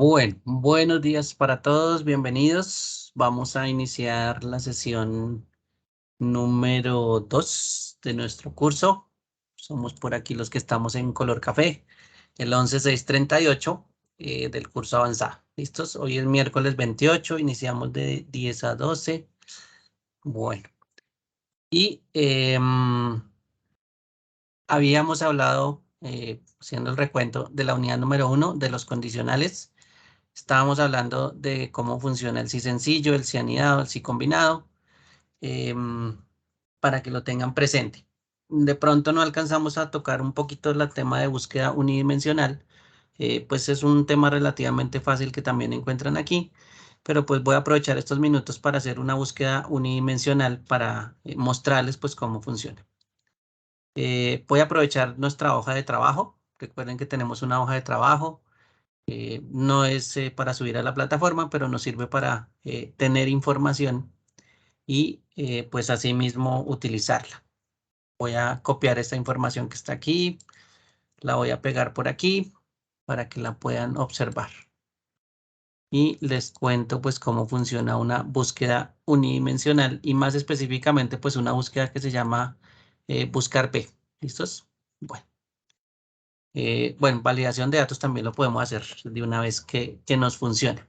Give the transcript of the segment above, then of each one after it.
Bueno, buenos días para todos, bienvenidos. Vamos a iniciar la sesión número 2 de nuestro curso. Somos por aquí los que estamos en color café, el 11638 del curso avanzado. ¿Listos? Hoy es miércoles 28, iniciamos de 10 a 12. Bueno, y habíamos hablado, haciendo el recuento, de la unidad número 1 de los condicionales. Estábamos hablando de cómo funciona el sí sencillo, el sí anidado, el sí combinado, para que lo tengan presente. De pronto no alcanzamos a tocar un poquito el tema de búsqueda unidimensional, pues es un tema relativamente fácil que también encuentran aquí, pero pues voy a aprovechar estos minutos para hacer una búsqueda unidimensional para mostrarles pues cómo funciona. Voy a aprovechar nuestra hoja de trabajo. Recuerden que tenemos una hoja de trabajo. No es para subir a la plataforma, pero nos sirve para tener información y pues asimismo utilizarla. Voy a copiar esta información que está aquí, la voy a pegar por aquí para que la puedan observar. Y les cuento pues cómo funciona una búsqueda unidimensional y más específicamente pues una búsqueda que se llama buscar P. ¿Listos? Bueno. Bueno, validación de datos también lo podemos hacer de una vez que nos funcione.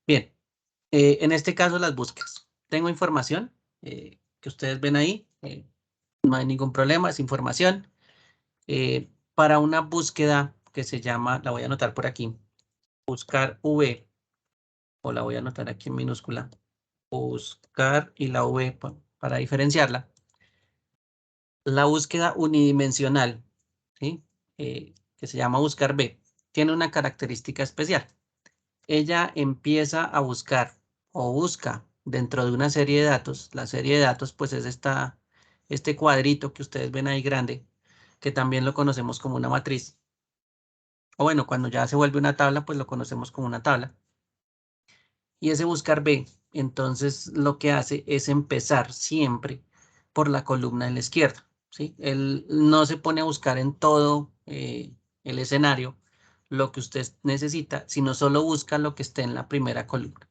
Bien. En este caso, las búsquedas. Tengo información que ustedes ven ahí. No hay ningún problema, es información. Para una búsqueda que se llama, la voy a anotar por aquí, buscar V, o la voy a anotar aquí en minúscula, buscar y la V para diferenciarla. La búsqueda unidimensional, ¿sí? Que se llama buscar B, tiene una característica especial. Ella empieza a buscar o busca dentro de una serie de datos. La serie de datos pues es este cuadrito que ustedes ven ahí grande, que también lo conocemos como una matriz. O bueno, cuando ya se vuelve una tabla, pues lo conocemos como una tabla. Y ese buscar B, entonces lo que hace es empezar siempre por la columna de la izquierda, ¿sí? Él no se pone a buscar en todo el escenario lo que usted necesita, sino solo busca lo que esté en la primera columna.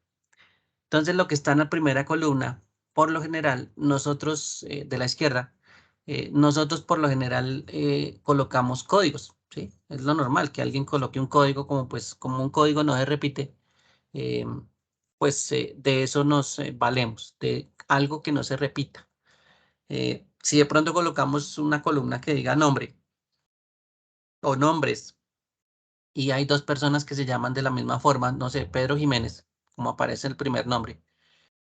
Entonces, lo que está en la primera columna, por lo general, nosotros de la izquierda, nosotros por lo general colocamos códigos, ¿sí? Es lo normal que alguien coloque un código como un código no se repite, eh, pues de eso nos valemos, de algo que no se repita. Si de pronto colocamos una columna que diga nombre o nombres y hay dos personas que se llaman de la misma forma, no sé, Pedro Jiménez, como aparece el primer nombre.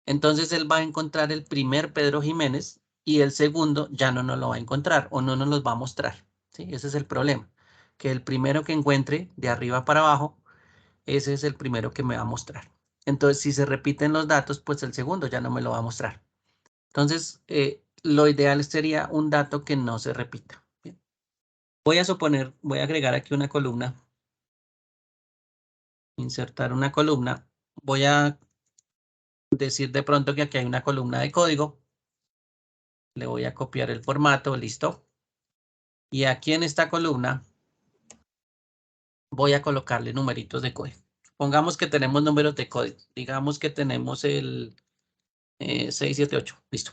Entonces él va a encontrar el primer Pedro Jiménez y el segundo ya no nos lo va a encontrar o no nos los va a mostrar, ¿sí? Ese es el problema, que el primero que encuentre de arriba para abajo, ese es el primero que me va a mostrar. Entonces, si se repiten los datos, pues el segundo ya no me lo va a mostrar. Entonces, lo ideal sería un dato que no se repita. Bien. Voy a agregar aquí una columna, insertar una columna. Voy a decir de pronto que aquí hay una columna de código. Le voy a copiar el formato, listo. Y aquí en esta columna voy a colocarle numeritos de código. Pongamos que tenemos números de código. Digamos que tenemos el 678, listo.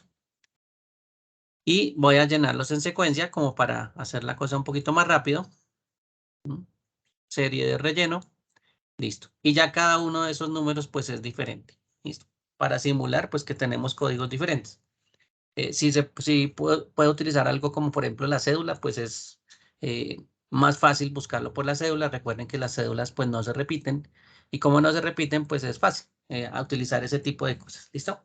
Y voy a llenarlos en secuencia como para hacer la cosa un poquito más rápido. Serie de relleno, listo. Y ya cada uno de esos números pues es diferente, listo. Para simular pues que tenemos códigos diferentes. Si puedo utilizar algo como por ejemplo la cédula, pues es más fácil buscarlo por la cédula. Recuerden que las cédulas pues no se repiten y como no se repiten pues es fácil a utilizar ese tipo de cosas. ¿Listo?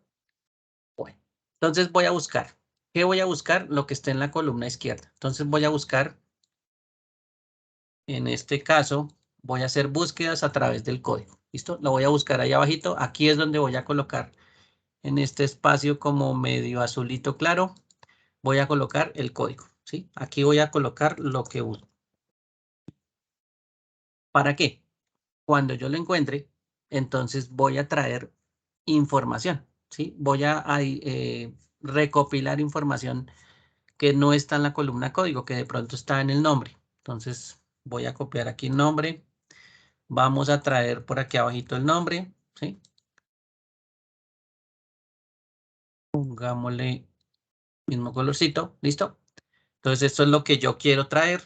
Bueno, entonces voy a buscar. ¿Qué voy a buscar? Lo que esté en la columna izquierda. Entonces voy a buscar, en este caso, voy a hacer búsquedas a través del código. ¿Listo? Lo voy a buscar ahí abajito. Aquí es donde voy a colocar en este espacio como medio azulito claro. Voy a colocar el código, ¿sí? Aquí voy a colocar lo que uso. ¿Para qué? Cuando yo lo encuentre, entonces voy a traer información, ¿sí? Voy a recopilar información que no está en la columna código, que de pronto está en el nombre. Entonces voy a copiar aquí el nombre, Vamos a traer por aquí abajito el nombre, ¿sí? Pongámosle mismo colorcito, ¿listo? Entonces esto es lo que yo quiero traer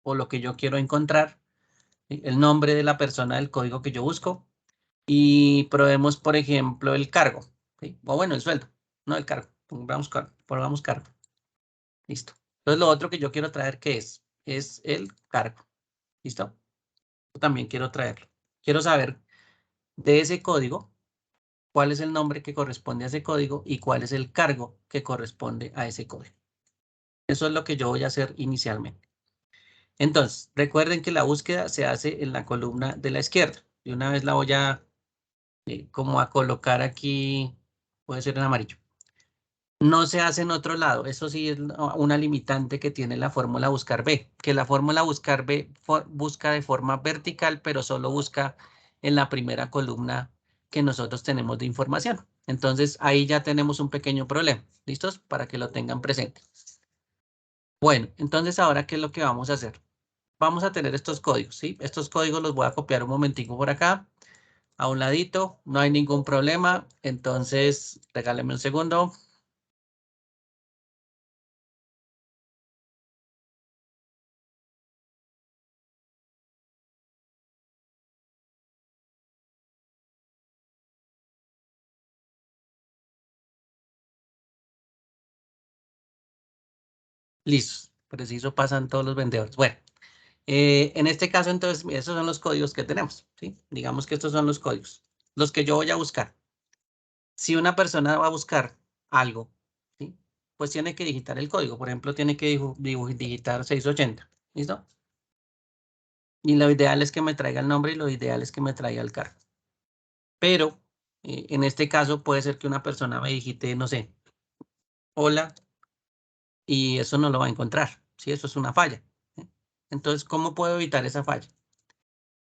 o lo que yo quiero encontrar, ¿sí? El nombre de la persona del código que yo busco y probemos, por ejemplo, el cargo, ¿sí? O bueno, el sueldo, no el cargo, pongamos cargo, listo. Entonces lo otro que yo quiero traer, ¿qué es? Es el cargo, ¿listo? Yo también quiero traerlo. Quiero saber de ese código cuál es el nombre que corresponde a ese código y cuál es el cargo que corresponde a ese código. Eso es lo que yo voy a hacer inicialmente. Entonces, recuerden que la búsqueda se hace en la columna de la izquierda. Y una vez la voy a como a colocar aquí, puede ser en amarillo. No se hace en otro lado. Eso sí es una limitante que tiene la fórmula buscar B, que la fórmula buscar B busca de forma vertical, pero solo busca en la primera columna que nosotros tenemos de información. Entonces ahí ya tenemos un pequeño problema. ¿Listos? Para que lo tengan presente. Bueno, entonces ahora, ¿qué es lo que vamos a hacer? Vamos a tener estos códigos, ¿sí? Estos códigos los voy a copiar un momentico por acá, a un ladito, no hay ningún problema. Entonces, regáleme un segundo. Listos. Preciso pasan todos los vendedores. Bueno, en este caso, entonces, esos son los códigos que tenemos, ¿sí? Digamos que estos son los códigos, los que yo voy a buscar. Si una persona va a buscar algo, ¿sí? Pues tiene que digitar el código. Por ejemplo, tiene que digitar 680. ¿Listo? Y lo ideal es que me traiga el nombre y lo ideal es que me traiga el cargo. Pero en este caso puede ser que una persona me digite, no sé, hola, y eso no lo va a encontrar. ¿Sí? Eso es una falla. ¿Sí? Entonces, ¿cómo puedo evitar esa falla?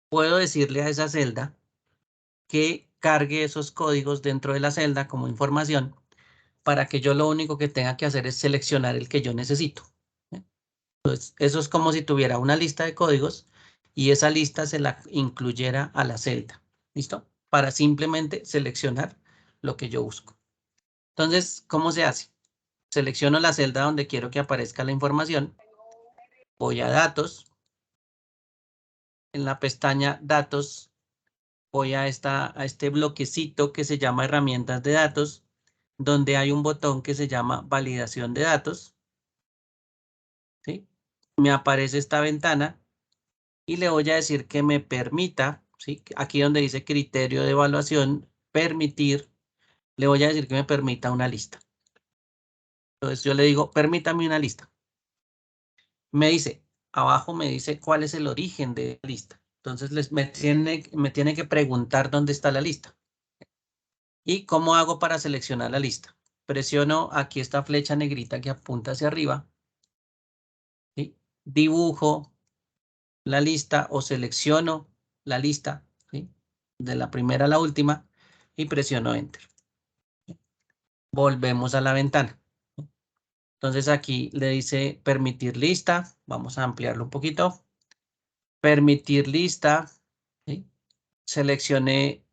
Puedo decirle a esa celda que cargue esos códigos dentro de la celda como información para que yo lo único que tenga que hacer es seleccionar el que yo necesito. ¿Sí? Entonces, eso es como si tuviera una lista de códigos y esa lista se la incluyera a la celda. ¿Listo? Para simplemente seleccionar lo que yo busco. Entonces, ¿cómo se hace? Selecciono la celda donde quiero que aparezca la información. Voy a datos. En la pestaña datos voy a este bloquecito que se llama herramientas de datos, donde hay un botón que se llama validación de datos. ¿Sí? Me aparece esta ventana y le voy a decir que me permita, ¿sí? Aquí donde dice criterio de evaluación, permitir, le voy a decir que me permita una lista. Entonces yo le digo, permítame una lista. Me dice, abajo me dice cuál es el origen de la lista. Entonces me tiene que preguntar dónde está la lista. ¿Y cómo hago para seleccionar la lista? Presiono aquí esta flecha negrita que apunta hacia arriba. ¿Sí? Dibujo la lista o selecciono la lista, ¿sí? De la primera a la última y presiono Enter. Volvemos a la ventana. Entonces aquí le dice permitir lista. Vamos a ampliarlo un poquito. Permitir lista. ¿Sí? Seleccioné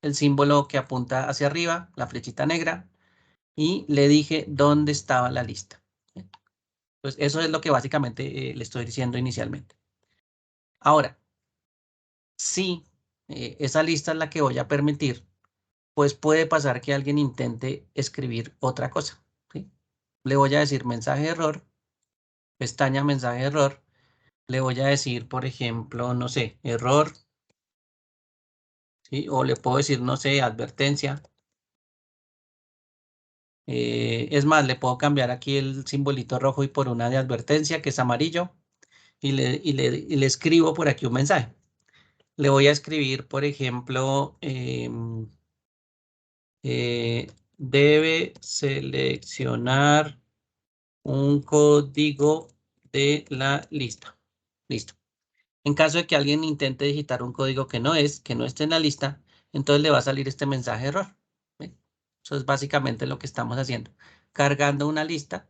el símbolo que apunta hacia arriba, la flechita negra, y le dije dónde estaba la lista. Pues eso es lo que básicamente le estoy diciendo inicialmente. Ahora, si esa lista es la que voy a permitir, pues puede pasar que alguien intente escribir otra cosa. ¿Sí? Le voy a decir mensaje de error, pestaña mensaje de error. Le voy a decir, por ejemplo, no sé, error. ¿Sí? O le puedo decir, no sé, advertencia. Es más, le puedo cambiar aquí el simbolito rojo y por una de advertencia que es amarillo y le escribo por aquí un mensaje. Le voy a escribir, por ejemplo, debe seleccionar un código de la lista. Listo. En caso de que alguien intente digitar un código que no esté en la lista, entonces le va a salir este mensaje de error. ¿Ven? Eso es básicamente lo que estamos haciendo. Cargando una lista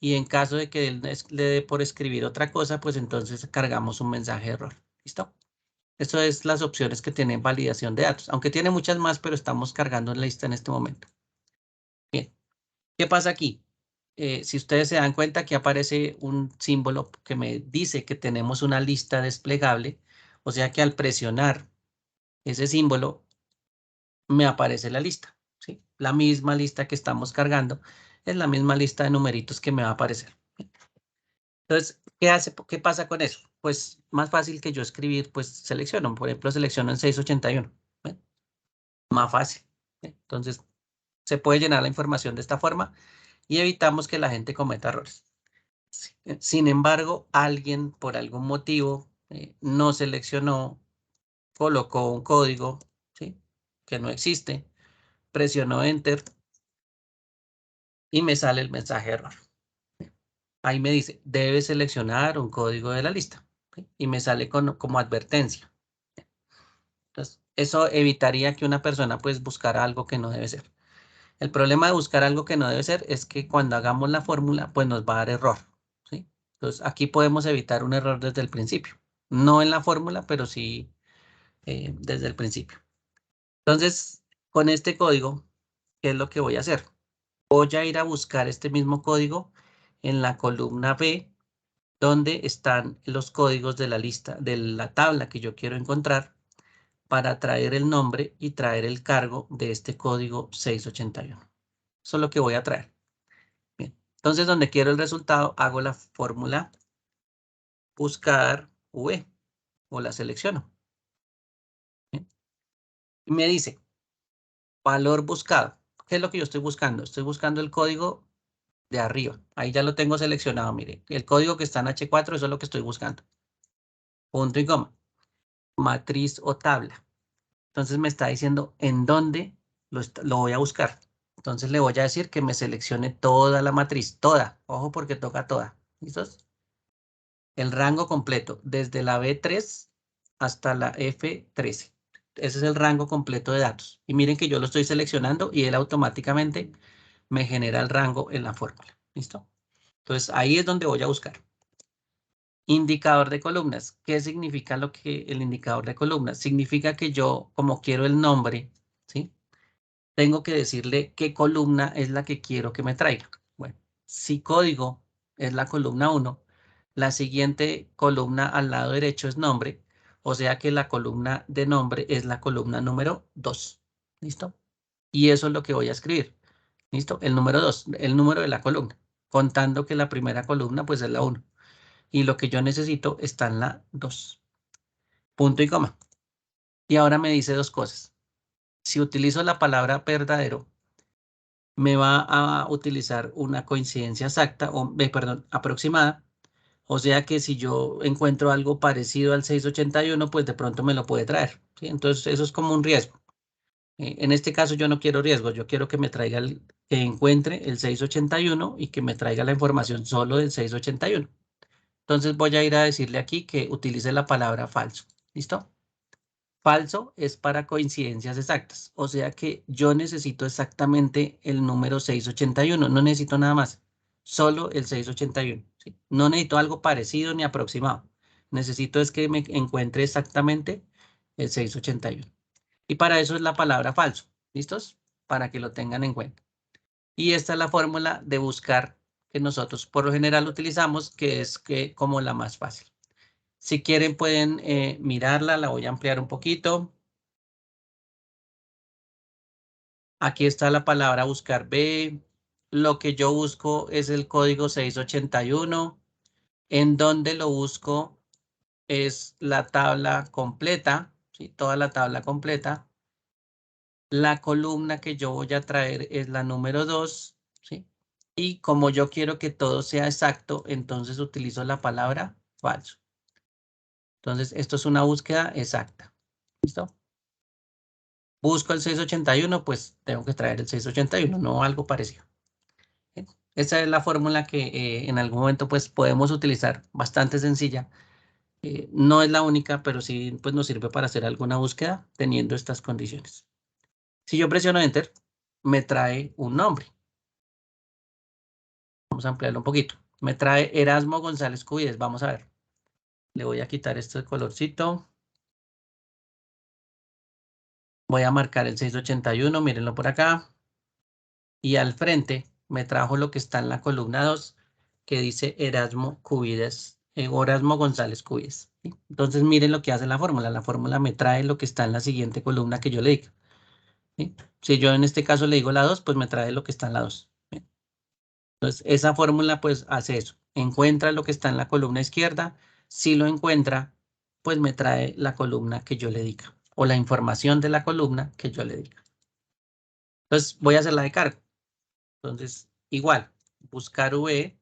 y en caso de que él le dé por escribir otra cosa, pues entonces cargamos un mensaje de error. ¿Listo? Eso es las opciones que tienen validación de datos, aunque tiene muchas más, pero estamos cargando la lista en este momento. Bien, ¿qué pasa aquí? Si ustedes se dan cuenta, aquí aparece un símbolo que me dice que tenemos una lista desplegable, o sea que al presionar ese símbolo me aparece la lista, ¿sí? La misma lista que estamos cargando es la misma lista de numeritos que me va a aparecer. Entonces, ¿qué pasa con eso? Pues más fácil que yo escribir, pues selecciono. Por ejemplo, selecciono en 681. ¿Ven? Más fácil. ¿Ven? Entonces, se puede llenar la información de esta forma y evitamos que la gente cometa errores. Sin embargo, alguien por algún motivo no seleccionó, colocó un código, ¿sí? Que no existe, presionó Enter y me sale el mensaje error. Ahí me dice, debe seleccionar un código de la lista, ¿sí? Y me sale como advertencia. Entonces, eso evitaría que una persona pues buscara algo que no debe ser. El problema de buscar algo que no debe ser es que cuando hagamos la fórmula pues nos va a dar error, ¿sí? Entonces, aquí podemos evitar un error desde el principio. No en la fórmula, pero sí desde el principio. Entonces, con este código, ¿qué es lo que voy a hacer? Voy a ir a buscar este mismo código en la columna B, donde están los códigos de la lista, de la tabla que yo quiero encontrar para traer el nombre y traer el cargo de este código 681. Eso es lo que voy a traer. Bien. Entonces, donde quiero el resultado, hago la fórmula buscar V o la selecciono. Bien. Y me dice, valor buscado. ¿Qué es lo que yo estoy buscando? Estoy buscando el código de arriba. Ahí ya lo tengo seleccionado, mire. El código que está en H4, eso es lo que estoy buscando. Punto y coma. Matriz o tabla. Entonces me está diciendo en dónde lo voy a buscar. Entonces le voy a decir que me seleccione toda la matriz, toda. Ojo porque toca toda. ¿Listos? El rango completo, desde la B3 hasta la F13. Ese es el rango completo de datos. Y miren que yo lo estoy seleccionando y él automáticamente me genera el rango en la fórmula. ¿Listo? Entonces ahí es donde voy a buscar. Indicador de columnas. ¿Qué significa lo que el indicador de columnas? Significa que yo, como quiero el nombre, ¿sí? Tengo que decirle qué columna es la que quiero que me traiga. Bueno, si código es la columna 1, la siguiente columna al lado derecho es nombre, o sea que la columna de nombre es la columna número 2. ¿Listo? Y eso es lo que voy a escribir. ¿Listo? El número 2, el número de la columna, contando que la primera columna pues es la 1. Y lo que yo necesito está en la 2. Punto y coma. Y ahora me dice dos cosas. Si utilizo la palabra verdadero, me va a utilizar una coincidencia exacta, o perdón, aproximada. O sea que si yo encuentro algo parecido al 681, pues de pronto me lo puede traer, ¿sí? Entonces eso es como un riesgo. En este caso yo no quiero riesgo, yo quiero que me traiga que encuentre el 681 y que me traiga la información solo del 681. Entonces voy a ir a decirle aquí que utilice la palabra falso. ¿Listo? Falso es para coincidencias exactas. O sea que yo necesito exactamente el número 681. No necesito nada más. Solo el 681. ¿Sí? No necesito algo parecido ni aproximado. Necesito es que me encuentre exactamente el 681. Y para eso es la palabra falso. ¿Listos? Para que lo tengan en cuenta. Y esta es la fórmula de buscar que nosotros por lo general utilizamos, que es como la más fácil. Si quieren pueden mirarla, la voy a ampliar un poquito. Aquí está la palabra buscar B. Lo que yo busco es el código 681. En donde lo busco es la tabla completa, ¿sí? Toda la tabla completa. La columna que yo voy a traer es la número 2, ¿sí? Y como yo quiero que todo sea exacto, entonces utilizo la palabra falso. Entonces, esto es una búsqueda exacta. ¿Listo? Busco el 681, pues tengo que traer el 681, no algo parecido. ¿Sí? Esa es la fórmula que en algún momento pues podemos utilizar, bastante sencilla. No es la única, pero sí pues nos sirve para hacer alguna búsqueda teniendo estas condiciones. Si yo presiono Enter, me trae un nombre. Vamos a ampliarlo un poquito. Me trae Erasmo González Cubides. Vamos a ver. Le voy a quitar este colorcito. Voy a marcar el 681, mírenlo por acá. Y al frente me trajo lo que está en la columna 2, que dice Erasmo Cubides, Erasmo González Cubides. ¿Sí? Entonces miren lo que hace la fórmula. La fórmula me trae lo que está en la siguiente columna que yo le digo. ¿Sí? Si yo en este caso le digo la 2, pues me trae lo que está en la 2. ¿Sí? Entonces esa fórmula pues hace eso. Encuentra lo que está en la columna izquierda. Si lo encuentra, pues me trae la columna que yo le diga o la información de la columna que yo le diga. Entonces voy a hacer la de cargo. Entonces, igual, buscar V,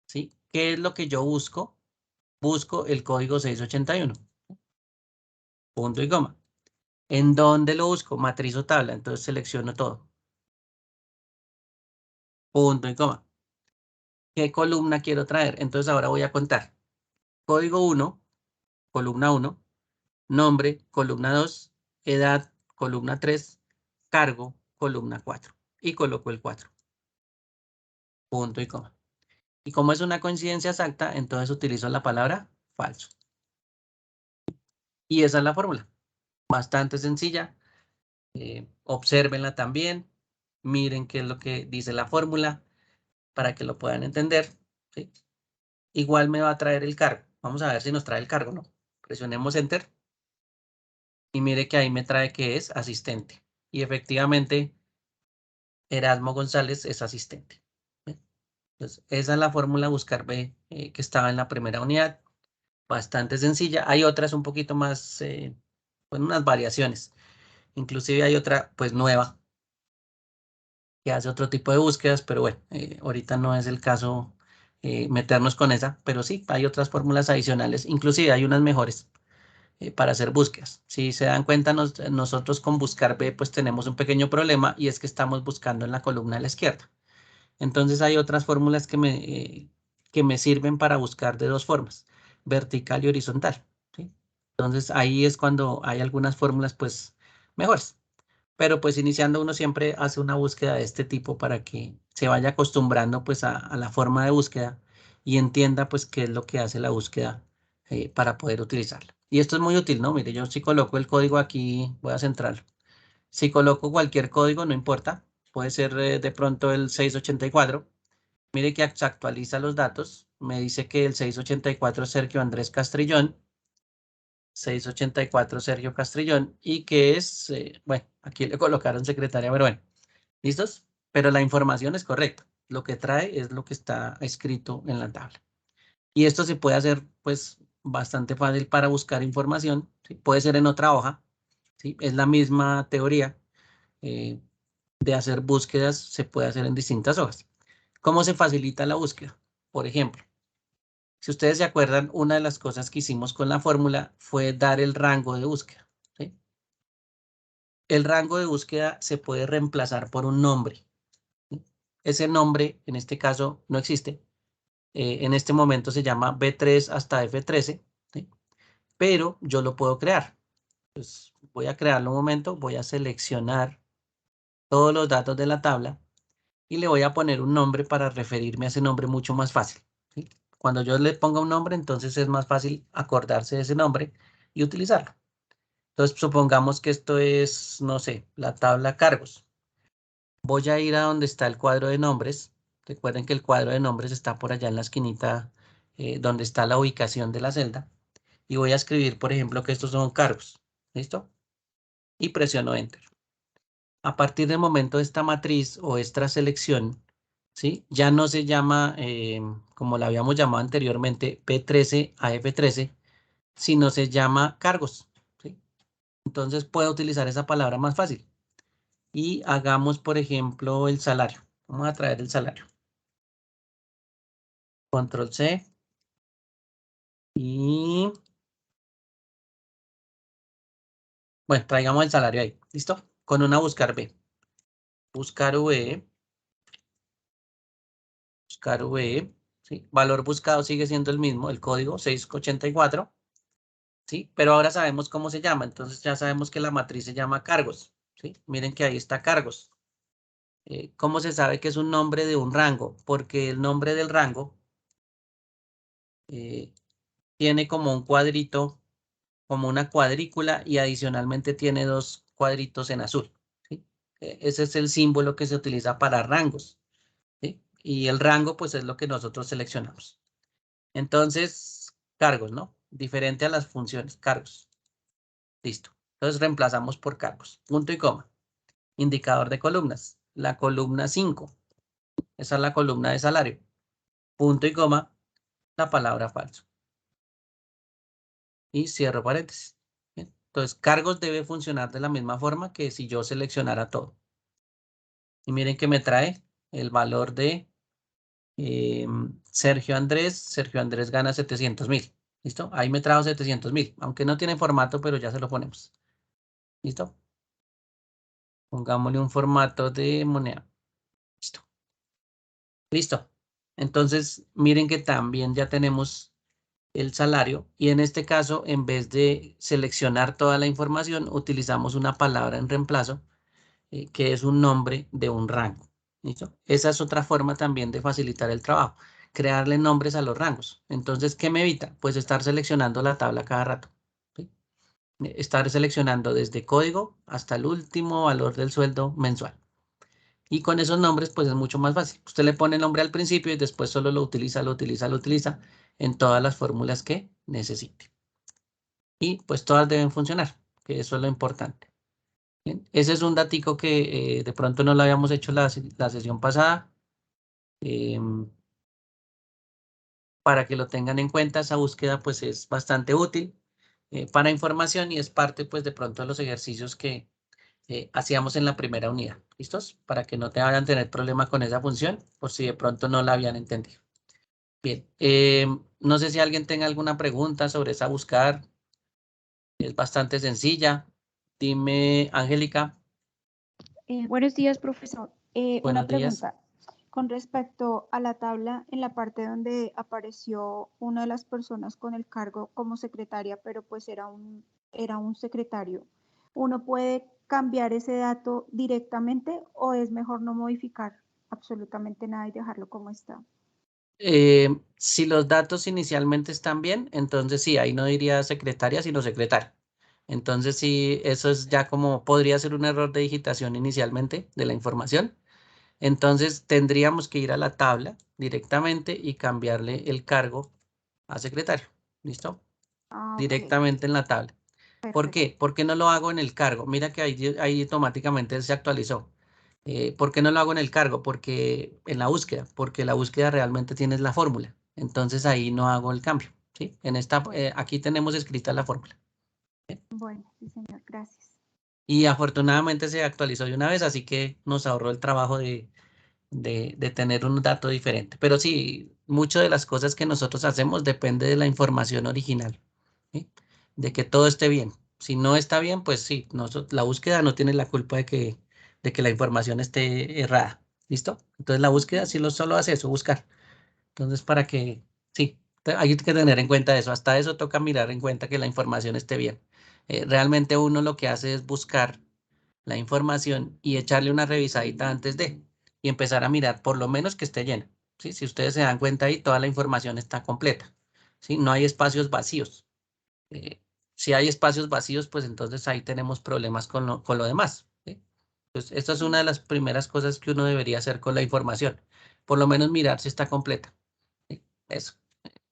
¿sí? ¿Qué es lo que yo busco? Busco el código 681, punto y coma. ¿En dónde lo busco? Matriz o tabla, entonces selecciono todo. Punto y coma. ¿Qué columna quiero traer? Entonces ahora voy a contar. Código 1, columna 1, nombre, columna 2, edad, columna 3, cargo, columna 4. Y coloco el 4. Punto y coma. Y como es una coincidencia exacta, entonces utilizo la palabra falso. Y esa es la fórmula. Bastante sencilla. Obsérvenla también. Miren qué es lo que dice la fórmula para que lo puedan entender. ¿Sí? Igual me va a traer el cargo. Vamos a ver si nos trae el cargo, ¿no? Presionemos Enter. Y mire que ahí me trae que es asistente. Y efectivamente, Erasmo González es asistente. ¿Sí? Entonces, esa es la fórmula buscar B que estaba en la primera unidad. Bastante sencilla. Hay otras un poquito más, con unas variaciones. Inclusive hay otra, pues, nueva, que hace otro tipo de búsquedas, pero bueno, ahorita no es el caso meternos con esa, pero sí, hay otras fórmulas adicionales, inclusive hay unas mejores para hacer búsquedas. Si se dan cuenta, nosotros con buscar B, pues tenemos un pequeño problema y es que estamos buscando en la columna de la izquierda. Entonces hay otras fórmulas que me sirven para buscar de dos formas, vertical y horizontal. ¿Sí? Entonces ahí es cuando hay algunas fórmulas pues mejores. Pero pues iniciando uno siempre hace una búsqueda de este tipo para que se vaya acostumbrando pues a la forma de búsqueda y entienda pues qué es lo que hace la búsqueda para poder utilizarla. Y esto es muy útil, ¿no? Mire, yo si coloco el código aquí, voy a centrarlo. Si coloco cualquier código, no importa. Puede ser de pronto el 684. Mire que se actualiza los datos. Me dice que el 684 es Sergio Andrés Castrillón. 684 Sergio Castrillón y que es, bueno, aquí le colocaron secretaria, pero bueno, ¿listos? Pero la información es correcta. Lo que trae es lo que está escrito en la tabla. Y esto se puede hacer, pues, bastante fácil para buscar información. ¿Sí? Puede ser en otra hoja, ¿sí? Es la misma teoría de hacer búsquedas, se puede hacer en distintas hojas. ¿Cómo se facilita la búsqueda? Por ejemplo, si ustedes se acuerdan, una de las cosas que hicimos con la fórmula fue dar el rango de búsqueda. ¿Sí? El rango de búsqueda se puede reemplazar por un nombre. ¿Sí? Ese nombre, en este caso, no existe. En este momento se llama B3 hasta F13, ¿sí? Pero yo lo puedo crear. Pues voy a crearlo un momento, voy a seleccionar todos los datos de la tabla y le voy a poner un nombre para referirme a ese nombre mucho más fácil. ¿Sí? Cuando yo le ponga un nombre, entonces es más fácil acordarse de ese nombre y utilizarlo. Entonces, supongamos que esto es, no sé, la tabla cargos. Voy a ir a donde está el cuadro de nombres. Recuerden que el cuadro de nombres está por allá en la esquinita donde está la ubicación de la celda. Y voy a escribir, por ejemplo, que estos son cargos. ¿Listo? Y presiono Enter. A partir del momento de esta matriz o esta selección, ¿sí? Ya no se llama, como la habíamos llamado anteriormente, P13 a F13, sino se llama cargos. ¿Sí? Entonces puedo utilizar esa palabra más fácil. Y hagamos, por ejemplo, el salario. Vamos a traer el salario. Control C. Y bueno, traigamos el salario ahí. ¿Listo? Con una buscar B. Buscar V. Buscar V. ¿Sí? Valor buscado sigue siendo el mismo, el código 684. ¿Sí? Pero ahora sabemos cómo se llama. Entonces ya sabemos que la matriz se llama cargos. ¿Sí? Miren que ahí está cargos. ¿Cómo se sabe que es un nombre de un rango? Porque el nombre del rango tiene como un cuadrito como una cuadrícula y adicionalmente tiene dos cuadritos en azul, ¿sí? Ese es el símbolo que se utiliza para rangos, ¿sí? Y el rango pues es lo que nosotros seleccionamos. Entonces, cargos, ¿no? Diferente a las funciones, cargos. Listo. Entonces reemplazamos por cargos. Punto y coma. Indicador de columnas. La columna 5. Esa es la columna de salario. Punto y coma. La palabra falso. Y cierro paréntesis. Bien. Entonces, cargos debe funcionar de la misma forma que si yo seleccionara todo. Y miren que me trae el valor de Sergio Andrés. Sergio Andrés gana 700.000. ¿Listo? Ahí me trajo 700.000. Aunque no tiene formato, pero ya se lo ponemos. ¿Listo? Pongámosle un formato de moneda. Listo. Listo. Entonces, miren que también ya tenemos el salario y en este caso, en vez de seleccionar toda la información, utilizamos una palabra en reemplazo, que es un nombre de un rango. ¿Listo? Esa es otra forma también de facilitar el trabajo, crearle nombres a los rangos. Entonces, ¿qué me evita? Pues estar seleccionando la tabla cada rato. ¿Sí? Estar seleccionando desde código hasta el último valor del sueldo mensual. Y con esos nombres, pues es mucho más fácil. Usted le pone el nombre al principio y después solo lo utiliza en todas las fórmulas que necesite. Y pues todas deben funcionar, que eso es lo importante. Bien, ese es un datico que de pronto no lo habíamos hecho la sesión pasada. Para que lo tengan en cuenta, esa búsqueda pues es bastante útil para información y es parte pues de pronto de los ejercicios que hacíamos en la primera unidad. ¿Listos? Para que no te vayan a tener problema con esa función, por si de pronto no la habían entendido. Bien, no sé si alguien tenga alguna pregunta sobre esa buscar. Es bastante sencilla. Dime, Angélica. Buenos días, profesor. Una Buenos días. pregunta. Con respecto a la tabla, en la parte donde apareció una de las personas con el cargo como secretaria, pero pues era un secretario, ¿uno puede cambiar ese dato directamente o es mejor no modificar absolutamente nada y dejarlo como está? Si los datos inicialmente están bien, entonces sí, ahí no diría secretaria, sino secretario. Entonces sí, eso es ya como podría ser un error de digitación inicialmente de la información. Entonces tendríamos que ir a la tabla directamente y cambiarle el cargo a secretario. ¿Listo? Ah, ok, Directamente en la tabla. ¿Por perfecto. qué? ¿Por qué no lo hago en el cargo? Mira que ahí automáticamente se actualizó. ¿Por qué no lo hago en el cargo? Porque en la búsqueda, porque la búsqueda realmente tienes la fórmula. Entonces ahí no hago el cambio. ¿Sí? Aquí tenemos escrita la fórmula. Bueno, sí, señor, gracias. Y afortunadamente se actualizó de una vez, así que nos ahorró el trabajo de tener un dato diferente. Pero sí, muchas de las cosas que nosotros hacemos depende de la información original, ¿sí? De que todo esté bien. Si no está bien, pues sí, la búsqueda no tiene la culpa de que la información esté errada. ¿Listo? Entonces la búsqueda sí solo hace eso, buscar. Entonces para que, sí, hay que tener en cuenta eso. Hasta eso toca mirar en cuenta que la información esté bien. Realmente uno lo que hace es buscar la información y echarle una revisadita antes de y empezar a mirar por lo menos que esté llena. ¿Sí? Si ustedes se dan cuenta ahí, toda la información está completa. ¿Sí? No hay espacios vacíos. Eh, si hay espacios vacíos, pues entonces ahí tenemos problemas con lo demás. ¿Sí? Entonces, esta es una de las primeras cosas que uno debería hacer con la información. Por lo menos mirar si está completa. ¿Sí? Eso.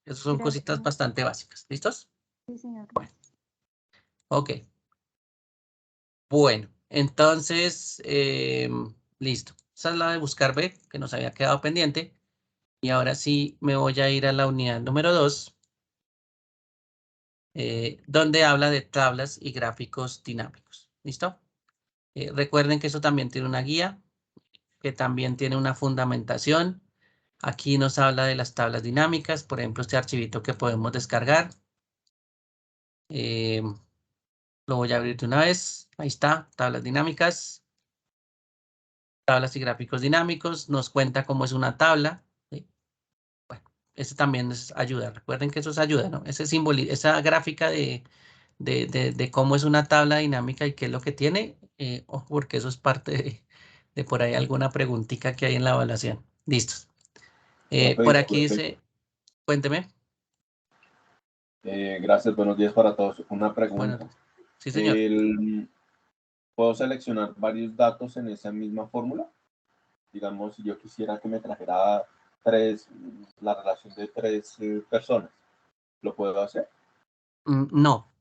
Esas son cositas Gracias. bastante básicas. ¿Listos? Sí, señor, Bueno, gracias. ok. Bueno, entonces, listo. Esa es la de buscar B, que nos había quedado pendiente. Y ahora sí me voy a ir a la unidad número 2, donde habla de tablas y gráficos dinámicos. ¿Listo? Recuerden que eso también tiene una guía, que también tiene una fundamentación. Aquí nos habla de las tablas dinámicas, por ejemplo, este archivito que podemos descargar. Eh, lo voy a abrir de una vez. Ahí está, tablas dinámicas. Tablas y gráficos dinámicos, nos cuenta cómo es una tabla. ¿Sí? Bueno, eso también es ayuda. Recuerden que eso es ayuda, ¿no? Esa gráfica de cómo es una tabla dinámica y qué es lo que tiene, ojo, porque eso es parte de por ahí alguna preguntita que hay en la evaluación. Listos. Por Profe, aquí disculpe, dice, cuénteme. Gracias, buenos días para todos. Una Bueno, pregunta. sí, señor. ¿Puedo seleccionar varios datos en esa misma fórmula? Digamos, si yo quisiera que me trajera la relación de tres personas, ¿lo puedo hacer? No.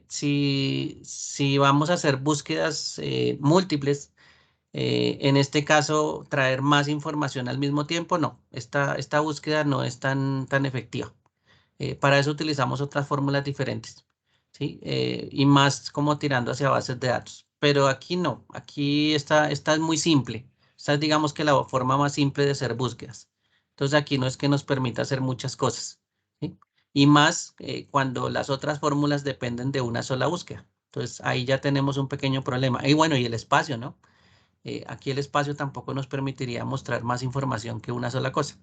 Si vamos a hacer búsquedas múltiples, en este caso, traer más información al mismo tiempo, no. Esta búsqueda no es tan efectiva. Para eso utilizamos otras fórmulas diferentes, ¿sí? Y más como tirando hacia bases de datos. Pero aquí no, aquí esta es muy simple. Esta es, digamos que la forma más simple de hacer búsquedas. Entonces aquí no es que nos permita hacer muchas cosas, ¿sí? Y más cuando las otras fórmulas dependen de una sola búsqueda. Entonces ahí ya tenemos un pequeño problema. Y bueno, y el espacio, ¿no? Aquí el espacio tampoco nos permitiría mostrar más información que una sola cosa.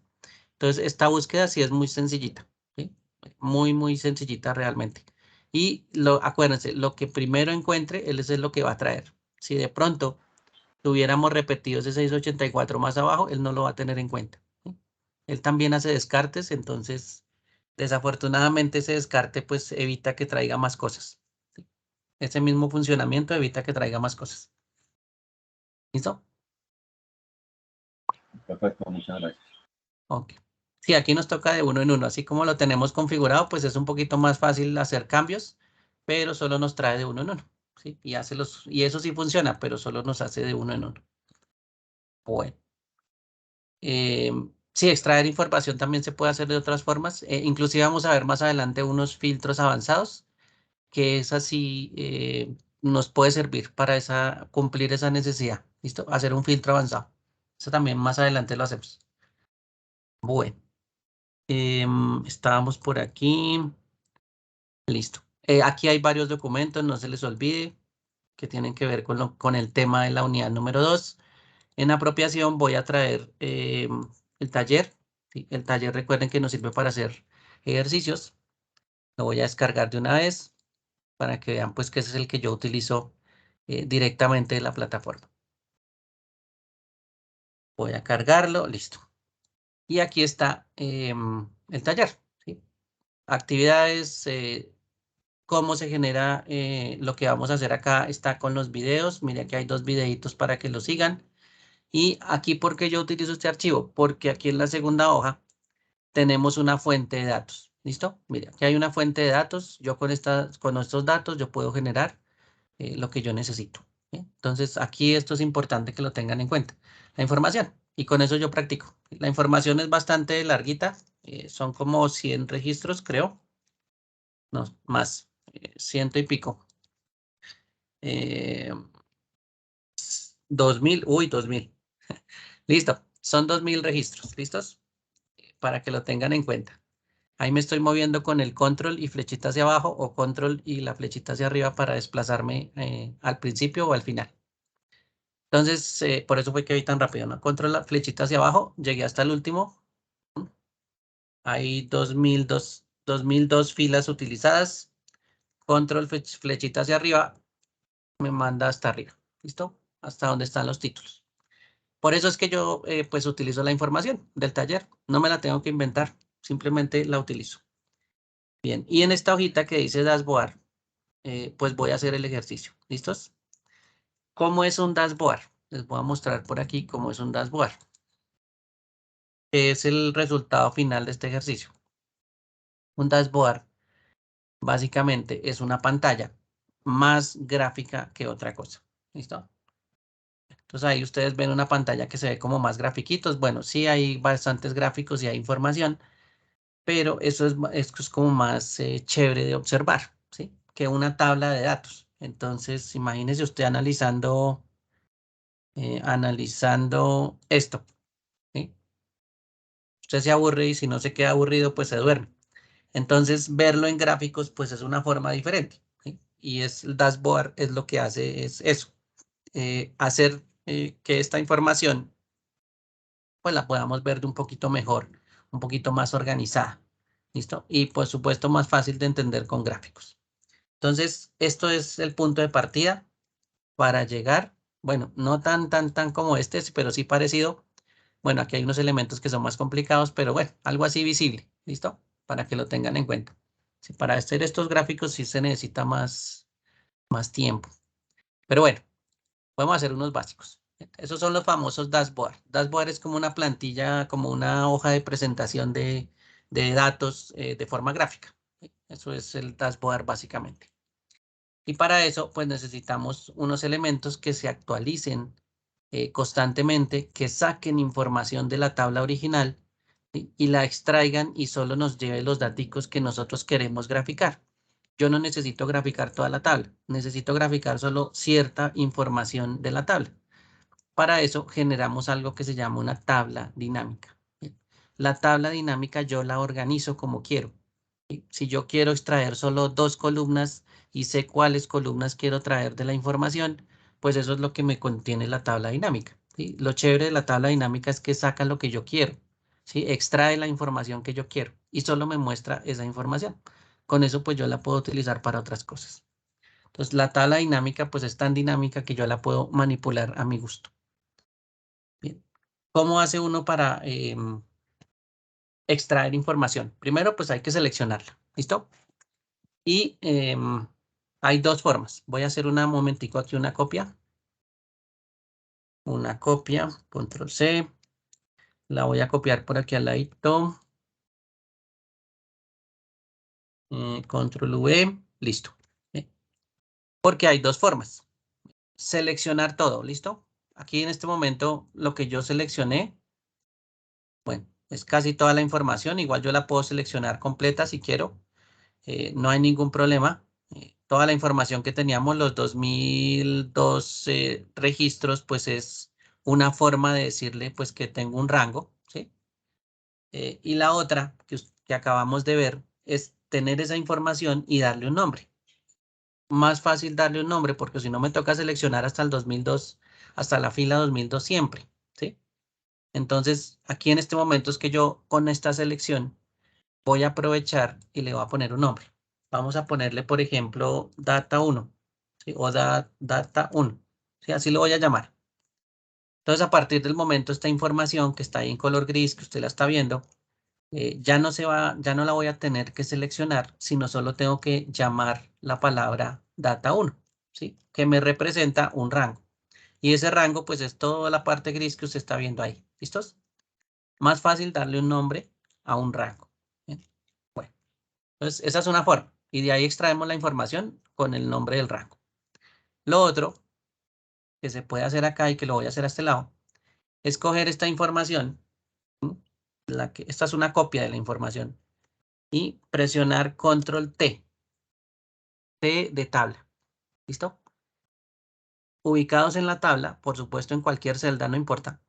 Entonces, esta búsqueda sí es muy sencillita, ¿sí? Muy sencillita realmente. Y acuérdense, lo que primero encuentre, él es lo que va a traer. Si de pronto tuviéramos repetido ese 684 más abajo, él no lo va a tener en cuenta, ¿sí? Él también hace descartes, entonces, desafortunadamente ese descarte pues evita que traiga más cosas, ¿sí? Ese mismo funcionamiento evita que traiga más cosas. ¿Listo? Perfecto, muchas gracias. Ok. Sí, aquí nos toca de uno en uno. Así como lo tenemos configurado, pues es un poquito más fácil hacer cambios, pero solo nos trae de uno en uno, ¿sí? Y eso sí funciona, pero solo nos hace de uno en uno. Bueno. Sí, extraer información también se puede hacer de otras formas. Inclusive vamos a ver más adelante unos filtros avanzados, que es así, nos puede servir para cumplir esa necesidad. ¿Listo? Hacer un filtro avanzado. Eso también más adelante lo hacemos. Bueno. Estábamos por aquí. Listo. Aquí hay varios documentos, no se les olvide, que tienen que ver con el tema de la unidad número 2. En apropiación voy a traer el taller, ¿sí? El taller, recuerden que nos sirve para hacer ejercicios. Lo voy a descargar de una vez para que vean pues que ese es el que yo utilizo directamente de la plataforma. Voy a cargarlo, listo. Y aquí está el taller, ¿sí? Actividades, cómo se genera lo que vamos a hacer acá está con los videos. Mire, aquí hay 2 videitos para que lo sigan. Y aquí, ¿por qué yo utilizo este archivo? Porque aquí en la segunda hoja tenemos una fuente de datos. ¿Listo? Mire, aquí hay una fuente de datos. Yo con estos datos yo puedo generar lo que yo necesito, ¿sí? Entonces, aquí esto es importante que lo tengan en cuenta. La información. Y con eso yo practico. La información es bastante larguita. Son como 100 registros, creo. No, más. 100 y pico. 2000, 2000. Listo, son 2000 registros, ¿listos? Para que lo tengan en cuenta. Ahí me estoy moviendo con el control y flechita hacia abajo o control y la flechita hacia arriba para desplazarme al principio o al final. Entonces, por eso fue que vi tan rápido, ¿no? Control, la flechita hacia abajo, llegué hasta el último. Hay 2002 filas utilizadas. Control, flechita hacia arriba, me manda hasta arriba. ¿Listo? Hasta donde están los títulos. Por eso es que yo pues utilizo la información del taller. No me la tengo que inventar, simplemente la utilizo. Bien, y en esta hojita que dice dashboard, pues voy a hacer el ejercicio. ¿Listos? ¿Cómo es un dashboard? Les voy a mostrar por aquí cómo es un dashboard. Es el resultado final de este ejercicio. Un dashboard básicamente es una pantalla más gráfica que otra cosa. ¿Listo? Entonces ahí ustedes ven una pantalla que se ve como más grafiquitos. Bueno, sí hay bastantes gráficos y hay información, pero esto es como más chévere de observar, ¿sí? Que una tabla de datos. Entonces, imagínese usted analizando esto, ¿sí? Usted se aburre y si no se queda aburrido, pues se duerme. Entonces, verlo en gráficos, pues es una forma diferente, ¿sí? Y el dashboard es lo que hace es eso, hacer que esta información pues la podamos ver de un poquito mejor, un poquito más organizada. ¿Listo? Y por supuesto más fácil de entender con gráficos. Entonces, esto es el punto de partida para llegar, bueno, no tan como este, pero sí parecido. Bueno, aquí hay unos elementos que son más complicados, pero bueno, algo así visible. ¿Listo? Para que lo tengan en cuenta. Si para hacer estos gráficos sí se necesita más tiempo. Pero bueno, vamos a hacer unos básicos. Esos son los famosos dashboard. Dashboard es como una plantilla, como una hoja de presentación de datos de forma gráfica. Eso es el dashboard básicamente. Y para eso, pues necesitamos unos elementos que se actualicen constantemente, que saquen información de la tabla original y la extraigan y solo nos lleve los datos que nosotros queremos graficar. Yo no necesito graficar toda la tabla, necesito graficar solo cierta información de la tabla. Para eso generamos algo que se llama una tabla dinámica. La tabla dinámica yo la organizo como quiero. Si yo quiero extraer solo 2 columnas y sé cuáles columnas quiero traer de la información, pues eso es lo que me contiene la tabla dinámica. ¿Sí? Lo chévere de la tabla dinámica es que saca lo que yo quiero. ¿Sí? Extrae la información que yo quiero y solo me muestra esa información. Con eso pues yo la puedo utilizar para otras cosas. Entonces la tabla dinámica pues es tan dinámica que yo la puedo manipular a mi gusto. Bien. ¿Cómo hace uno para extraer información? Primero pues hay que seleccionarla. ¿Listo? Y hay dos formas. Voy a hacer un momentico aquí una copia. Una copia, control C. La voy a copiar por aquí al ladito. Control V, listo. Porque hay dos formas. Seleccionar todo, ¿listo? Aquí en este momento lo que yo seleccioné, bueno, es casi toda la información. Igual yo la puedo seleccionar completa si quiero. No hay ningún problema. Toda la información que teníamos, los 2012 registros, pues es una forma de decirle pues que tengo un rango, ¿sí? Y la otra que acabamos de ver es tener esa información y darle un nombre. Más fácil darle un nombre porque si no me toca seleccionar hasta el 2002, hasta la fila 2002 siempre, ¿sí? Entonces, aquí en este momento es que yo con esta selección voy a aprovechar y le voy a poner un nombre. Vamos a ponerle, por ejemplo, data 1, ¿sí? O data 1, ¿sí? Así lo voy a llamar. Entonces, a partir del momento, esta información que está ahí en color gris, que usted la está viendo, ya no la voy a tener que seleccionar, sino solo tengo que llamar la palabra data 1, ¿sí? Que me representa un rango. Y ese rango, pues, es toda la parte gris que usted está viendo ahí. ¿Listos? Más fácil darle un nombre a un rango. ¿Bien? Bueno, entonces esa es una forma. Y de ahí extraemos la información con el nombre del rango. Lo otro que se puede hacer acá y que lo voy a hacer a este lado, es coger esta información, esta es una copia de la información, y presionar control T, T de tabla. ¿Listo? Ubicados en la tabla, por supuesto en cualquier celda, no importa,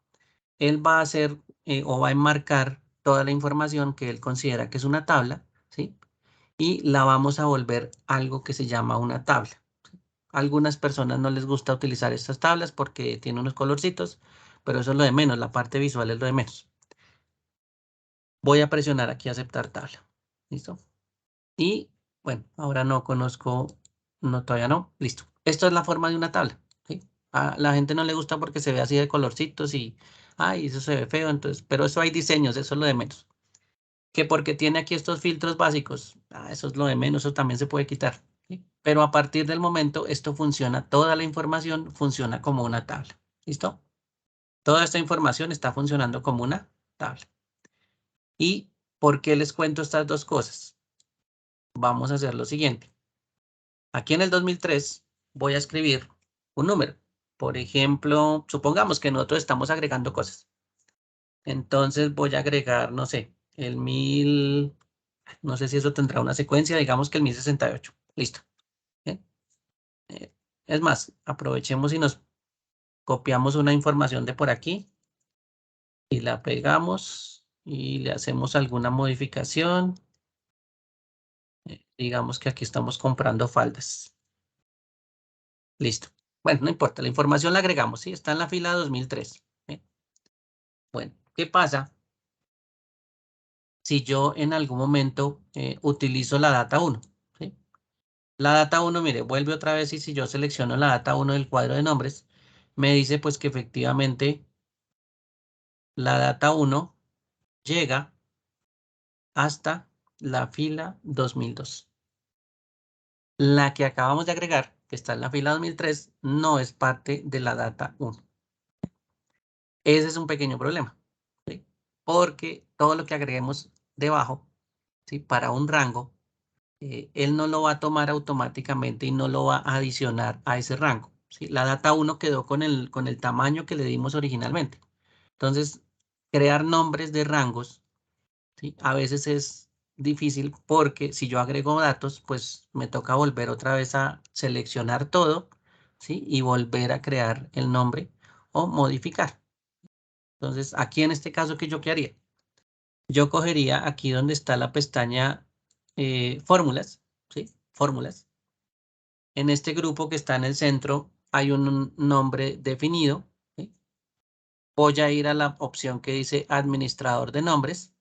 él va a hacer o va a enmarcar toda la información que él considera que es una tabla, ¿sí? Y la vamos a volver algo que se llama una tabla. A algunas personas no les gusta utilizar estas tablas porque tienen unos colorcitos, pero eso es lo de menos, la parte visual es lo de menos. Voy a presionar aquí aceptar tabla. ¿Listo? Y bueno, ahora no conozco, no, todavía no. Listo. Esto es la forma de una tabla. ¿Sí? A la gente no le gusta porque se ve así de colorcitos y, ay, eso se ve feo, entonces, pero eso hay diseños, eso es lo de menos. Que porque tiene aquí estos filtros básicos, eso es lo de menos, eso también se puede quitar. ¿Sí? Pero a partir del momento, esto funciona, toda la información funciona como una tabla. ¿Listo? Toda esta información está funcionando como una tabla. ¿Y por qué les cuento estas dos cosas? Vamos a hacer lo siguiente. Aquí en el 2003 voy a escribir un número. Por ejemplo, supongamos que nosotros estamos agregando cosas. Entonces voy a agregar, no sé, el 1000, no sé si eso tendrá una secuencia, digamos que el 1068. Listo. ¿Bien? Es más, aprovechemos y nos copiamos una información de por aquí y la pegamos y le hacemos alguna modificación. Digamos que aquí estamos comprando faldas. Listo. Bueno, no importa, la información la agregamos, ¿sí? Está en la fila 2003. ¿Bien? Bueno, ¿qué pasa si yo en algún momento utilizo la data 1? ¿Sí? La data 1, mire, vuelve otra vez y si yo selecciono la data 1 del cuadro de nombres, me dice pues que efectivamente la data 1 llega hasta la fila 2002. La que acabamos de agregar, que está en la fila 2003, no es parte de la data 1. Ese es un pequeño problema, ¿sí? Porque todo lo que agreguemos debajo, ¿sí? Para un rango, él no lo va a tomar automáticamente y no lo va a adicionar a ese rango, ¿sí? La data 1 quedó con el tamaño que le dimos originalmente. Entonces, crear nombres de rangos, ¿sí? A veces es difícil porque si yo agrego datos, pues me toca volver otra vez a seleccionar todo, ¿sí? Y volver a crear el nombre o modificar. Entonces, aquí en este caso, ¿qué haría? Yo cogería aquí donde está la pestaña fórmulas, ¿sí? Fórmulas. En este grupo que está en el centro hay un nombre definido, ¿sí? Voy a ir a la opción que dice administrador de nombres.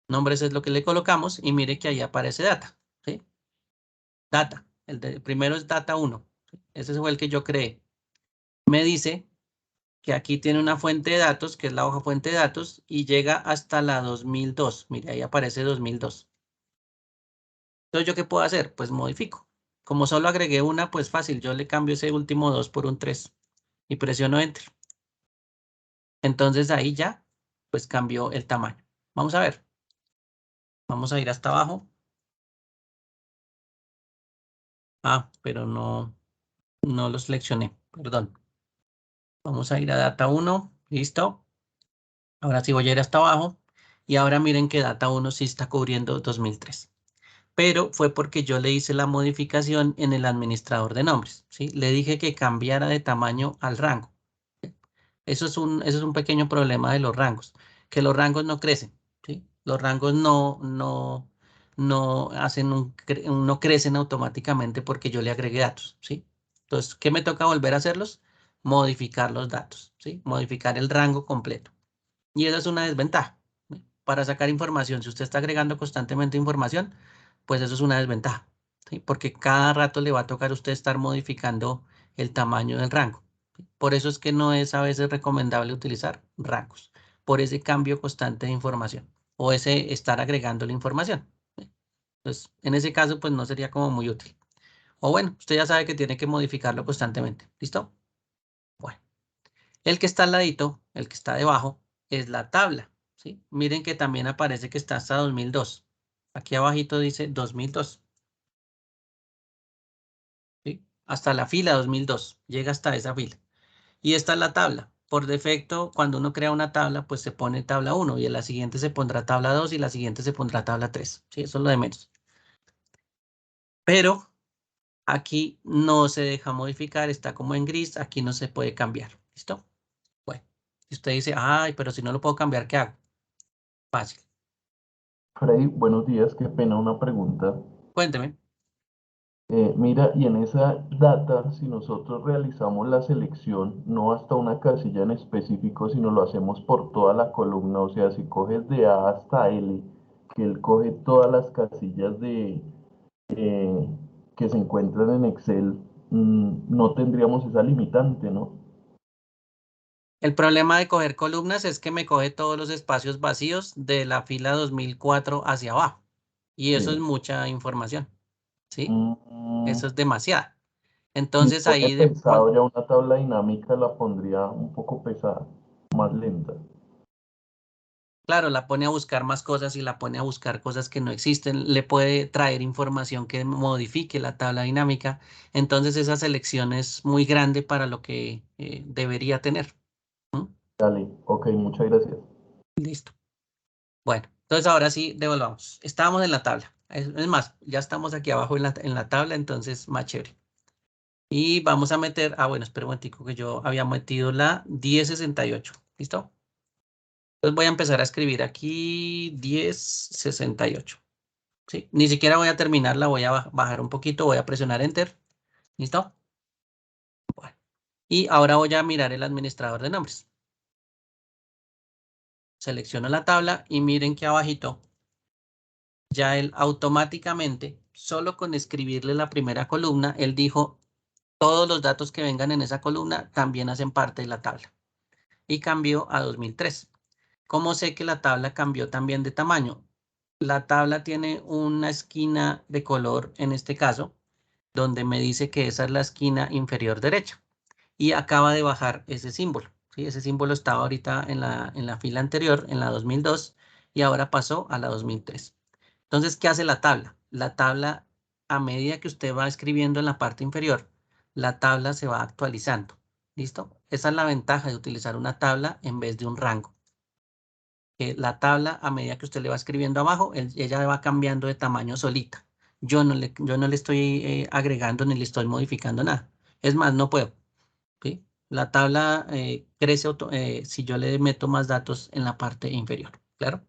Nombres es lo que le colocamos y mire que ahí aparece data, ¿sí? Data. Primero es data 1. ¿Sí? Ese fue el que yo creé. Me dice que aquí tiene una fuente de datos, que es la hoja fuente de datos, y llega hasta la 2002. Mire, ahí aparece 2002. Entonces, ¿yo qué puedo hacer? Pues modifico. Como solo agregué una, pues fácil. Yo le cambio ese último 2 por un 3 y presiono Enter. Entonces, ahí ya, pues cambió el tamaño. Vamos a ver. Vamos a ir hasta abajo. Ah, pero no lo seleccioné. Perdón. Vamos a ir a data 1. Listo. Ahora sí voy a ir hasta abajo. Y ahora miren que data 1 sí está cubriendo 2003. Pero fue porque yo le hice la modificación en el administrador de nombres, ¿sí? Le dije que cambiara de tamaño al rango. Eso es un pequeño problema de los rangos, que los rangos no crecen, ¿sí? Los rangos no hacen no crecen automáticamente porque yo le agregué datos, ¿sí? Entonces, ¿qué me toca volver a hacerlos? Modificar los datos, ¿sí? Modificar el rango completo. Y esa es una desventaja, ¿sí? Para sacar información, si usted está agregando constantemente información, pues eso es una desventaja, ¿sí? Porque cada rato le va a tocar a usted estar modificando el tamaño del rango. ¿Sí? Por eso es que no es a veces recomendable utilizar rangos, por ese cambio constante de información o ese estar agregando la información, ¿sí? Entonces, en ese caso, pues no sería como muy útil. O bueno, usted ya sabe que tiene que modificarlo constantemente. ¿Listo? Bueno, el que está al ladito, el que está debajo, es la tabla, ¿sí? Miren que también aparece que está hasta 2002. Aquí abajito dice 2002. ¿Sí? Hasta la fila 2002. Llega hasta esa fila. Y esta es la tabla. Por defecto, cuando uno crea una tabla, pues se pone tabla 1 y en la siguiente se pondrá tabla 2 y la siguiente se pondrá tabla 3. ¿Sí? Eso es lo de menos. Pero aquí no se deja modificar, está como en gris, aquí no se puede cambiar. ¿Listo? Bueno, si usted dice, ay, pero si no lo puedo cambiar, ¿qué hago? Fácil. Freddy, buenos días, qué pena una pregunta. Cuénteme. Mira, y en esa data, si nosotros realizamos la selección, no hasta una casilla en específico, sino lo hacemos por toda la columna, o sea, si coges de A hasta L, que él coge todas las casillas eh, que se encuentran en Excel, no tendríamos esa limitante, ¿no? El problema de coger columnas es que me coge todos los espacios vacíos de la fila 2004 hacia abajo. Y eso es Sí. mucha información, ¿sí? Mm, Eso es demasiada. si Entonces fuese ahí pensado ya una tabla dinámica, la pondría un poco pesada, más lenta. claro, la pone a buscar más cosas y la pone a buscar cosas que no existen. Le puede traer información que modifique la tabla dinámica. Entonces esa selección es muy grande para lo que debería tener. ¿Mm? Dale, ok, muchas gracias. Listo. Bueno, entonces ahora sí, devolvamos. Estábamos en la tabla. Es más, ya estamos aquí abajo en la tabla, entonces más chévere. Y vamos a meter, bueno, espera un momentico que yo había metido la 1068. ¿Listo? Entonces voy a empezar a escribir aquí 1068. ¿Sí? Ni siquiera voy a terminarla, voy a bajar un poquito, voy a presionar Enter. ¿Listo? Bueno. Y ahora voy a mirar el administrador de nombres. Selecciono la tabla y miren que abajito ya él automáticamente, solo con escribirle la primera columna, él dijo, todos los datos que vengan en esa columna también hacen parte de la tabla. Y cambió a 2003. ¿Cómo sé que la tabla cambió también de tamaño? la tabla tiene una esquina de color, en este caso, donde me dice que esa es la esquina inferior derecha. Y acaba de bajar ese símbolo. ¿Sí? Ese símbolo estaba ahorita en la fila anterior, en la 2002, y ahora pasó a la 2003. Entonces, ¿qué hace la tabla? La tabla, a medida que usted va escribiendo en la parte inferior, la tabla se va actualizando. ¿Listo? Esa es la ventaja de utilizar una tabla en vez de un rango. La tabla, a medida que usted le va escribiendo abajo, ella va cambiando de tamaño solita. Yo no le estoy agregando ni le estoy modificando nada. Es más, no puedo. ¿Sí? La tabla crece si yo le meto más datos en la parte inferior. ¿Claro?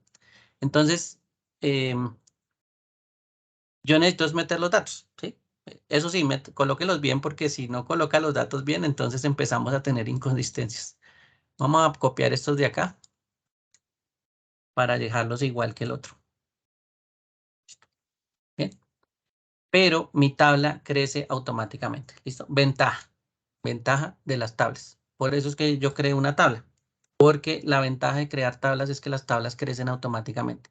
Entonces, yo necesito es meter los datos. ¿Sí? Eso sí, colóquelos bien, porque si no coloca los datos bien, entonces empezamos a tener inconsistencias. Vamos a copiar estos de acá para dejarlos igual que el otro. ¿Bien? Pero mi tabla crece automáticamente. ¿Listo? Ventaja. Ventaja de las tablas. Por eso es que yo creé una tabla. Porque la ventaja de crear tablas es que las tablas crecen automáticamente.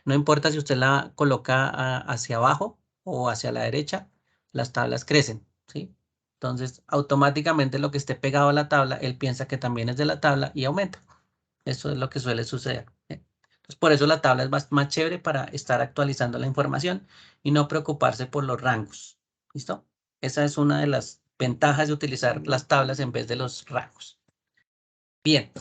No importa si usted la coloca hacia abajo o hacia la derecha, las tablas crecen, ¿sí? Entonces, automáticamente lo que esté pegado a la tabla, él piensa que también es de la tabla y aumenta. Eso es lo que suele suceder. Entonces, por eso la tabla es más chévere para estar actualizando la información y no preocuparse por los rangos. ¿Listo? Esa es una de las ventajas de utilizar las tablas en vez de los rangos. Bien.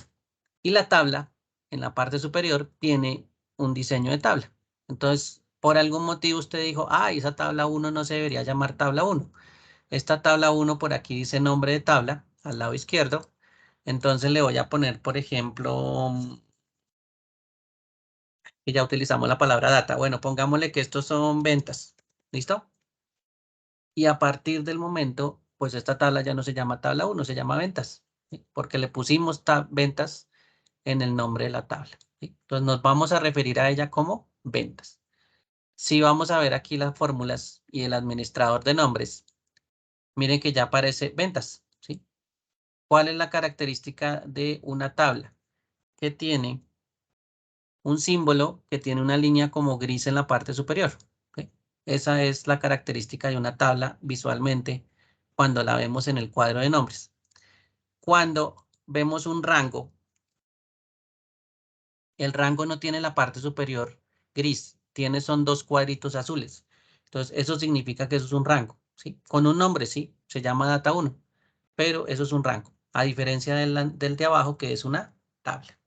Y la tabla, en la parte superior, tiene un diseño de tabla. Entonces, por algún motivo usted dijo, esa tabla 1 no se debería llamar tabla 1. Esta tabla 1 por aquí dice nombre de tabla, al lado izquierdo. Entonces le voy a poner, por ejemplo, que ya utilizamos la palabra data. Bueno, pongámosle que estos son ventas. ¿Listo? Y a partir del momento, pues esta tabla ya no se llama tabla 1, se llama ventas. ¿Sí? Porque le pusimos ventas en el nombre de la tabla. ¿Sí? Entonces nos vamos a referir a ella como ventas. Si vamos a ver aquí las fórmulas y el administrador de nombres, miren que ya aparece ventas. ¿Sí? ¿Cuál es la característica de una tabla? Que tiene un símbolo que tiene una línea como gris en la parte superior. ¿Sí? Esa es la característica de una tabla visualmente cuando la vemos en el cuadro de nombres. Cuando vemos un rango, el rango no tiene la parte superior gris, son dos cuadritos azules. Entonces, eso significa que eso es un rango, ¿sí? Con un nombre, sí, se llama data 1, pero eso es un rango, a diferencia del de abajo, que es una tabla.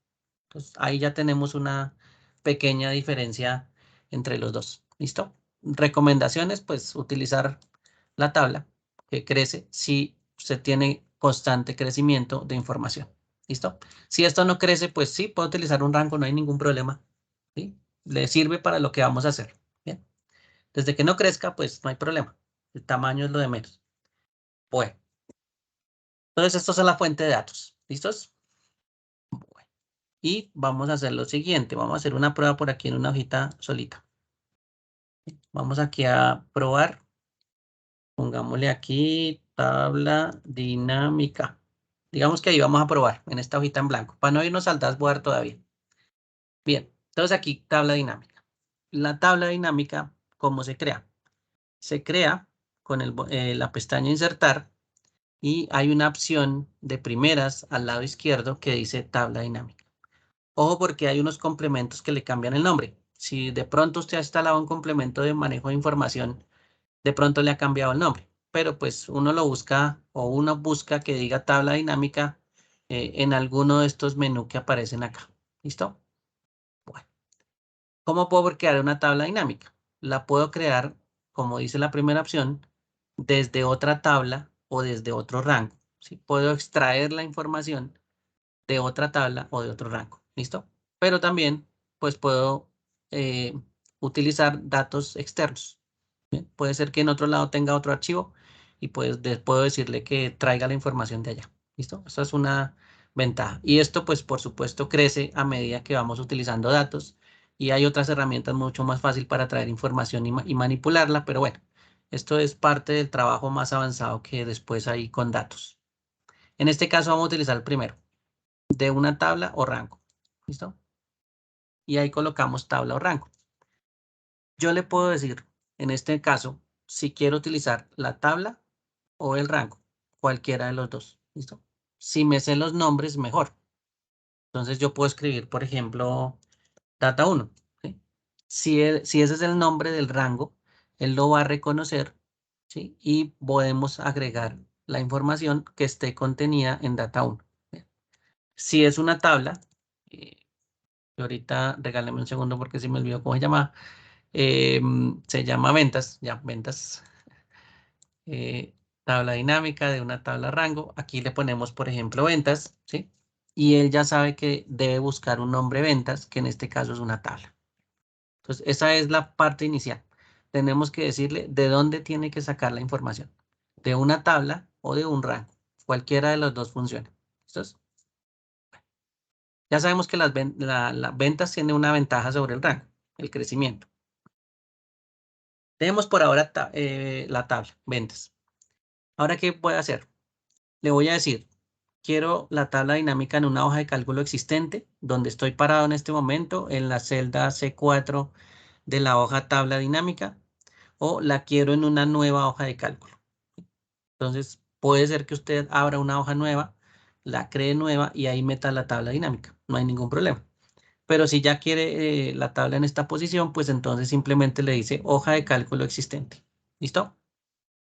Entonces, ahí ya tenemos una pequeña diferencia entre los dos, ¿listo? Recomendaciones, pues, utilizar la tabla que crece si se tiene constante crecimiento de información. ¿Listo? Si esto no crece, pues sí, puedo utilizar un rango, no hay ningún problema. ¿Sí? Le sirve para lo que vamos a hacer. Bien. Desde que no crezca, pues no hay problema. El tamaño es lo de menos. Bueno. Entonces, esto es la fuente de datos. ¿Listos? Bueno. Y vamos a hacer lo siguiente. Vamos a hacer una prueba por aquí en una hojita solita. Vamos aquí a probar. Pongámosle aquí tabla dinámica. Digamos que ahí vamos a probar en esta hojita en blanco. Para no irnos al dashboard todavía. Bien, entonces aquí tabla dinámica. La tabla dinámica, ¿cómo se crea? Se crea con la pestaña insertar y hay una opción de primeras al lado izquierdo que dice tabla dinámica. Ojo porque hay unos complementos que le cambian el nombre. Si de pronto usted ha instalado un complemento de manejo de información, de pronto le ha cambiado el nombre. Pero pues uno lo busca o uno busca que diga tabla dinámica en alguno de estos menús que aparecen acá. ¿Listo? Bueno. ¿Cómo puedo crear una tabla dinámica? La puedo crear, como dice la primera opción, desde otra tabla o desde otro rango. ¿Sí? Puedo extraer la información de otra tabla o de otro rango. ¿Listo? Pero también, pues puedo utilizar datos externos. ¿Bien? Puede ser que en otro lado tenga otro archivo y pues puedo decirle que traiga la información de allá. ¿Listo? Esa es una ventaja. Y esto, pues, por supuesto, crece a medida que vamos utilizando datos y hay otras herramientas mucho más fácil para traer información y manipularla, pero bueno, esto es parte del trabajo más avanzado que después hay con datos. En este caso vamos a utilizar el primero, de una tabla o rango. ¿Listo? Y ahí colocamos tabla o rango. yo le puedo decir, en este caso, si quiero utilizar la tabla o el rango, cualquiera de los dos, ¿listo? Si me sé los nombres, mejor. Entonces yo puedo escribir, por ejemplo, data 1. ¿Sí? Si ese es el nombre del rango, él lo va a reconocer, ¿sí? Y podemos agregar la información que esté contenida en data 1. ¿Sí? Si es una tabla, y ahorita regáleme un segundo porque si me olvidó cómo se llama, se llama ventas, ya, ventas, tabla dinámica de una tabla rango. Aquí le ponemos, por ejemplo, ventas, ¿sí? Y él ya sabe que debe buscar un nombre ventas, que en este caso es una tabla. Entonces, esa es la parte inicial. Tenemos que decirle de dónde tiene que sacar la información. De una tabla o de un rango. Cualquiera de los dos funciona. ¿Listos? Ya sabemos que las ventas tienen una ventaja sobre el rango, el crecimiento. Tenemos por ahora la tabla, ventas. Ahora, ¿qué voy a hacer? Le voy a decir, quiero la tabla dinámica en una hoja de cálculo existente, donde estoy parado en este momento, en la celda C4 de la hoja tabla dinámica, o la quiero en una nueva hoja de cálculo. Entonces, puede ser que usted abra una hoja nueva, la cree nueva y ahí meta la tabla dinámica. No hay ningún problema. Pero si ya quiere la tabla en esta posición, pues entonces simplemente le dice hoja de cálculo existente. ¿Listo?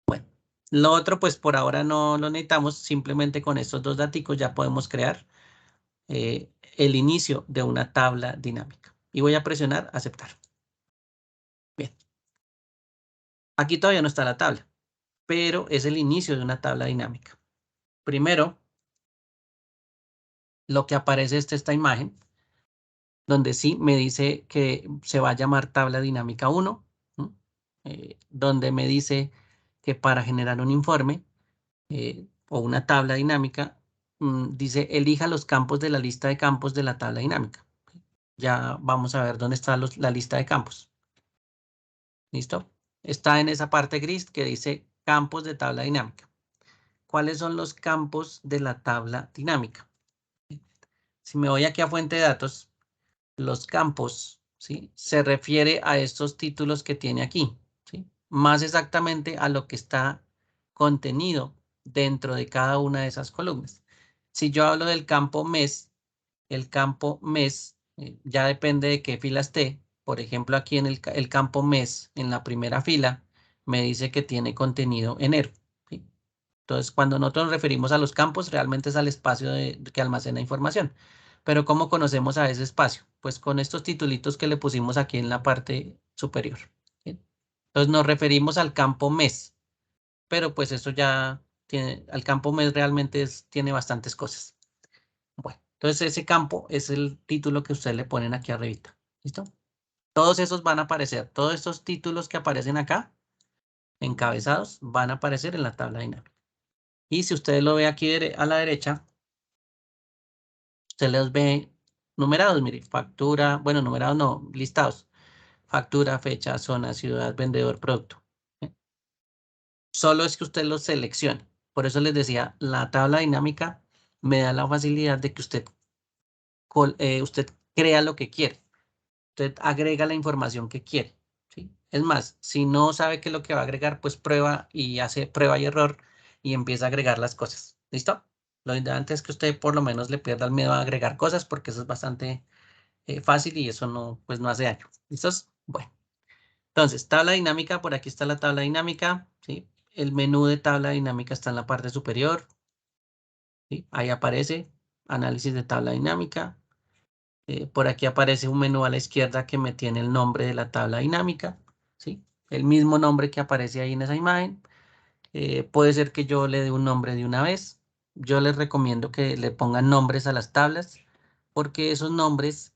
Bueno, lo otro pues por ahora no lo necesitamos. Simplemente con estos dos daticos ya podemos crear el inicio de una tabla dinámica. Y voy a presionar aceptar. Bien. Aquí todavía no está la tabla, pero es el inicio de una tabla dinámica. Primero, lo que aparece es esta imagen, donde sí me dice que se va a llamar tabla dinámica 1, donde me dice que para generar un informe o una tabla dinámica, dice elija los campos de la lista de campos de la tabla dinámica. Ya vamos a ver dónde está la lista de campos. ¿Listo? Está en esa parte gris que dice campos de tabla dinámica. ¿Cuáles son los campos de la tabla dinámica? Si me voy aquí a fuente de datos, los campos, ¿sí? Se refiere a estos títulos que tiene aquí, ¿sí? Más exactamente a lo que está contenido dentro de cada una de esas columnas. Si yo hablo del campo mes, el campo mes ya depende de qué fila esté. Por ejemplo, aquí en el campo mes, en la primera fila, me dice que tiene contenido enero, ¿sí? Entonces, cuando nosotros nos referimos a los campos, realmente es al espacio que almacena información. Pero ¿cómo conocemos a ese espacio? Pues con estos titulitos que le pusimos aquí en la parte superior. ¿Sí? Entonces nos referimos al campo mes, pero pues eso ya tiene, al campo mes realmente tiene bastantes cosas. Bueno, entonces ese campo es el título que ustedes le ponen aquí arribita. ¿Listo? Todos esos van a aparecer, todos estos títulos que aparecen acá, encabezados, van a aparecer en la tabla dinámica. Y si ustedes lo ve aquí a la derecha, usted los ve numerados, mire, factura, bueno, numerados no, listados. Factura, fecha, zona, ciudad, vendedor, producto. Solo es que usted los seleccione. Por eso les decía, la tabla dinámica me da la facilidad de que usted crea lo que quiere. Usted agrega la información que quiere. ¿Sí? Es más, si no sabe qué es lo que va a agregar, pues prueba y hace prueba y error y empieza a agregar las cosas. ¿Listo? Lo importante es que usted por lo menos le pierda el miedo a agregar cosas porque eso es bastante fácil y eso no, pues no hace daño. ¿Listos? Bueno, entonces, tabla dinámica, por aquí está la tabla dinámica, ¿sí? El menú de tabla dinámica está en la parte superior, ¿sí? Ahí aparece análisis de tabla dinámica. Por aquí aparece un menú a la izquierda que me tiene el nombre de la tabla dinámica, ¿sí? El mismo nombre que aparece ahí en esa imagen. Puede ser que yo le dé un nombre de una vez. Yo les recomiendo que le pongan nombres a las tablas porque esos nombres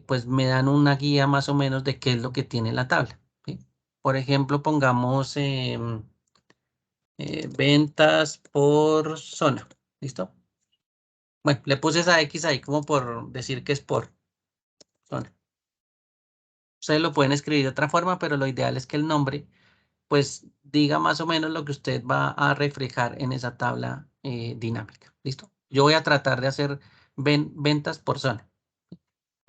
pues me dan una guía más o menos de qué es lo que tiene la tabla, ¿sí? Por ejemplo, pongamos ventas por zona. ¿Listo? Bueno, le puse esa X ahí como por decir que es por zona. Ustedes lo pueden escribir de otra forma, pero lo ideal es que el nombre pues diga más o menos lo que usted va a reflejar en esa tabla dinámica. ¿Listo? Yo voy a tratar de hacer ventas por zona.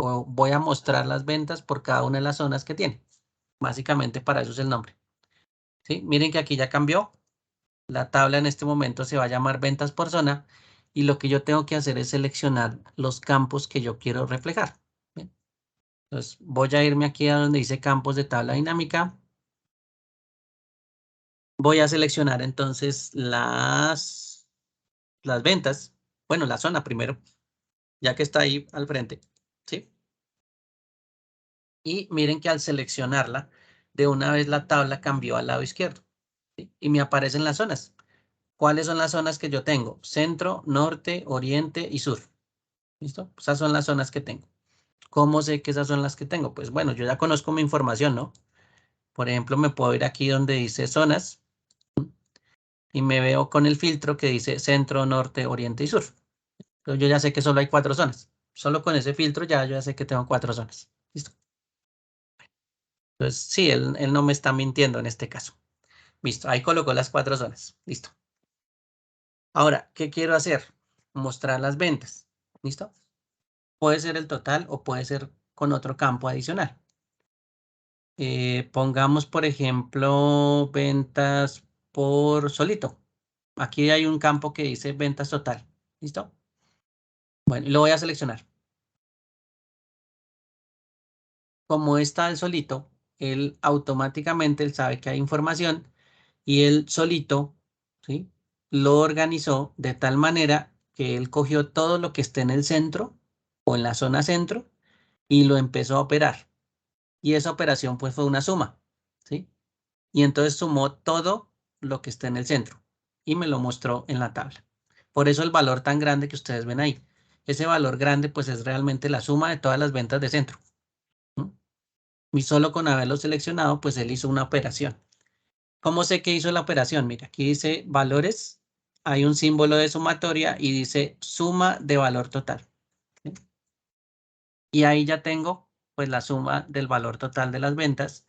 O voy a mostrar las ventas por cada una de las zonas que tiene. Básicamente para eso es el nombre. ¿Sí? Miren que aquí ya cambió. La tabla en este momento se va a llamar ventas por zona y lo que yo tengo que hacer es seleccionar los campos que yo quiero reflejar. ¿Bien? Entonces voy a irme aquí a donde dice campos de tabla dinámica. Voy a seleccionar entonces las ventas. Bueno, la zona primero, ya que está ahí al frente. ¿Sí? Y miren que al seleccionarla, de una vez la tabla cambió al lado izquierdo. ¿Sí? Y me aparecen las zonas. ¿Cuáles son las zonas que yo tengo? Centro, norte, oriente y sur. ¿Listo? Esas son las zonas que tengo. ¿Cómo sé que esas son las que tengo? Pues bueno, yo ya conozco mi información, ¿no? Por ejemplo, me puedo ir aquí donde dice zonas y me veo con el filtro que dice centro, norte, oriente y sur. Entonces yo ya sé que solo hay 4 zonas. Solo con ese filtro yo ya sé que tengo 4 zonas. ¿Listo? Entonces, sí, él no me está mintiendo en este caso. Listo, ahí colocó las 4 zonas. Listo. Ahora, ¿qué quiero hacer? Mostrar las ventas. ¿Listo? Puede ser el total o puede ser con otro campo adicional. Pongamos, por ejemplo, ventas por solito. Aquí hay un campo que dice ventas total. ¿Listo? Bueno, y lo voy a seleccionar. Como está el solito, él automáticamente él sabe que hay información y él solito, ¿sí? Lo organizó de tal manera que él cogió todo lo que esté en el centro o en la zona centro y lo empezó a operar. Y esa operación pues fue una suma, ¿sí? Y entonces sumó todo lo que está en el centro y me lo mostró en la tabla. Por eso el valor tan grande que ustedes ven ahí. Ese valor grande pues es realmente la suma de todas las ventas de centro. ¿No? Y solo con haberlo seleccionado pues él hizo una operación. ¿Cómo sé que hizo la operación? Mira, aquí dice valores, hay un símbolo de sumatoria y dice suma de valor total. ¿Sí? Y ahí ya tengo pues la suma del valor total de las ventas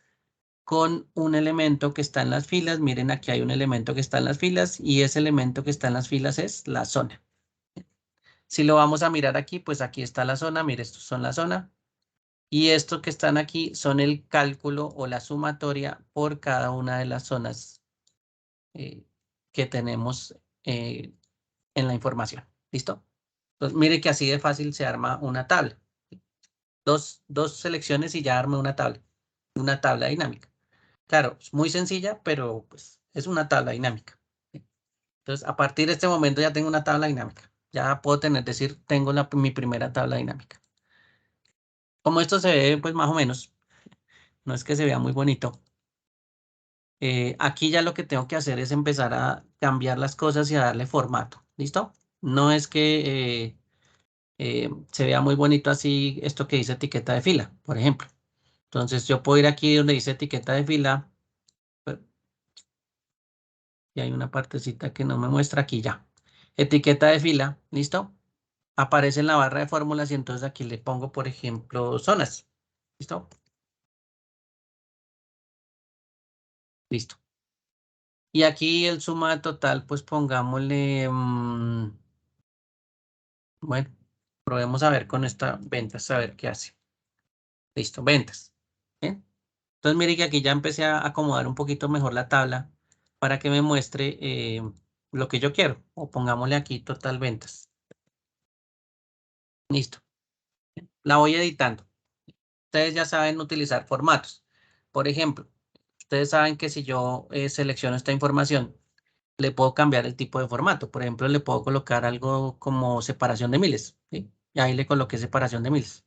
con un elemento que está en las filas. Miren, aquí hay un elemento que está en las filas y ese elemento que está en las filas es la zona. Si lo vamos a mirar aquí, pues aquí está la zona. Mire, estos son la zona. Y estos que están aquí son el cálculo o la sumatoria por cada una de las zonas que tenemos en la información. ¿Listo? Entonces, mire que así de fácil se arma una tabla. Dos selecciones y ya armé una tabla dinámica. Claro, es muy sencilla, pero pues es una tabla dinámica. Entonces, a partir de este momento ya tengo una tabla dinámica. Ya puedo decir, tengo mi primera tabla dinámica. Como esto se ve, pues más o menos, no es que se vea muy bonito. Aquí ya lo que tengo que hacer es empezar a cambiar las cosas y a darle formato. ¿Listo? No es que se vea muy bonito así esto que dice etiqueta de fila, por ejemplo. Entonces yo puedo ir aquí donde dice etiqueta de fila. Y hay una partecita que no me muestra aquí ya. Etiqueta de fila, ¿listo? Aparece en la barra de fórmulas y entonces aquí le pongo, por ejemplo, zonas. ¿Listo? Listo. Y aquí el suma total, pues pongámosle, bueno, probemos a ver con esta ventas, a ver qué hace. Listo, ventas. ¿Bien? Entonces mire que aquí ya empecé a acomodar un poquito mejor la tabla para que me muestre lo que yo quiero. O pongámosle aquí total ventas. Listo. La voy editando. Ustedes ya saben utilizar formatos. Por ejemplo, ustedes saben que si yo selecciono esta información, le puedo cambiar el tipo de formato. Por ejemplo, le puedo colocar algo como separación de miles. ¿Sí? Y ahí le coloqué separación de miles.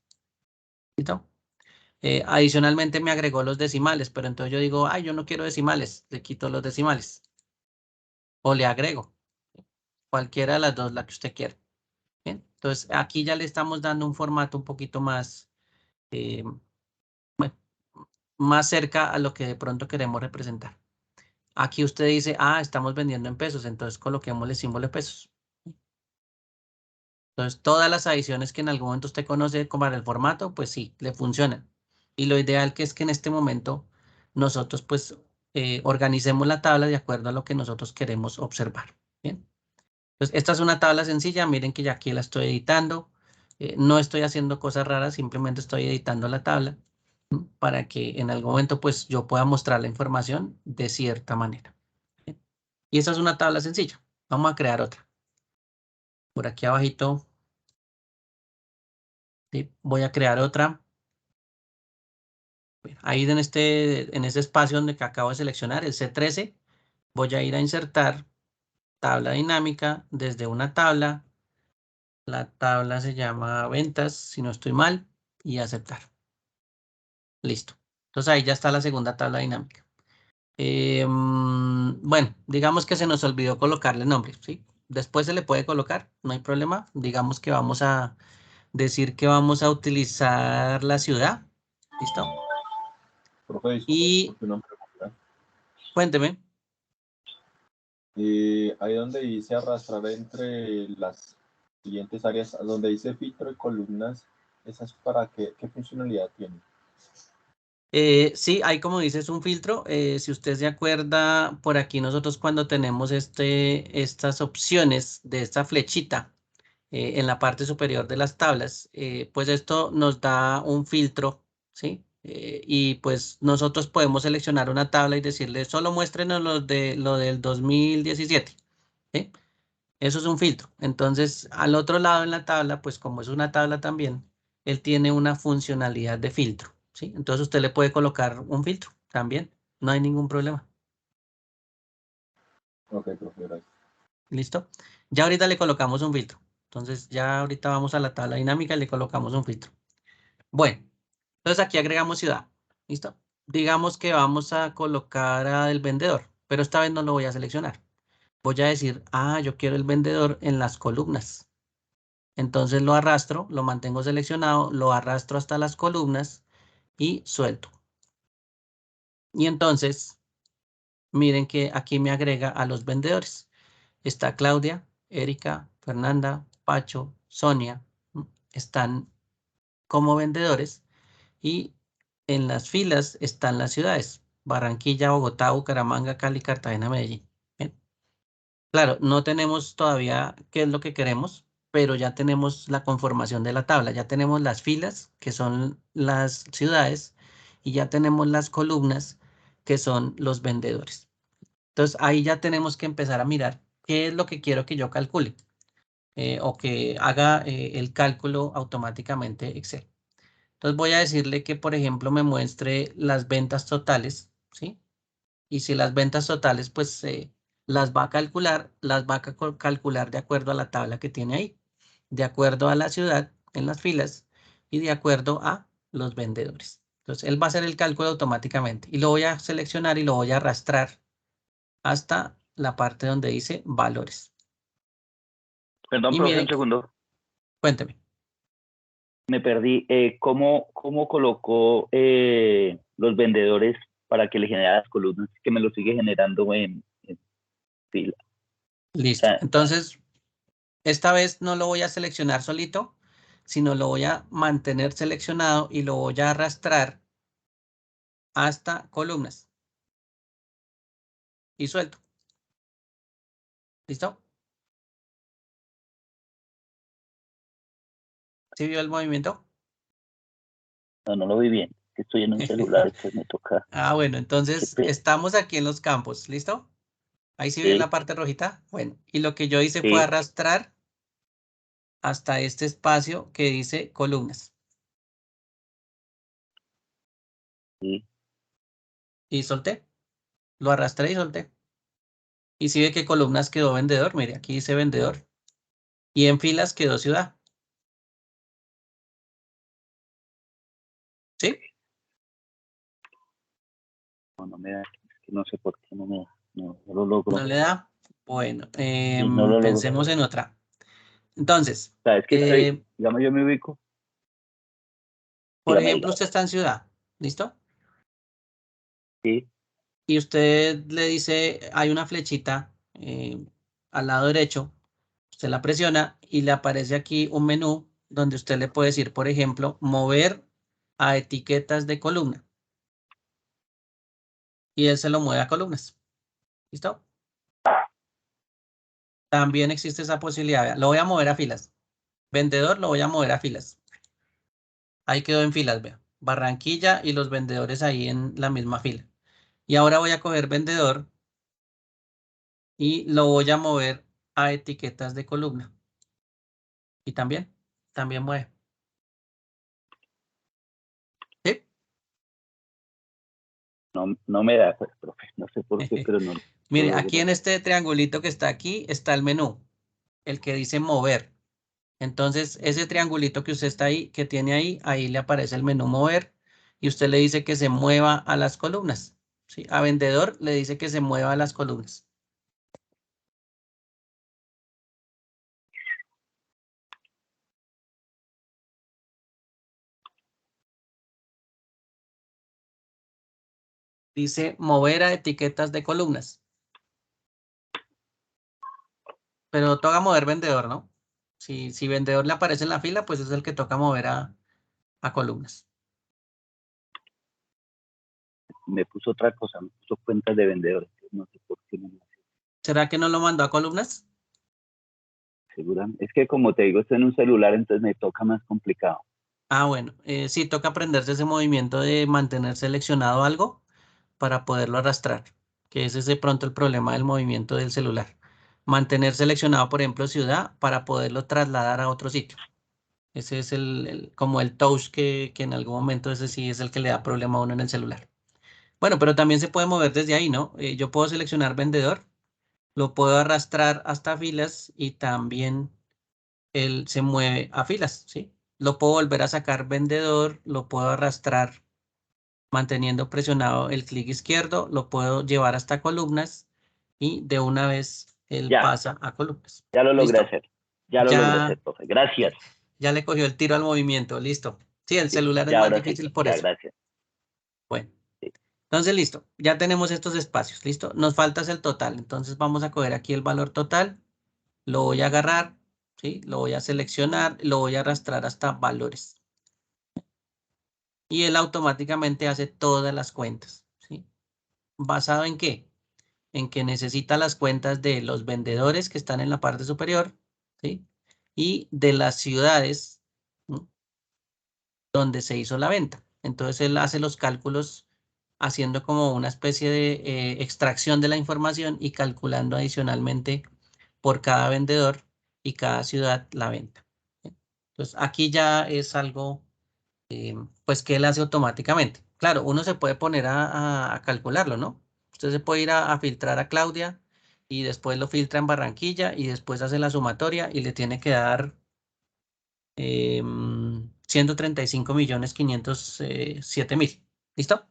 ¿Listo? Adicionalmente me agregó los decimales, pero entonces yo digo, ay, yo no quiero decimales, le quito los decimales. O le agrego. Cualquiera de las dos, la que usted quiera. ¿Bien? Entonces, aquí ya le estamos dando un formato un poquito más, bueno, más cerca a lo que de pronto queremos representar. Aquí usted dice, ah, estamos vendiendo en pesos, entonces coloquémosle símbolo de pesos. Entonces, todas las adiciones que en algún momento usted conoce como para el formato, pues sí, le funcionan. Y lo ideal que es que en este momento nosotros pues organicemos la tabla de acuerdo a lo que nosotros queremos observar. Bien. Entonces, esta es una tabla sencilla, miren que ya aquí la estoy editando. No estoy haciendo cosas raras, simplemente estoy editando la tabla. para que en algún momento pues yo pueda mostrar la información de cierta manera. Y esa es una tabla sencilla. Vamos a crear otra. Por aquí abajito, ¿sí? Voy a crear otra. Ahí en este espacio donde que acabo de seleccionar, el C13, voy a ir a insertar tabla dinámica desde una tabla. La tabla se llama ventas, si no estoy mal, y aceptar. Listo. Entonces ahí ya está la segunda tabla dinámica. Bueno, digamos que se nos olvidó colocarle nombre, ¿sí? Después se le puede colocar, no hay problema. Digamos que vamos a decir que vamos a utilizar la ciudad. ¿Listo? Profe, Y disculpe una pregunta. cuénteme. Ahí donde dice arrastrar entre las siguientes áreas, donde dice filtro y columnas, ¿esas para qué funcionalidad tienen? Sí, hay como dices un filtro. Si usted se acuerda, por aquí nosotros cuando tenemos estas opciones de esta flechita en la parte superior de las tablas, pues esto nos da un filtro, ¿sí? Y pues nosotros podemos seleccionar una tabla y decirle, solo muéstrenos lo del 2017, ¿sí? Eso es un filtro. Entonces, al otro lado en la tabla, pues como es una tabla también, él tiene una funcionalidad de filtro, ¿sí? Entonces usted le puede colocar un filtro también, no hay ningún problema. Ok, profe, gracias. ¿Listo? Ya ahorita le colocamos un filtro. Entonces, ya ahorita vamos a la tabla dinámica y le colocamos un filtro. Bueno, entonces aquí agregamos ciudad. ¿Listo? Digamos que vamos a colocar al vendedor, pero esta vez no lo voy a seleccionar. Voy a decir, yo quiero el vendedor en las columnas. Entonces lo arrastro, lo mantengo seleccionado, lo arrastro hasta las columnas y suelto. Y entonces, miren que aquí me agrega a los vendedores. Está Claudia, Erika, Fernanda, Pacho, Sonia. Están como vendedores y en las filas están las ciudades. Barranquilla, Bogotá, Bucaramanga, Cali, Cartagena, Medellín. Bien. Claro, no tenemos todavía qué es lo que queremos, pero ya tenemos la conformación de la tabla. Ya tenemos las filas, que son las ciudades, y ya tenemos las columnas, que son los vendedores. Entonces, ahí ya tenemos que empezar a mirar qué es lo que quiero que yo calcule o que haga el cálculo automáticamente Excel. Entonces, voy a decirle que, por ejemplo, me muestre las ventas totales, ¿sí? Y si las ventas totales, pues las va a calcular, calcular de acuerdo a la tabla que tiene ahí, de acuerdo a la ciudad en las filas y de acuerdo a los vendedores. Entonces, él va a hacer el cálculo automáticamente y lo voy a seleccionar y lo voy a arrastrar hasta la parte donde dice valores. Perdón, Y profe, miren, un segundo. cuénteme. Me perdí. ¿Cómo colocó los vendedores para que le genere las columnas? Que me lo sigue generando en fila. O Listo. sea, Entonces, esta vez no lo voy a seleccionar solito, sino lo voy a mantener seleccionado y lo voy a arrastrar hasta columnas. Y suelto. ¿Listo? ¿Sí vio el movimiento? no lo vi bien. Estoy en un celular, entonces me toca. Bueno, Qué entonces pena. estamos aquí en los campos. ¿Listo? Ahí sí ven la Sí, parte rojita. Bueno, y lo que yo hice fue sí, arrastrar hasta este espacio que dice columnas. sí. Y solté. Lo arrastré y solté. Y si ve que columnas quedó vendedor, mire, aquí dice vendedor. Y en filas quedó ciudad. ¿Sí? No me da. Es que no sé por qué no me da. No lo logro. ¿No le da? Bueno, Sí, no lo logro. pensemos en otra. Entonces, O sea, es que estoy, digamos, yo me ubico. por Dígame, ejemplo, dígame. usted está en ciudad. ¿Listo? Sí, Y usted le dice, hay una flechita al lado derecho, usted la presiona y le aparece aquí un menú donde usted le puede decir, por ejemplo, mover a etiquetas de columna. Y él se lo mueve a columnas. ¿Listo? También existe esa posibilidad. Vea, lo voy a mover a filas. Vendedor lo voy a mover a filas. Ahí quedó en filas, vea. Barranquilla y los vendedores ahí en la misma fila. Y ahora voy a coger vendedor y lo voy a mover a etiquetas de columna. Y también mueve. ¿Sí? No me da, pues, profe, no sé por qué, pero no. Mire, aquí en este triangulito que está aquí está el menú, el que dice mover. Entonces, ese triangulito que usted está ahí, que tiene ahí, ahí le aparece el menú mover y usted le dice que se mueva a las columnas. ¿Sí? A vendedor le dice que se mueva a las columnas. Dice mover a etiquetas de columnas. Pero toca mover vendedor, ¿no? Si vendedor le aparece en la fila, pues es el que toca mover a columnas. Me puso otra cosa, me puso cuentas de vendedores. No sé por qué no me hace. ¿Será que no lo mandó a columnas? Seguramente. Es que como te digo, estoy en un celular, entonces me toca más complicado. Ah, bueno, sí, toca aprenderse ese movimiento de mantener seleccionado algo para poderlo arrastrar, que ese es de pronto el problema del movimiento del celular. Mantener seleccionado, por ejemplo, ciudad para poderlo trasladar a otro sitio. Ese es como el touch que en algún momento ese sí es el que le da problema a uno en el celular. Bueno, pero también se puede mover desde ahí, ¿no? Yo puedo seleccionar vendedor, lo puedo arrastrar hasta filas y también él se mueve a filas, ¿sí? Lo puedo volver a sacar vendedor, lo puedo arrastrar manteniendo presionado el clic izquierdo, lo puedo llevar hasta columnas y de una vez él Ya, pasa a columnas. ya lo logré ¿Listo? hacer. Ya lo logré hacer, Ya, profe. Gracias. ya le cogió el tiro al movimiento, listo. Sí, el Sí, celular es ya más ahora sí. difícil por Ya, eso. gracias. Bueno, Sí. entonces listo, ya tenemos estos espacios, listo. Nos falta es el total, entonces vamos a coger aquí el valor total, lo voy a agarrar, ¿sí? Lo voy a seleccionar, lo voy a arrastrar hasta valores. Y él automáticamente hace todas las cuentas, ¿sí? ¿Basado en qué? En que necesita las cuentas de los vendedores que están en la parte superior, ¿sí? Y de las ciudades, ¿no?, donde se hizo la venta. Entonces él hace los cálculos haciendo como una especie de extracción de la información y calculando adicionalmente por cada vendedor y cada ciudad la venta. ¿Sí? Entonces aquí ya es algo pues que él hace automáticamente. Claro, uno se puede poner a calcularlo, ¿no? Usted se puede ir a filtrar a Claudia y después lo filtra en Barranquilla y después hace la sumatoria y le tiene que dar 135.507.000. ¿Listo?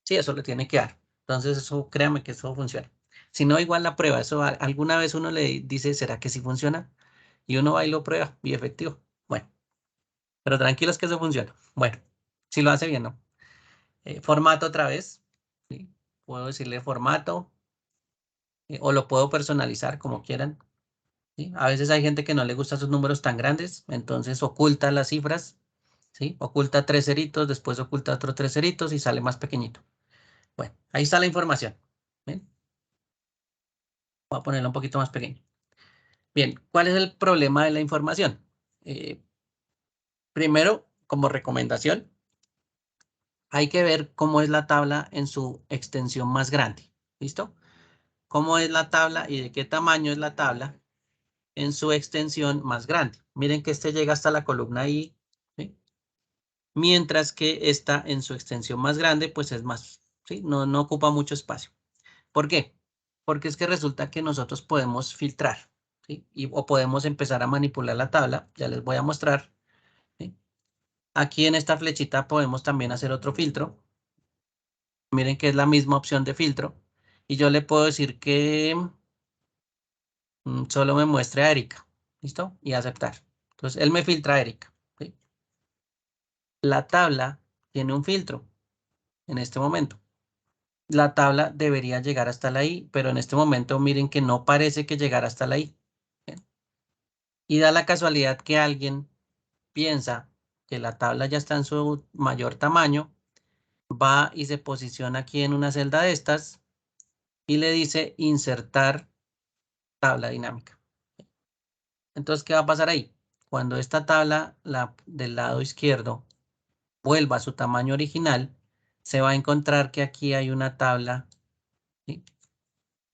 Sí, eso le tiene que dar. Entonces, eso, créame que eso funciona. Si no, igual la prueba. Eso alguna vez uno le dice, ¿será que sí funciona? Y uno va y lo prueba y efectivo. Bueno, pero tranquilos que eso funciona. Bueno, si lo hace bien, ¿no? Formato otra vez. ¿Sí? Puedo decirle formato o lo puedo personalizar como quieran. ¿Sí? A veces hay gente que no le gusta esos números tan grandes, entonces oculta las cifras. ¿Sí? Oculta 3 ceritos, después oculta otros 3 ceritos y sale más pequeñito. Bueno, ahí está la información. ¿Ven? Voy a ponerlo un poquito más pequeño. Bien, ¿cuál es el problema de la información? Primero, como recomendación, hay que ver cómo es la tabla en su extensión más grande. ¿Listo? Cómo es la tabla y de qué tamaño es la tabla en su extensión más grande. Miren que este llega hasta la columna I, ¿sí? Mientras que esta en su extensión más grande, pues es más, ¿sí? No ocupa mucho espacio. ¿Por qué? Porque es que resulta que nosotros podemos filtrar, ¿sí? O podemos empezar a manipular la tabla. Ya les voy a mostrar, ¿sí? Aquí en esta flechita podemos también hacer otro filtro. Miren que es la misma opción de filtro. Y yo le puedo decir que solo me muestre a Erika. ¿Listo? Y aceptar. Entonces, él me filtra a Erika. ¿Sí? La tabla tiene un filtro en este momento. La tabla debería llegar hasta la I, pero en este momento miren que no parece que llegara hasta la I. ¿Bien? Y da la casualidad que alguien piensa que la tabla ya está en su mayor tamaño, va y se posiciona aquí en una celda de estas y le dice insertar tabla dinámica. Entonces, ¿qué va a pasar ahí? Cuando esta tabla del lado izquierdo vuelva a su tamaño original, se va a encontrar que aquí hay una tabla, ¿sí?,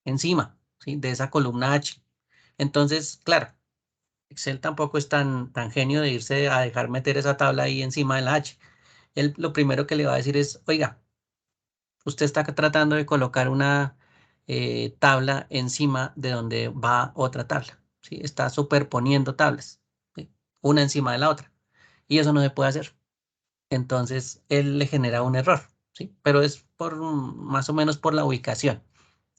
encima, ¿sí?, de esa columna H. Entonces, claro, Excel tampoco es tan genio de irse a dejar meter esa tabla ahí encima de la H. Él lo primero que le va a decir es, oiga, usted está tratando de colocar una tabla encima de donde va otra tabla, ¿sí? Está superponiendo tablas, ¿sí?, una encima de la otra. Y eso no se puede hacer. Entonces, él le genera un error, ¿sí? Pero es por más o menos por la ubicación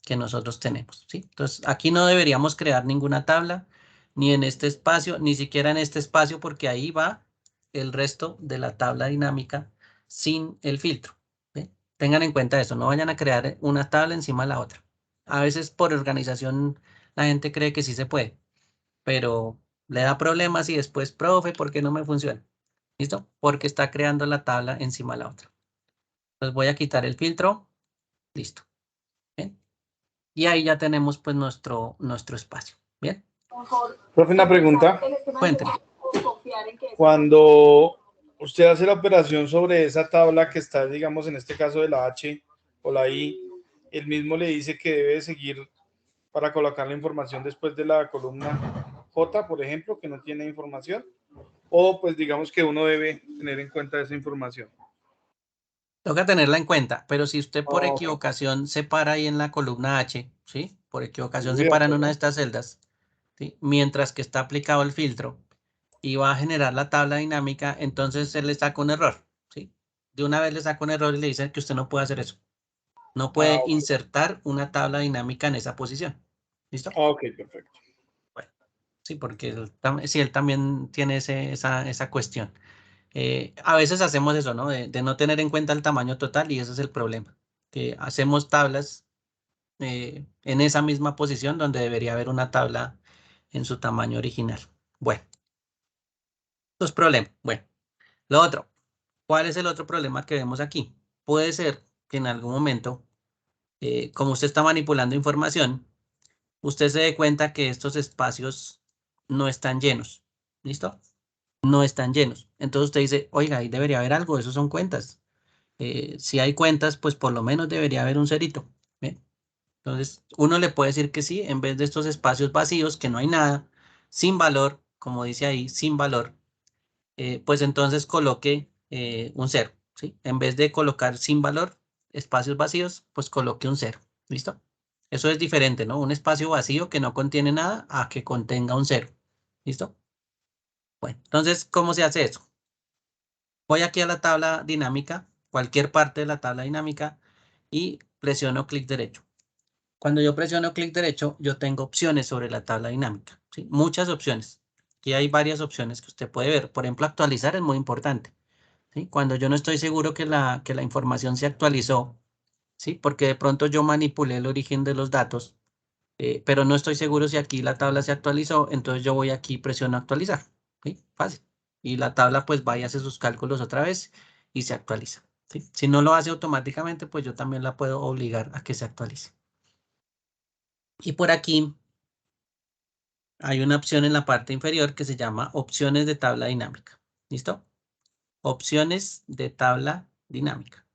que nosotros tenemos, ¿sí? Entonces, aquí no deberíamos crear ninguna tabla, ni en este espacio, ni siquiera en este espacio, porque ahí va el resto de la tabla dinámica sin el filtro, ¿sí? Tengan en cuenta eso, no vayan a crear una tabla encima de la otra. A veces por organización la gente cree que sí se puede, pero le da problemas y después, profe, ¿por qué no me funciona? ¿Listo? Porque está creando la tabla encima de la otra. Entonces voy a quitar el filtro. Listo. Bien. Y ahí ya tenemos pues nuestro espacio. Bien. Profe, una pregunta. Cuénteme. Cuando usted hace la operación sobre esa tabla que está, digamos, en este caso de la H o la I, él mismo le dice que debe seguir para colocar la información después de la columna J, por ejemplo, que no tiene información, o pues digamos que uno debe tener en cuenta esa información. Toca tenerla en cuenta, pero si usted por Ok. equivocación se para ahí en la columna H, ¿sí? Por equivocación se Uy, para en ok. una de estas celdas, ¿sí?, mientras que está aplicado el filtro y va a generar la tabla dinámica, entonces él le saca un error, ¿sí? De una vez le saca un error y le dice que usted no puede hacer eso. No puede Ok. insertar una tabla dinámica en esa posición. ¿Listo? Ok, perfecto. Bueno, sí, porque él también tiene esa cuestión. A veces hacemos eso, ¿no? De no tener en cuenta el tamaño total y ese es el problema. Que hacemos tablas en esa misma posición donde debería haber una tabla en su tamaño original. Bueno, eso es problema. Bueno, lo otro. ¿Cuál es el otro problema que vemos aquí? Puede ser que en algún momento, como usted está manipulando información, usted se dé cuenta que estos espacios no están llenos. ¿Listo? No están llenos. Entonces usted dice, oiga, ahí debería haber algo, esos son cuentas. Si hay cuentas, pues por lo menos debería haber un cerito. ¿Ve? Entonces, uno le puede decir que sí, en vez de estos espacios vacíos, que no hay nada, sin valor, como dice ahí, sin valor, pues entonces coloque un cero, ¿sí? En vez de colocar sin valor, espacios vacíos, pues coloque un cero. ¿Listo? Eso es diferente, ¿no? Un espacio vacío que no contiene nada a que contenga un cero. ¿Listo? Bueno, entonces, ¿cómo se hace eso? Voy aquí a la tabla dinámica, cualquier parte de la tabla dinámica, y presiono clic derecho. Cuando yo presiono clic derecho, yo tengo opciones sobre la tabla dinámica, ¿sí? Muchas opciones. Aquí hay varias opciones que usted puede ver. Por ejemplo, actualizar es muy importante, ¿sí? Cuando yo no estoy seguro que la información se actualizó, ¿sí? Porque de pronto yo manipulé el origen de los datos, pero no estoy seguro si aquí la tabla se actualizó, entonces yo voy aquí y presiono actualizar, ¿sí? Fácil. Y la tabla pues va y hace sus cálculos otra vez y se actualiza, ¿sí? Si no lo hace automáticamente, pues yo también la puedo obligar a que se actualice. Y por aquí hay una opción en la parte inferior que se llama opciones de tabla dinámica. ¿Listo? Opciones de tabla dinámica.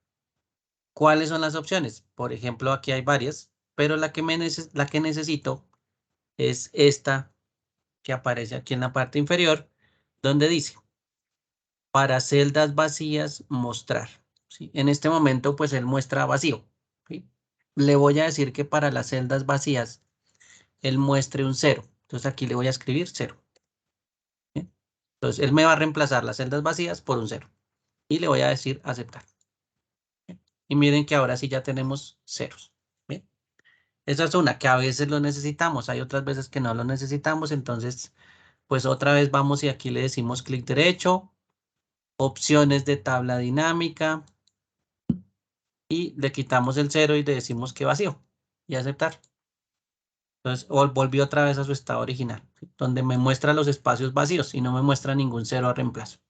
¿Cuáles son las opciones? Por ejemplo, aquí hay varias, pero la que necesito es esta que aparece aquí en la parte inferior, donde dice, para celdas vacías, mostrar. ¿Sí? En este momento, pues él muestra vacío. ¿Sí? Le voy a decir que para las celdas vacías, él muestre un 0. Entonces aquí le voy a escribir 0. ¿Sí? Entonces él me va a reemplazar las celdas vacías por un 0. Y le voy a decir aceptar. ¿Sí? Y miren que ahora sí ya tenemos ceros. ¿Bien? Esa es una que a veces lo necesitamos. Hay otras veces que no lo necesitamos. Entonces, pues otra vez vamos y aquí le decimos clic derecho, opciones de tabla dinámica y le quitamos el 0 y le decimos que vacío y aceptar. Entonces volvió otra vez a su estado original, ¿sí? Donde me muestra los espacios vacíos y no me muestra ningún 0 a reemplazo.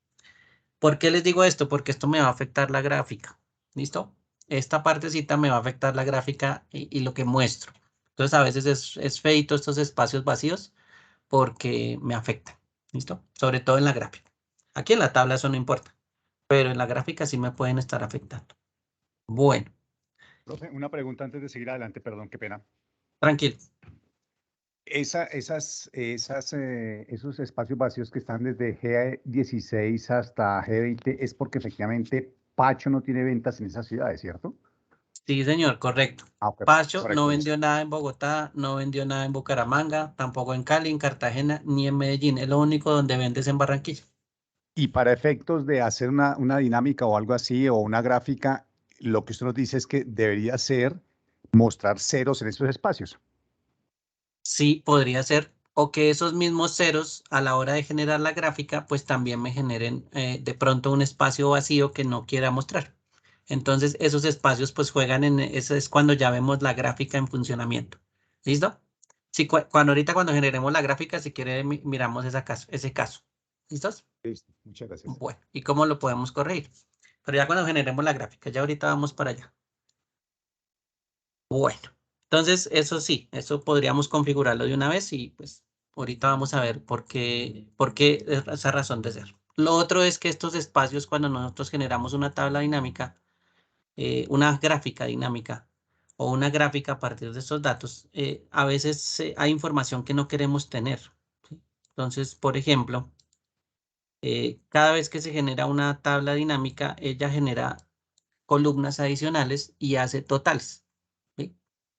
¿Por qué les digo esto? Porque esto me va a afectar la gráfica. ¿Listo? Esta partecita me va a afectar la gráfica y lo que muestro. Entonces a veces es feito estos espacios vacíos porque me afectan. ¿Listo? Sobre todo en la gráfica. Aquí en la tabla eso no importa. pero en la gráfica sí me pueden estar afectando. Bueno, Profe, una pregunta antes de seguir adelante, perdón, qué pena. tranquilo. Esos espacios vacíos que están desde G16 hasta G20 es porque efectivamente Pacho no tiene ventas en esas ciudades, ¿cierto? Sí, señor, correcto. Ok, Pacho no correcto. vendió nada en Bogotá, no vendió nada en Bucaramanga, tampoco en Cali, en Cartagena, ni en Medellín. Es lo único donde vendes en Barranquilla. Y para efectos de hacer una dinámica o algo así, o una gráfica, lo que usted nos dice es que debería ser mostrar ceros en esos espacios. Sí, podría ser. O que esos mismos ceros a la hora de generar la gráfica, pues también me generen de pronto un espacio vacío que no quiera mostrar. Entonces, esos espacios pues juegan eso es cuando ya vemos la gráfica en funcionamiento. ¿Listo? Sí, cuando generemos la gráfica, si quiere, miramos ese caso. ¿Listos? Listo, muchas gracias. Bueno, ¿y cómo lo podemos corregir? Pero ya cuando generemos la gráfica, ya ahorita vamos para allá. Bueno, entonces eso sí, eso podríamos configurarlo de una vez y pues ahorita vamos a ver por qué esa razón de ser. Lo otro es que estos espacios, cuando nosotros generamos una tabla dinámica, una gráfica dinámica o una gráfica a partir de estos datos, a veces hay información que no queremos tener. ¿Sí? Entonces, por ejemplo, cada vez que se genera una tabla dinámica, ella genera columnas adicionales y hace totales. ¿Sí?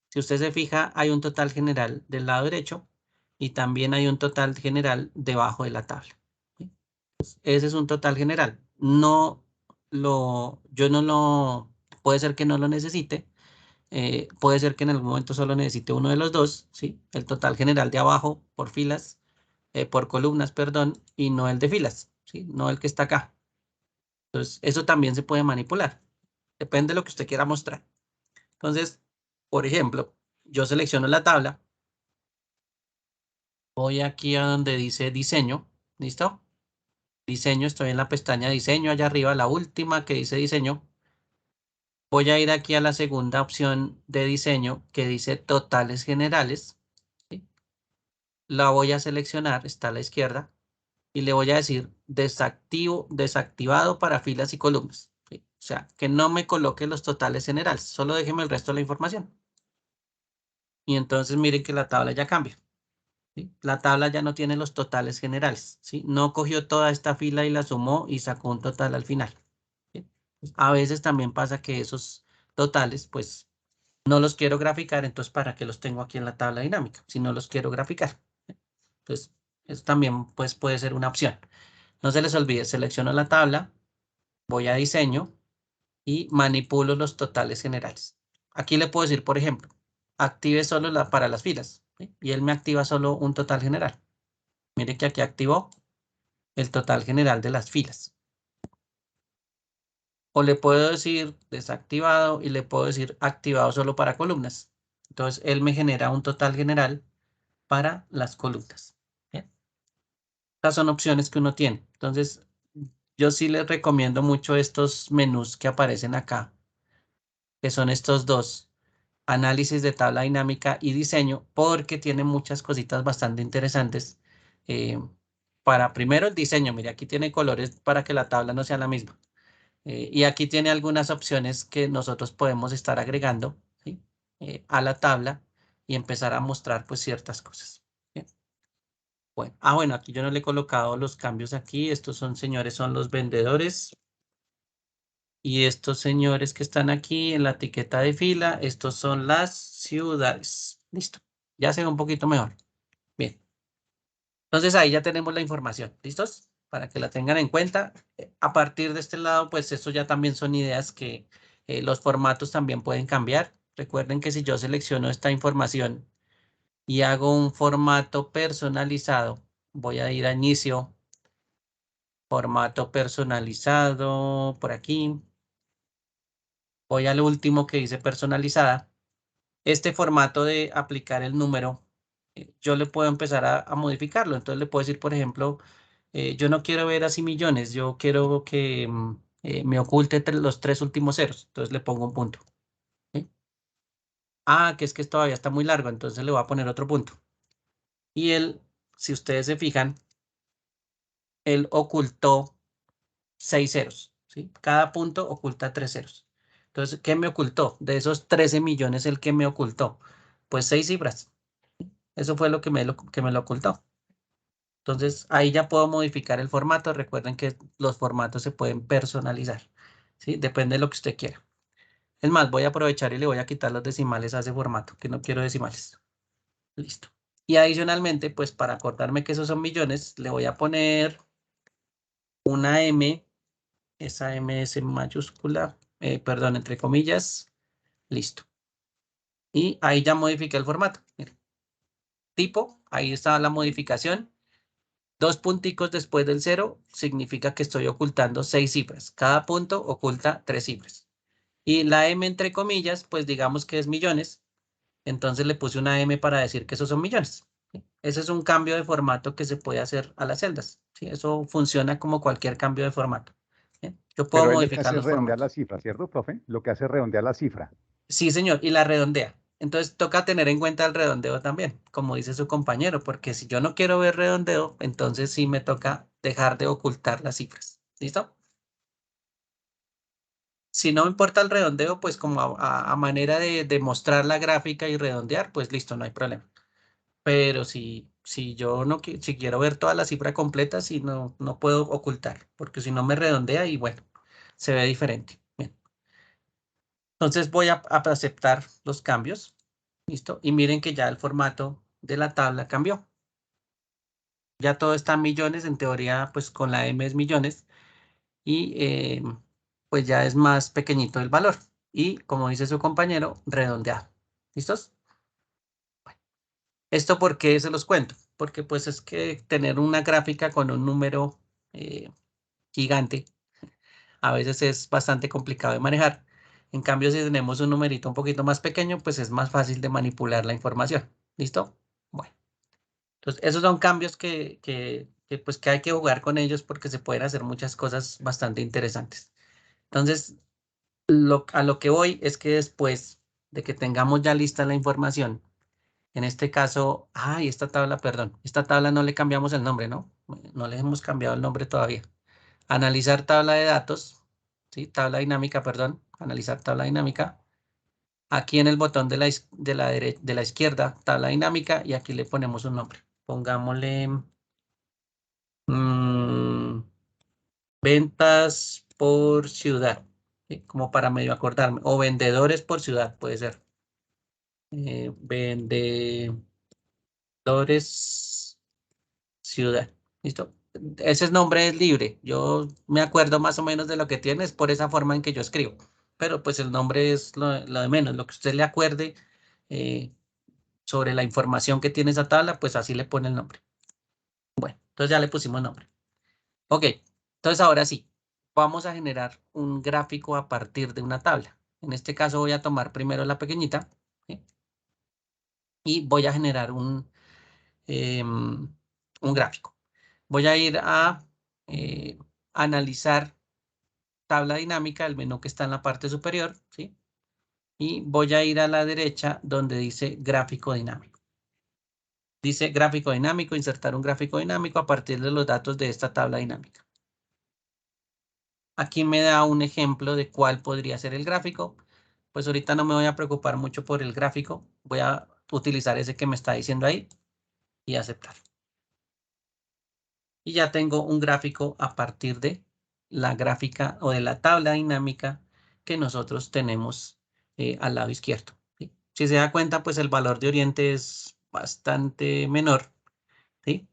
Si usted se fija, hay un total general del lado derecho y también hay un total general debajo de la tabla. ¿Sí? Ese es un total general. Yo no lo, puede ser que no lo necesite, puede ser que en algún momento solo necesite uno de los dos, ¿sí? El total general de abajo por filas, por columnas, perdón, y no el de filas, ¿sí? No el que está acá. Entonces, eso también se puede manipular. Depende de lo que usted quiera mostrar. Entonces, por ejemplo, yo selecciono la tabla, voy aquí a donde dice diseño, ¿listo? Diseño, estoy en la pestaña diseño, allá arriba, la última que dice diseño. Voy a ir aquí a la segunda opción de diseño que dice totales generales. ¿Sí? La voy a seleccionar, está a la izquierda, y le voy a decir desactivado para filas y columnas. ¿Sí? O sea, que no me coloque los totales generales, solo déjeme el resto de la información. Y entonces miren que la tabla ya cambia. ¿Sí? La tabla ya no tiene los totales generales. ¿Sí? No cogió toda esta fila y la sumó y sacó un total al final. ¿Sí? Pues, a veces también pasa que esos totales, pues, no los quiero graficar, entonces, ¿para qué los tengo aquí en la tabla dinámica? Si no los quiero graficar. Entonces, eso también pues, puede ser una opción. No se les olvide, selecciono la tabla, voy a diseño y manipulo los totales generales. Aquí le puedo decir, por ejemplo, active solo para las filas, ¿sí? Y él me activa solo un total general. Mire que aquí activó el total general de las filas. O le puedo decir desactivado y le puedo decir activado solo para columnas. Entonces, él me genera un total general para las columnas. ¿Bien? Estas son opciones que uno tiene. Entonces, yo sí les recomiendo mucho estos menús que aparecen acá, que son estos dos, análisis de tabla dinámica y diseño, porque tienen muchas cositas bastante interesantes. eh, para primero el diseño, mire, aquí tiene colores para que la tabla no sea la misma. Y aquí tiene algunas opciones que nosotros podemos estar agregando, ¿sí? A la tabla y empezar a mostrar pues ciertas cosas. ¿Bien? Bueno, bueno, aquí yo no le he colocado los cambios aquí. Estos son, señores, son los vendedores. Y estos señores que están aquí en la etiqueta de fila, estos son las ciudades. Listo. Ya se ve un poquito mejor. Bien. Entonces ahí ya tenemos la información. ¿Listos? Para que la tengan en cuenta. A partir de este lado, pues esto ya también son ideas que los formatos también pueden cambiar. Recuerden que si yo selecciono esta información y hago un formato personalizado, voy a ir a inicio, formato personalizado, por aquí. Voy al último que dice personalizada. Este formato de aplicar el número, yo le puedo empezar a modificarlo. Entonces le puedo decir, por ejemplo, yo no quiero ver así millones, yo quiero que me oculte los tres últimos ceros. Entonces le pongo un punto. ¿Sí? Ah, que es que todavía está muy largo, entonces le voy a poner otro punto. Y él, si ustedes se fijan, él ocultó 6 ceros. ¿sí? Cada punto oculta 3 ceros. Entonces, ¿qué me ocultó? De esos 13 millones, ¿el que me ocultó? Pues 6 cifras. Eso fue lo que me lo ocultó. Entonces, ahí ya puedo modificar el formato. Recuerden que los formatos se pueden personalizar, ¿sí? Depende de lo que usted quiera. Es más, voy a aprovechar y le voy a quitar los decimales a ese formato, que no quiero decimales. Listo. Y adicionalmente, pues para acordarme que esos son millones, le voy a poner una M, esa M es en mayúscula, perdón, entre comillas, listo. Y ahí ya modifiqué el formato. Mire. Tipo, ahí está la modificación. 2 punticos después del 0 significa que estoy ocultando 6 cifras. Cada punto oculta 3 cifras. Y la M entre comillas, pues digamos que es millones. Entonces le puse una M para decir que esos son millones. ¿Sí? Ese es un cambio de formato que se puede hacer a las celdas. ¿Sí? Eso funciona como cualquier cambio de formato. ¿Sí? Yo puedo Pero él lo que modificar hace es los redondear la formatos. cifra, ¿cierto, profe? Lo que hace es redondear la cifra. Sí, señor, y la redondea. Entonces toca tener en cuenta el redondeo también, como dice su compañero, porque si yo no quiero ver redondeo, entonces sí me toca dejar de ocultar las cifras. ¿Listo? Si no me importa el redondeo, pues como a manera de mostrar la gráfica y redondear, pues listo, no hay problema. Pero si yo no si quiero ver toda la cifra completa, si no puedo ocultar, porque si no me redondea y bueno, se ve diferente. Bien. Entonces voy a aceptar los cambios. ¿Listo? Y miren que ya el formato de la tabla cambió. Ya todo está en millones, en teoría, pues con la M es millones. Y pues ya es más pequeñito el valor. Y como dice su compañero, redondeado. ¿Listos? ¿Esto por qué se los cuento? Porque pues es que tener una gráfica con un número gigante a veces es bastante complicado de manejar. En cambio, si tenemos un numerito un poquito más pequeño, pues es más fácil de manipular la información. ¿Listo? Bueno, entonces esos son cambios pues, que hay que jugar con ellos porque se pueden hacer muchas cosas bastante interesantes. Entonces, a lo que voy es que después de que tengamos ya lista la información, en este caso, esta tabla, perdón, esta tabla no le cambiamos el nombre, ¿no? No le hemos cambiado el nombre todavía. Analizar tabla de datos, ¿sí? Tabla dinámica, perdón, analizar tabla dinámica. Aquí en el botón de la izquierda, tabla dinámica, y aquí le ponemos un nombre. Pongámosle ventas por ciudad, ¿sí? Como para medio acordarme, o vendedores por ciudad, puede ser. Vendedores ciudad. ¿Listo? Ese nombre es libre. Yo me acuerdo más o menos de lo que tiene, es por esa forma en que yo escribo. Pero pues el nombre es lo de menos. Lo que usted le acuerde sobre la información que tiene esa tabla, pues así le pone el nombre. Bueno, entonces ya le pusimos nombre. Ok, entonces ahora sí, vamos a generar un gráfico a partir de una tabla. En este caso voy a tomar primero la pequeñita, ¿sí? Y voy a generar un gráfico. Voy a ir a analizar tabla dinámica, el menú que está en la parte superior, ¿sí? Y voy a ir a la derecha donde dice gráfico dinámico. Dice gráfico dinámico, insertar un gráfico dinámico a partir de los datos de esta tabla dinámica. Aquí me da un ejemplo de cuál podría ser el gráfico. Pues ahorita no me voy a preocupar mucho por el gráfico. Voy a utilizar ese que me está diciendo ahí y aceptar. Y ya tengo un gráfico a partir de la gráfica o de la tabla dinámica que nosotros tenemos al lado izquierdo. ¿Sí? Si se da cuenta, pues el valor de oriente es bastante menor, ¿sí?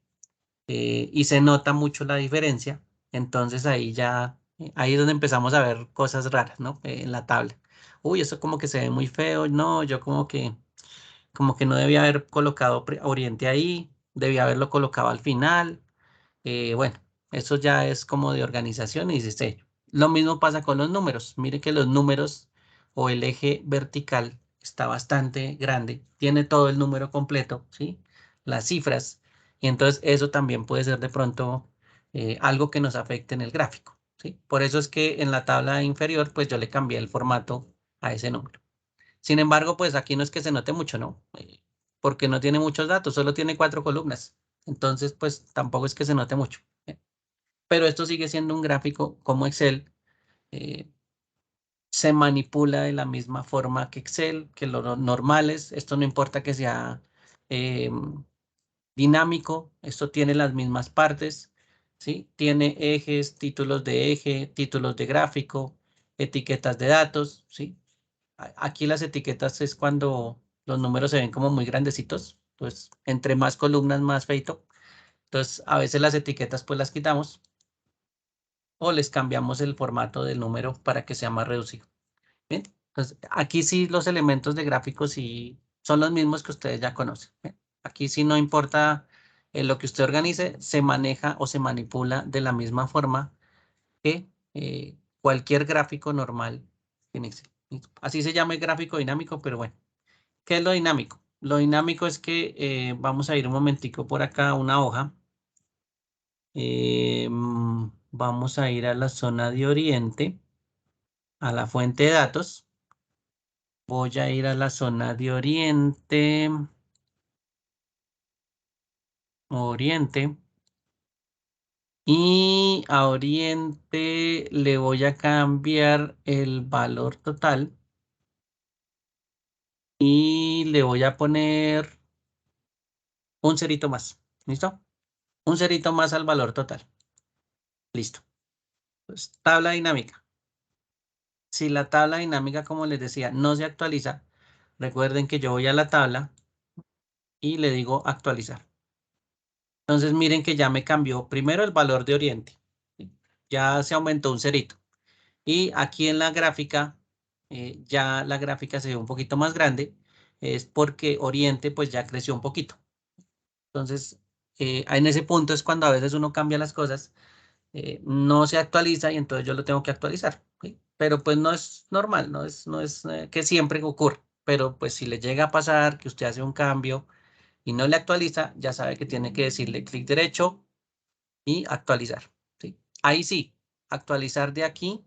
Y se nota mucho la diferencia. Entonces ahí ya, ahí es donde empezamos a ver cosas raras, ¿no? En la tabla. Uy, eso como que se ve muy feo. No, yo como que no debía haber colocado oriente ahí, debía haberlo colocado al final. Bueno, eso ya es como de organización y diseño. Lo mismo pasa con los números. Mire que los números o el eje vertical está bastante grande. Tiene todo el número completo, ¿sí? Las cifras. Y entonces eso también puede ser de pronto algo que nos afecte en el gráfico, ¿sí? Por eso es que en la tabla inferior, pues yo le cambié el formato a ese número. Sin embargo, pues aquí no es que se note mucho, ¿no? Porque no tiene muchos datos, solo tiene 4 columnas. Entonces, pues tampoco es que se note mucho. Pero esto sigue siendo un gráfico como Excel Se manipula de la misma forma que Excel, que los normales. Esto no importa que sea dinámico, esto tiene las mismas partes, ¿sí? Tiene ejes, títulos de eje, títulos de gráfico, etiquetas de datos, ¿sí? Aquí las etiquetas es cuando los números se ven como muy grandecitos, pues entre más columnas más feito. Entonces a veces las etiquetas pues las quitamos o les cambiamos el formato del número para que sea más reducido. Bien, entonces aquí sí los elementos de gráficos sí son los mismos que ustedes ya conocen. Bien, aquí sí no importa lo que usted organice, se maneja o se manipula de la misma forma que cualquier gráfico normal en Excel. Así se llama el gráfico dinámico, pero bueno, ¿qué es lo dinámico? Lo dinámico es que vamos a ir un momentico por acá a una hoja. Vamos a ir a la zona de Oriente, a la fuente de datos. Voy a ir a la zona de Oriente. Oriente. Y a Oriente le voy a cambiar el valor total. Y le voy a poner un cerito más. ¿Listo? Un cerito más al valor total. Listo. Pues, tabla dinámica. Si la tabla dinámica, como les decía, no se actualiza, recuerden que yo voy a la tabla y le digo actualizar. Entonces miren que ya me cambió primero el valor de Oriente. Ya se aumentó un cerito. Y aquí en la gráfica, ya la gráfica se ve un poquito más grande. Es porque Oriente pues ya creció un poquito. Entonces, en ese punto es cuando a veces uno cambia las cosas. No se actualiza y entonces yo lo tengo que actualizar. ¿Sí? Pero pues no es normal, no es que siempre ocurre. Pero pues si le llega a pasar que usted hace un cambio y no le actualiza, ya sabe que tiene que decirle clic derecho y actualizar. ¿Sí? Ahí sí, actualizar de aquí,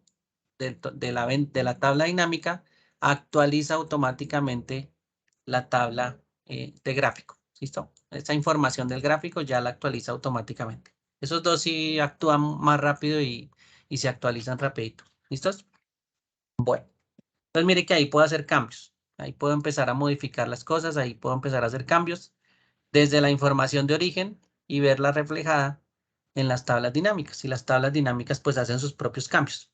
de la tabla dinámica, actualiza automáticamente la tabla de gráfico. ¿Listo? Esa información del gráfico ya la actualiza automáticamente. Esos dos sí actúan más rápido y se actualizan rapidito. ¿Listos? Bueno, entonces mire que ahí puedo hacer cambios. Ahí puedo empezar a modificar las cosas, ahí puedo empezar a hacer cambios desde la información de origen y verla reflejada en las tablas dinámicas. Y las tablas dinámicas pues hacen sus propios cambios.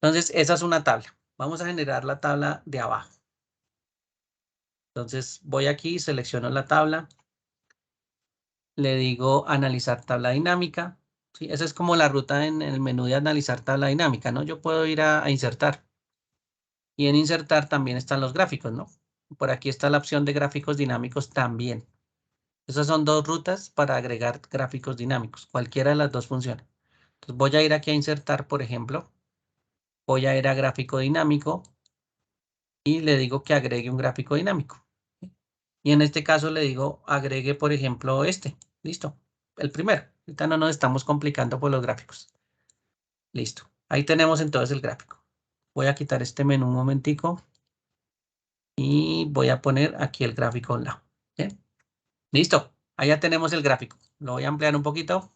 Entonces, esa es una tabla. Vamos a generar la tabla de abajo. Entonces, voy aquí, selecciono la tabla. Le digo analizar tabla dinámica. ¿Sí? Esa es como la ruta en el menú de analizar tabla dinámica, ¿no? Yo puedo ir a insertar. Y en insertar también están los gráficos, ¿no? Por aquí está la opción de gráficos dinámicos también. Esas son dos rutas para agregar gráficos dinámicos. Cualquiera de las dos funciona. Entonces voy a ir aquí a insertar, por ejemplo. Voy a ir a gráfico dinámico y le digo que agregue un gráfico dinámico. Y en este caso le digo agregue, por ejemplo, este. Listo. El primero. Ahorita no nos estamos complicando por los gráficos. Listo. Ahí tenemos entonces el gráfico. Voy a quitar este menú un momentico. Y voy a poner aquí el gráfico a un lado. ¿Bien? Listo. Ahí ya tenemos el gráfico. Lo voy a ampliar un poquito.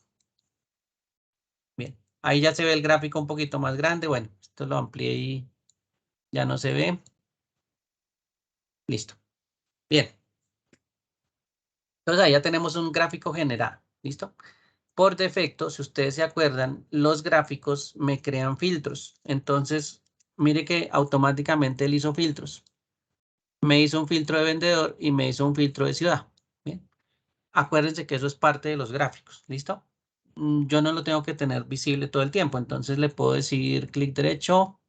Bien. Ahí ya se ve el gráfico un poquito más grande. Bueno, esto lo amplié y ya no se ve. Listo. Bien. Entonces ahí ya tenemos un gráfico generado. ¿Listo? Por defecto, si ustedes se acuerdan, los gráficos me crean filtros. Entonces, mire que automáticamente él hizo filtros. Me hizo un filtro de vendedor y me hizo un filtro de ciudad. Bien. Acuérdense que eso es parte de los gráficos. ¿Listo? Yo no lo tengo que tener visible todo el tiempo. Entonces le puedo decir clic derecho.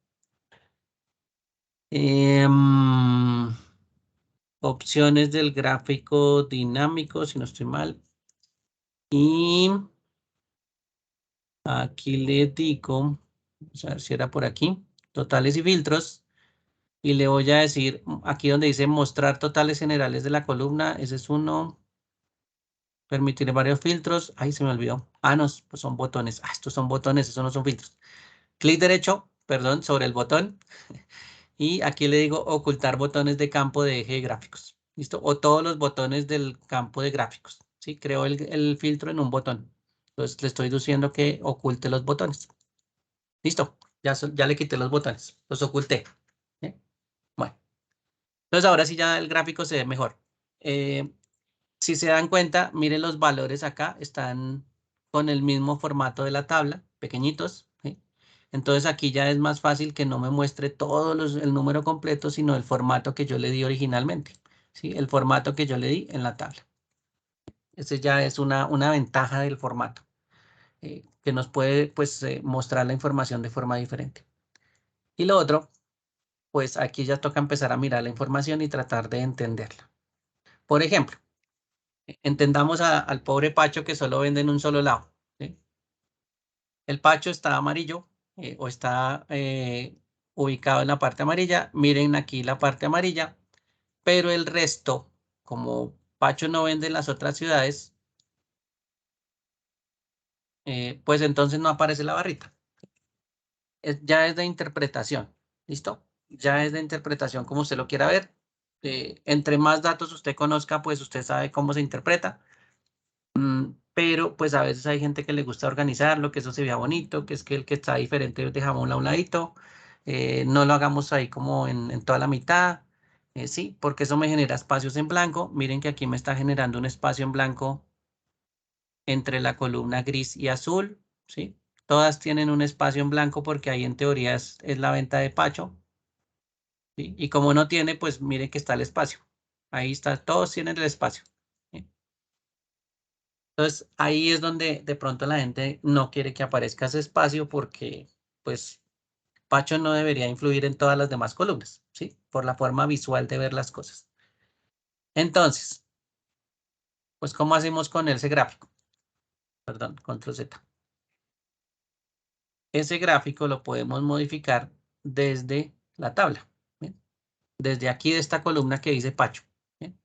Opciones del gráfico dinámico, si no estoy mal. Y aquí le digo, vamos a ver si era por aquí, totales y filtros. Y le voy a decir, aquí donde dice mostrar totales generales de la columna, ese es uno. Permitir varios filtros. Ahí se me olvidó. Ah, no, pues son botones. Ah, estos son botones, estos no son filtros. Clic derecho, perdón, sobre el botón. Y aquí le digo ocultar botones de campo de eje de gráficos. ¿Listo? O todos los botones del campo de gráficos. ¿Sí? Creo el filtro en un botón. Entonces le estoy diciendo que oculte los botones. Listo, ya le quité los botones, los oculté. ¿Sí? Bueno, entonces ahora sí ya el gráfico se ve mejor. Si se dan cuenta, miren los valores acá, están con el mismo formato de la tabla, pequeñitos. ¿Sí? Entonces aquí ya es más fácil que no me muestre todo el número completo, sino el formato que yo le di originalmente. ¿Sí? El formato que yo le di en la tabla. Ese ya es una ventaja del formato, que nos puede pues, mostrar la información de forma diferente. Y lo otro, pues aquí ya toca empezar a mirar la información y tratar de entenderla. Por ejemplo, entendamos al pobre Pacho que solo vende en un solo lado. ¿Sí? El Pacho está amarillo o está ubicado en la parte amarilla. Miren aquí la parte amarilla, pero el resto, como Pacho no vende en las otras ciudades, pues entonces no aparece la barrita. Ya es de interpretación, ¿listo? Ya es de interpretación como usted lo quiera ver. Entre más datos usted conozca, pues usted sabe cómo se interpreta. Pero pues a veces hay gente que le gusta organizarlo, que eso se vea bonito, que es que el que está diferente dejámoslo a un ladito. No lo hagamos ahí como en toda la mitad. Sí, porque eso me genera espacios en blanco. Miren que aquí me está generando un espacio en blanco entre la columna gris y azul, ¿sí? Todas tienen un espacio en blanco porque ahí en teoría es la venta de Pacho, ¿sí? Y como no tiene, pues mire que está el espacio. Ahí está, todos tienen el espacio, ¿sí? Entonces ahí es donde de pronto la gente no quiere que aparezca ese espacio porque pues Pacho no debería influir en todas las demás columnas, ¿sí? Por la forma visual de ver las cosas. Entonces, pues ¿cómo hacemos con ese gráfico? Perdón, control Z. Ese gráfico lo podemos modificar desde la tabla. ¿Bien? Desde aquí de esta columna que dice Pacho. ¿Bien?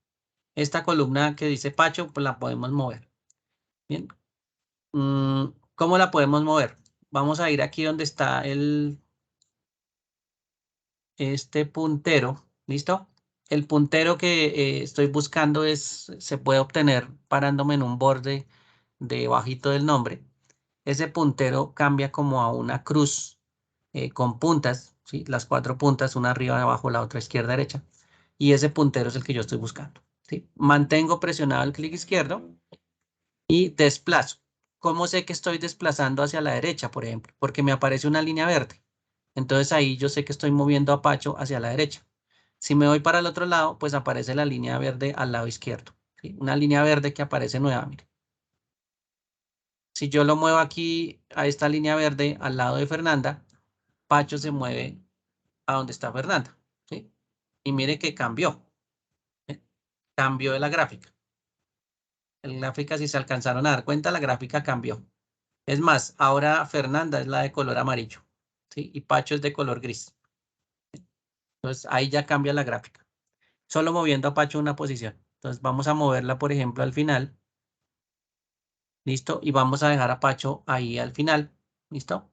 Esta columna que dice Pacho, pues la podemos mover. Bien. ¿Cómo la podemos mover? Vamos a ir aquí donde está este puntero. ¿Listo? El puntero que estoy buscando se puede obtener parándome en un borde debajito del nombre. Ese puntero cambia como a una cruz con puntas, ¿sí? Las 4 puntas, una arriba, abajo, la otra izquierda, derecha. Y ese puntero es el que yo estoy buscando, ¿sí? Mantengo presionado el clic izquierdo y desplazo. ¿Cómo sé que estoy desplazando hacia la derecha, por ejemplo? Porque me aparece una línea verde. Entonces ahí yo sé que estoy moviendo a Pacho hacia la derecha. Si me voy para el otro lado, pues aparece la línea verde al lado izquierdo, ¿sí? Una línea verde que aparece nueva, mire. Si yo lo muevo aquí a esta línea verde al lado de Fernanda, Pacho se mueve a donde está Fernanda, ¿sí? Y mire que cambió, ¿sí? Cambió de la gráfica. La gráfica, si se alcanzaron a dar cuenta, la gráfica cambió. Es más, ahora Fernanda es la de color amarillo, ¿sí? Y Pacho es de color gris. Entonces ahí ya cambia la gráfica. Solo moviendo a Pacho una posición. Entonces vamos a moverla, por ejemplo, al final. ¿Listo? Y vamos a dejar a Pacho ahí al final. ¿Listo?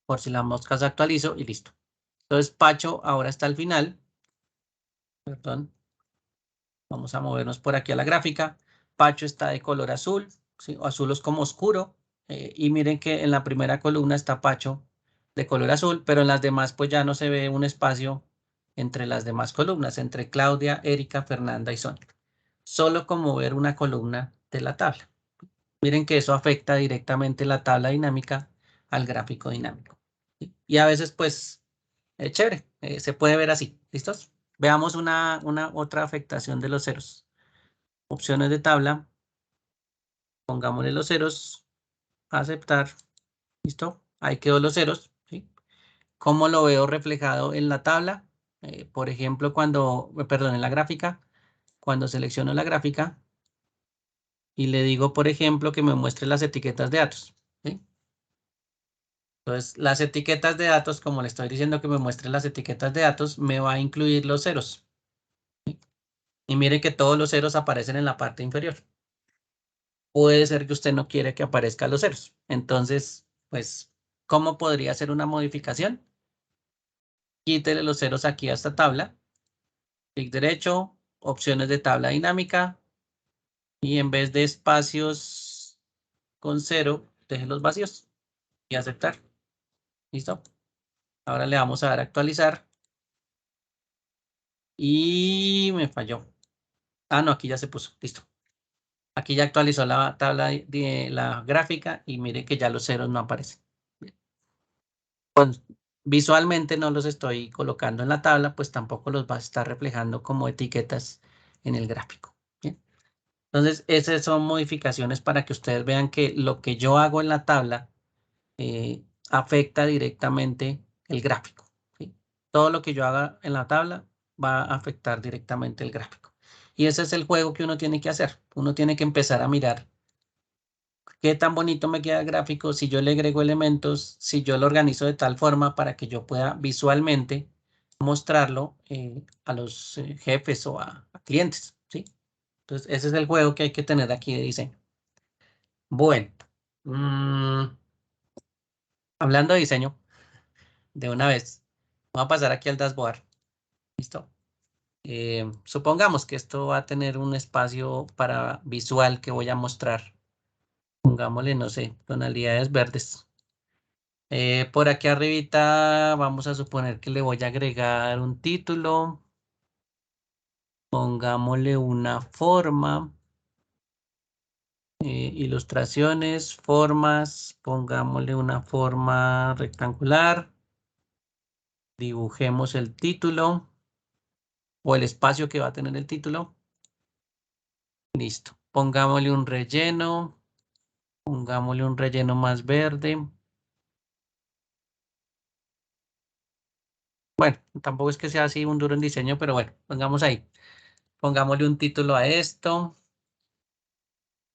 Por si la mosca se actualizó y listo. Entonces Pacho ahora está al final. Perdón. Vamos a movernos por aquí a la gráfica. Pacho está de color azul, ¿sí? O azul es como oscuro. Y miren que en la primera columna está Pacho de color azul, pero en las demás pues ya no se ve un espacio entre las demás columnas, entre Claudia, Erika, Fernanda y Sonia. Solo con mover una columna de la tabla. Miren que eso afecta directamente la tabla dinámica al gráfico dinámico. ¿Sí? Y a veces pues es chévere, se puede ver así. ¿Listos? Veamos una otra afectación de los ceros. Opciones de tabla. Pongámosle los ceros. Aceptar. ¿Listo? Ahí quedó los ceros. ¿Sí? ¿Cómo lo veo reflejado en la tabla? Por ejemplo, perdón, en la gráfica. Cuando selecciono la gráfica y le digo, por ejemplo, que me muestre las etiquetas de datos. ¿Sí? Entonces, las etiquetas de datos, como le estoy diciendo que me muestre las etiquetas de datos, me va a incluir los ceros. ¿Sí? Y mire que todos los ceros aparecen en la parte inferior. Puede ser que usted no quiere que aparezcan los ceros. Entonces, pues, ¿cómo podría hacer una modificación? Quítele los ceros aquí a esta tabla. Clic derecho, opciones de tabla dinámica. Y en vez de espacios con cero, déjelos vacíos y aceptar. ¿Listo? Ahora le vamos a dar a actualizar. Y me falló. Ah, no, aquí ya se puso. Listo. Aquí ya actualizó la tabla de la gráfica y mire que ya los ceros no aparecen. Pues, visualmente no los estoy colocando en la tabla, pues tampoco los va a estar reflejando como etiquetas en el gráfico. ¿Bien? Entonces, esas son modificaciones para que ustedes vean que lo que yo hago en la tabla afecta directamente el gráfico. ¿Sí? Todo lo que yo haga en la tabla va a afectar directamente el gráfico. Y ese es el juego que uno tiene que hacer. Uno tiene que empezar a mirar qué tan bonito me queda el gráfico, si yo le agrego elementos, si yo lo organizo de tal forma para que yo pueda visualmente mostrarlo a los jefes o a clientes. ¿Sí? Entonces, ese es el juego que hay que tener aquí de diseño. Bueno, hablando de diseño, de una vez, vamos a pasar aquí al dashboard. ¿Listo? Supongamos que esto va a tener un espacio para visual que voy a mostrar. Pongámosle, no sé, tonalidades verdes. Por aquí arribita vamos a suponer que le voy a agregar un título. Pongámosle una forma. Ilustraciones, formas. Pongámosle una forma rectangular. Dibujemos el título o el espacio que va a tener el título. Listo. Pongámosle un relleno. Pongámosle un relleno más verde. Bueno, tampoco es que sea así un duro en diseño, pero bueno, pongamos ahí. Pongámosle un título a esto.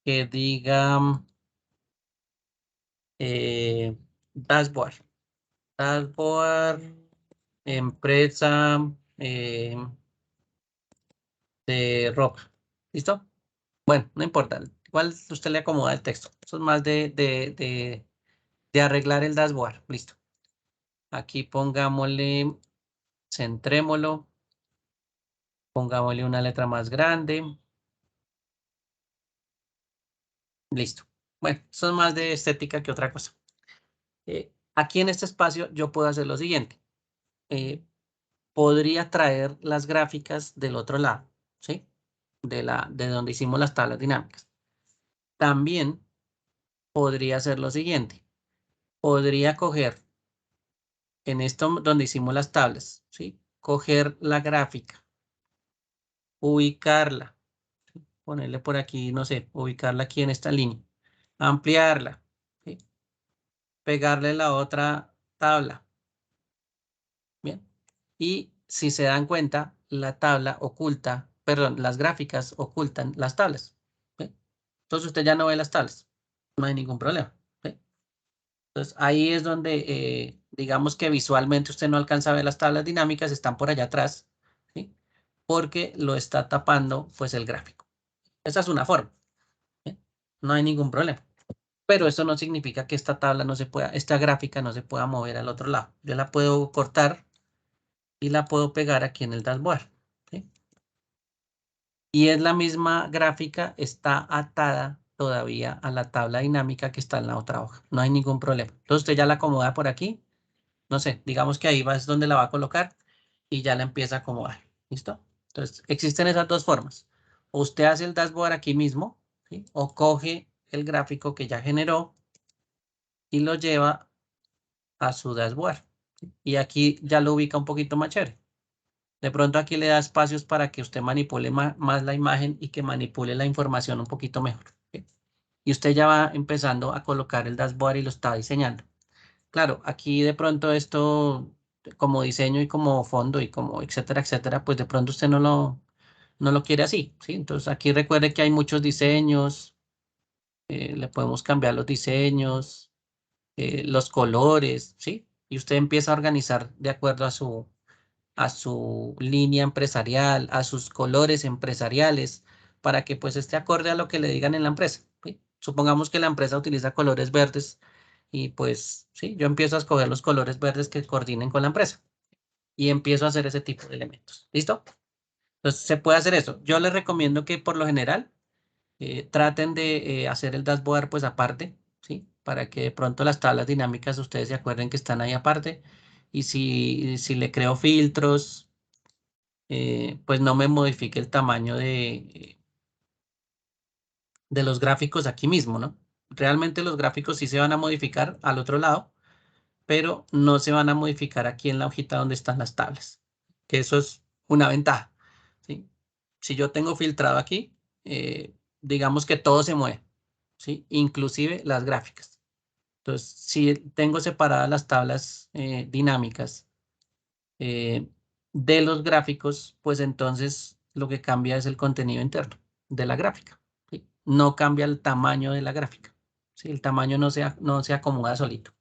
Que diga dashboard. Dashboard, empresa de ropa. ¿Listo? Bueno, no importa. Igual usted le acomoda el texto. Eso es más de arreglar el dashboard. Listo. Aquí pongámosle, centrémoslo. Pongámosle una letra más grande. Listo. Bueno, eso es más de estética que otra cosa. Aquí en este espacio yo puedo hacer lo siguiente. Podría traer las gráficas del otro lado, ¿sí? De donde hicimos las tablas dinámicas. También podría hacer lo siguiente. Podría coger en esto donde hicimos las tablas, ¿sí? Coger la gráfica, ubicarla, ponerle por aquí, no sé, ubicarla aquí en esta línea, ampliarla, ¿sí? Pegarle la otra tabla. Bien. Y si se dan cuenta, la tabla oculta, perdón, las gráficas ocultan las tablas. ¿Sí? Entonces usted ya no ve las tablas. No hay ningún problema. ¿Sí? Entonces ahí es donde, digamos que visualmente usted no alcanza a ver las tablas dinámicas, están por allá atrás, ¿sí? Porque lo está tapando pues el gráfico. Esa es una forma. ¿Sí? No hay ningún problema. Pero eso no significa que esta tabla no se pueda, esta gráfica no se pueda mover al otro lado. Yo la puedo cortar y la puedo pegar aquí en el dashboard. ¿Sí? Y es la misma gráfica, está atada todavía a la tabla dinámica que está en la otra hoja. No hay ningún problema. Entonces usted ya la acomoda por aquí. No sé, digamos que ahí es donde la va a colocar y ya la empieza a acomodar. ¿Listo? Entonces existen esas dos formas. O usted hace el dashboard aquí mismo, ¿sí? O coge el gráfico que ya generó y lo lleva a su dashboard. ¿Sí? Y aquí ya lo ubica un poquito más chévere. De pronto aquí le da espacios para que usted manipule más la imagen y que manipule la información un poquito mejor. ¿Sí? Y usted ya va empezando a colocar el dashboard y lo está diseñando. Claro, aquí de pronto esto como diseño y como fondo y como etcétera, etcétera, pues de pronto usted no lo quiere así. ¿Sí? Entonces aquí recuerde que hay muchos diseños. Le podemos cambiar los diseños, los colores, ¿sí? Y usted empieza a organizar de acuerdo a su línea empresarial, a sus colores empresariales, para que pues esté acorde a lo que le digan en la empresa. ¿Sí? Supongamos que la empresa utiliza colores verdes y pues sí, yo empiezo a escoger los colores verdes que coordinen con la empresa y empiezo a hacer ese tipo de elementos. ¿Listo? Entonces se puede hacer eso. Yo les recomiendo que por lo general traten de hacer el dashboard pues aparte, ¿sí? Para que de pronto las tablas dinámicas ustedes se acuerden que están ahí aparte. Y si le creo filtros, pues no me modifique el tamaño de los gráficos aquí mismo, ¿no? Realmente los gráficos sí se van a modificar al otro lado, pero no se van a modificar aquí en la hojita donde están las tablas, que eso es una ventaja, ¿sí? Si yo tengo filtrado aquí, digamos que todo se mueve, ¿sí? Inclusive las gráficas. Entonces, si tengo separadas las tablas dinámicas de los gráficos, pues entonces lo que cambia es el contenido interno de la gráfica, ¿sí? No cambia el tamaño de la gráfica, ¿sí? El tamaño no se acomoda solito.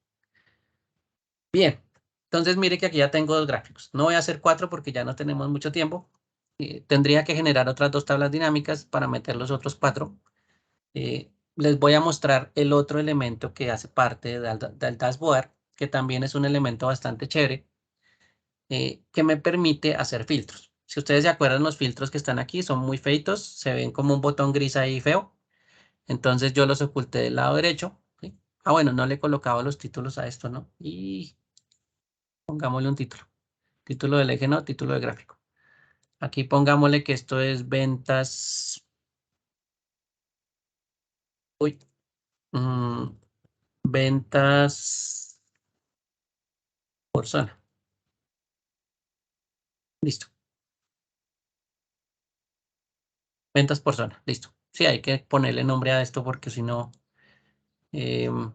Bien, entonces mire que aquí ya tengo 2 gráficos. No voy a hacer 4 porque ya no tenemos mucho tiempo. Tendría que generar otras 2 tablas dinámicas para meter los otros 4. Les voy a mostrar el otro elemento que hace parte del dashboard, que también es un elemento bastante chévere, que me permite hacer filtros. Si ustedes se acuerdan, los filtros que están aquí son muy feitos, se ven como un botón gris ahí feo. Entonces yo los oculté del lado derecho, ¿sí? Ah, bueno, no le he colocado los títulos a esto, ¿no? Y pongámosle un título. Título del eje, no, título de gráfico. Aquí pongámosle que esto es ventas. Uy. Ventas por zona. Listo. Ventas por zona. Listo. Sí, hay que ponerle nombre a esto porque si no, después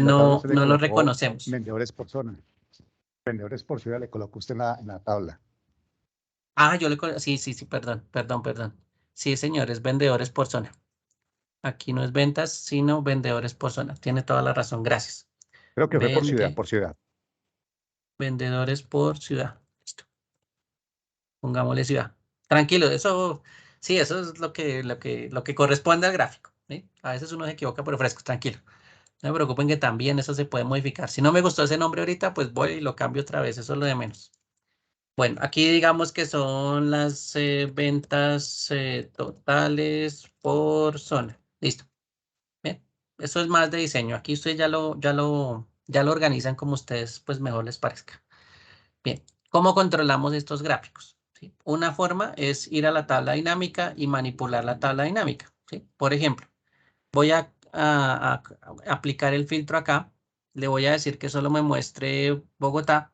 Profe, la tabla no usted le lo colocó reconocemos. vendedores por zona. Vendedores por ciudad le colocó usted en la tabla. Ah, sí, perdón. Sí, señores, vendedores por zona. Aquí no es ventas, sino vendedores por zona. Tiene toda la razón, gracias. Creo que fue por ciudad, por ciudad. Vendedores por ciudad. Listo. Pongámosle ciudad. Tranquilo, eso, sí, eso es lo que corresponde al gráfico, ¿sí? A veces uno se equivoca, pero fresco, tranquilo. No me preocupen que también eso se puede modificar. Si no me gustó ese nombre ahorita, pues voy y lo cambio otra vez, eso es lo de menos. Bueno, aquí digamos que son las ventas totales por zona. Listo. Bien, eso es más de diseño. Aquí ustedes ya lo organizan como ustedes pues mejor les parezca. Bien, ¿cómo controlamos estos gráficos? ¿Sí? Una forma es ir a la tabla dinámica y manipular la tabla dinámica, ¿sí? Por ejemplo, voy a aplicar el filtro acá. Le voy a decir que solo me muestre Bogotá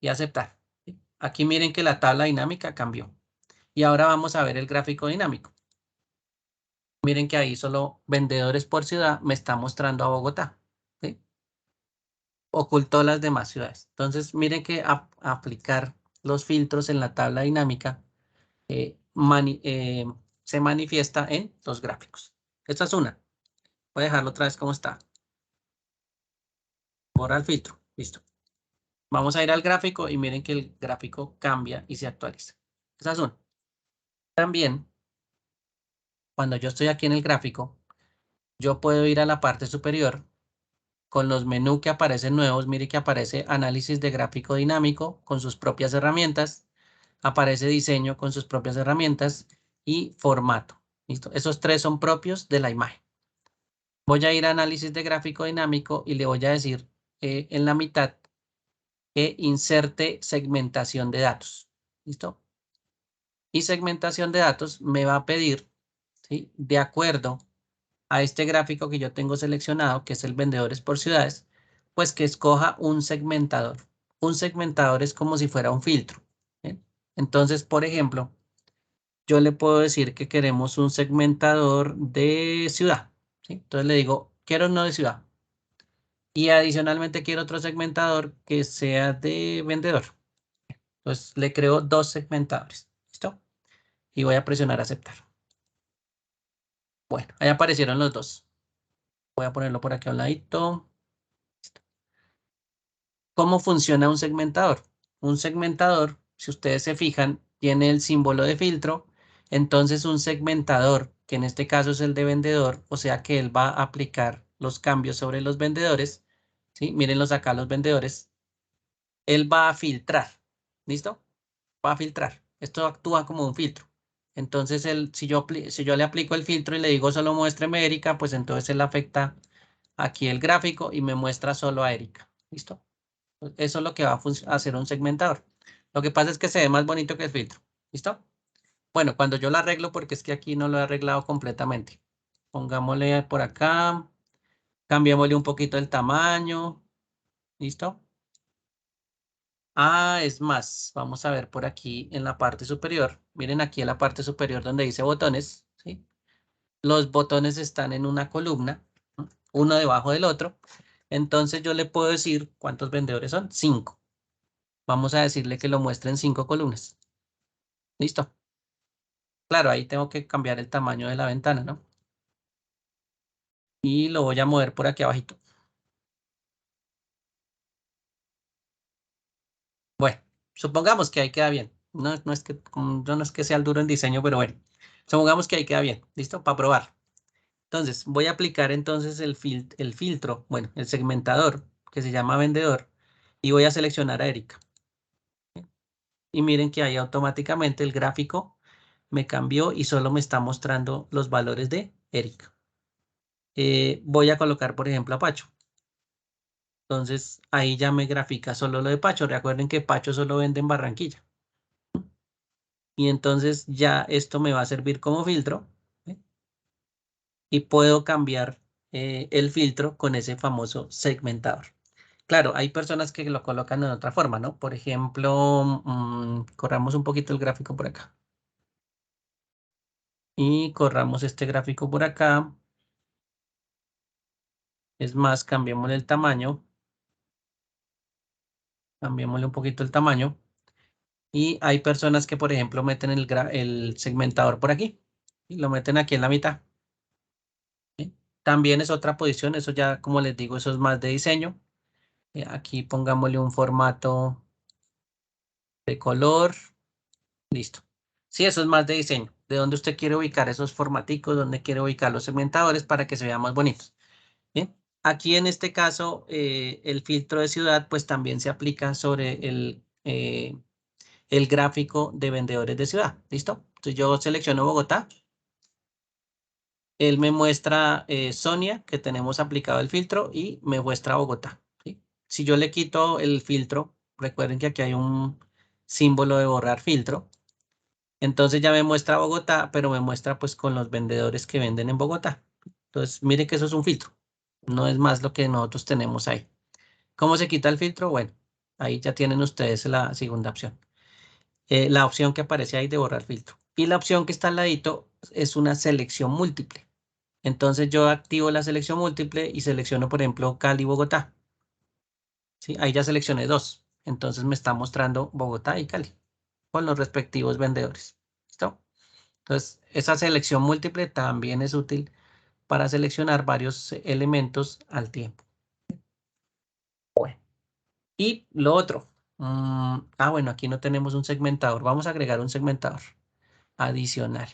y aceptar, ¿sí? Aquí miren que la tabla dinámica cambió. Y ahora vamos a ver el gráfico dinámico. Miren que ahí solo vendedores por ciudad me está mostrando a Bogotá, ¿sí? Ocultó las demás ciudades. Entonces, miren que aplicar los filtros en la tabla dinámica se manifiesta en los gráficos. Esta es una. Voy a dejarlo otra vez como está. Borra el filtro. Listo. Vamos a ir al gráfico y miren que el gráfico cambia y se actualiza. Esa es una. También, cuando yo estoy aquí en el gráfico, yo puedo ir a la parte superior con los menús que aparecen nuevos. Mire que aparece análisis de gráfico dinámico con sus propias herramientas. Aparece diseño con sus propias herramientas y formato. ¿Listo? Esos 3 son propios de la imagen. Voy a ir a análisis de gráfico dinámico y le voy a decir en la mitad que inserte segmentación de datos. ¿Listo? Y segmentación de datos me va a pedir, ¿sí? De acuerdo a este gráfico que yo tengo seleccionado, que es el vendedores por ciudades, pues que escoja un segmentador. Un segmentador es como si fuera un filtro. ¿Bien? Entonces, por ejemplo, yo le puedo decir que queremos un segmentador de ciudad, ¿sí? Entonces le digo, quiero uno de ciudad. Y adicionalmente quiero otro segmentador que sea de vendedor. Entonces le creo 2 segmentadores. ¿Listo? Y voy a presionar aceptar. Bueno, ahí aparecieron los 2. Voy a ponerlo por aquí a un ladito. ¿Cómo funciona un segmentador? Un segmentador, si ustedes se fijan, tiene el símbolo de filtro. Entonces un segmentador, que en este caso es el de vendedor, o sea que él va a aplicar los cambios sobre los vendedores. ¿Sí? Mírenlos acá los vendedores. Él va a filtrar. ¿Listo? Va a filtrar. Esto actúa como un filtro. Entonces, si yo le aplico el filtro y le digo solo muéstreme Erika, pues entonces él afecta aquí el gráfico y me muestra solo a Erika. ¿Listo? Eso es lo que va a hacer un segmentador. Lo que pasa es que se ve más bonito que el filtro. ¿Listo? Bueno, cuando yo lo arreglo, porque es que aquí no lo he arreglado completamente. Pongámosle por acá. Cambiémosle un poquito el tamaño. ¿Listo? Ah, es más, vamos a ver por aquí en la parte superior. Miren aquí en la parte superior donde dice botones, ¿sí? Los botones están en una columna, ¿no? Uno debajo del otro. Entonces yo le puedo decir cuántos vendedores son. 5. Vamos a decirle que lo muestre en 5 columnas. ¿Listo? Claro, ahí tengo que cambiar el tamaño de la ventana, ¿no? Y lo voy a mover por aquí abajito. Bueno, supongamos que ahí queda bien. No es que, yo no es que sea el duro en diseño, pero bueno. Supongamos que ahí queda bien. ¿Listo? Para probar. Entonces, voy a aplicar entonces el filtro, bueno, el segmentador, que se llama vendedor, y voy a seleccionar a Erika. Y miren que ahí automáticamente el gráfico me cambió y solo me está mostrando los valores de Erika. Voy a colocar, por ejemplo, a Pacho. Entonces, ahí ya me grafica solo lo de Pacho. Recuerden que Pacho solo vende en Barranquilla. Y entonces ya esto me va a servir como filtro. ¿Sí? Y puedo cambiar el filtro con ese famoso segmentador. Claro, hay personas que lo colocan en otra forma, ¿no? Por ejemplo, corramos un poquito el gráfico por acá. Y corramos este gráfico por acá. Es más, cambiémosle el tamaño. Cambiémosle un poquito el tamaño. Y hay personas que, por ejemplo, meten el segmentador por aquí. Y lo meten aquí en la mitad. ¿Sí? También es otra posición. Eso ya, como les digo, eso es más de diseño. Aquí pongámosle un formato de color. Listo. Sí, eso es más de diseño. De dónde usted quiere ubicar esos formaticos, dónde quiere ubicar los segmentadores para que se vean más bonitos. Bien. Aquí en este caso, el filtro de ciudad, pues también se aplica sobre el gráfico de vendedores de ciudad. ¿Listo? Entonces yo selecciono Bogotá. Él me muestra Sonia, que tenemos aplicado el filtro, y me muestra Bogotá. ¿Sí? Si yo le quito el filtro, recuerden que aquí hay un símbolo de borrar filtro. Entonces ya me muestra Bogotá, pero me muestra pues con los vendedores que venden en Bogotá. Entonces, mire que eso es un filtro. No es más lo que nosotros tenemos ahí. ¿Cómo se quita el filtro? Bueno, ahí ya tienen ustedes la segunda opción. La opción que aparece ahí de borrar filtro. Y la opción que está al ladito es una selección múltiple. Entonces yo activo la selección múltiple y selecciono, por ejemplo, Cali, Bogotá. ¿Sí? Ahí ya seleccioné 2. Entonces me está mostrando Bogotá y Cali con los respectivos vendedores. ¿Listo? Entonces, esa selección múltiple también es útil para seleccionar varios elementos al tiempo. Bueno, y lo otro. Bueno, aquí no tenemos un segmentador. Vamos a agregar un segmentador adicional.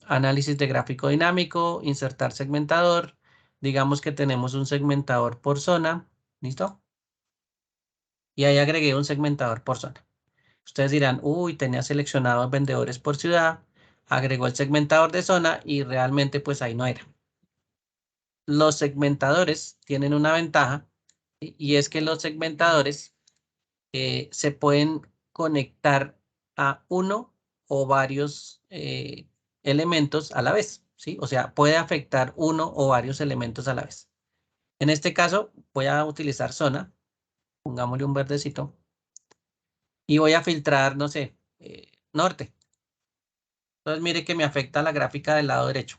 Análisis de gráfico dinámico, insertar segmentador. Digamos que tenemos un segmentador por zona. ¿Listo? Y ahí agregué un segmentador por zona. Ustedes dirán, uy, tenía seleccionados vendedores por ciudad, agregó el segmentador de zona y realmente pues ahí no era. Los segmentadores tienen una ventaja y es que los segmentadores se pueden conectar a uno o varios elementos a la vez, ¿sí? O sea, puede afectar uno o varios elementos a la vez. En este caso voy a utilizar zona, pongámosle un verdecito, y voy a filtrar, no sé, norte. Entonces mire que me afecta la gráfica del lado derecho.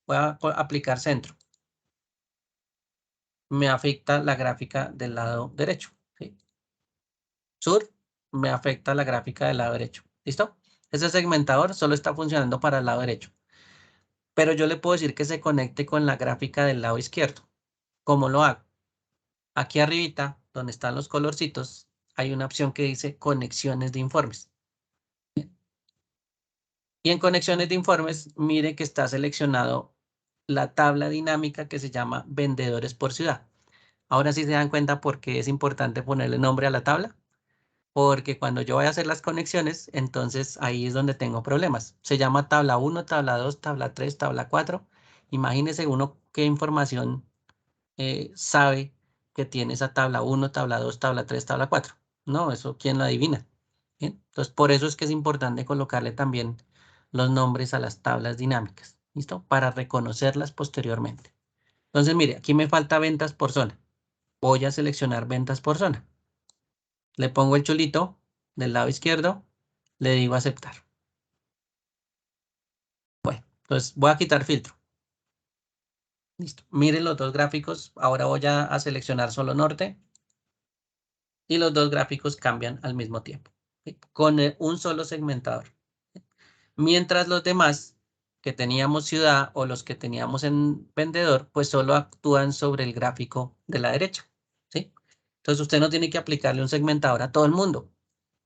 Voy a aplicar centro. Me afecta la gráfica del lado derecho. ¿Sí? Sur me afecta la gráfica del lado derecho. ¿Listo? Ese segmentador solo está funcionando para el lado derecho. Pero yo le puedo decir que se conecte con la gráfica del lado izquierdo. ¿Cómo lo hago? Aquí arribita, donde están los colorcitos, hay una opción que dice conexiones de informes. Y en conexiones de informes, mire que está seleccionado la tabla dinámica que se llama vendedores por ciudad. Ahora sí se dan cuenta por qué es importante ponerle nombre a la tabla. Porque cuando yo voy a hacer las conexiones, entonces ahí es donde tengo problemas. Se llama tabla 1, tabla 2, tabla 3, tabla 4. Imagínese uno qué información sabe que tiene esa tabla 1, tabla 2, tabla 3, tabla 4. No, eso ¿quién lo adivina? ¿Bien? Entonces, por eso es que es importante colocarle también los nombres a las tablas dinámicas. ¿Listo? Para reconocerlas posteriormente. Entonces, mire, aquí me falta ventas por zona. Voy a seleccionar ventas por zona. Le pongo el chulito del lado izquierdo, le digo aceptar. Bueno, entonces voy a quitar filtro. Listo. Miren los dos gráficos. Ahora voy a seleccionar solo norte. Y los dos gráficos cambian al mismo tiempo. ¿Sí? Con un solo segmentador. Mientras los demás que teníamos ciudad o los que teníamos en vendedor, pues solo actúan sobre el gráfico de la derecha. ¿Sí? Entonces usted no tiene que aplicarle un segmentador a todo el mundo,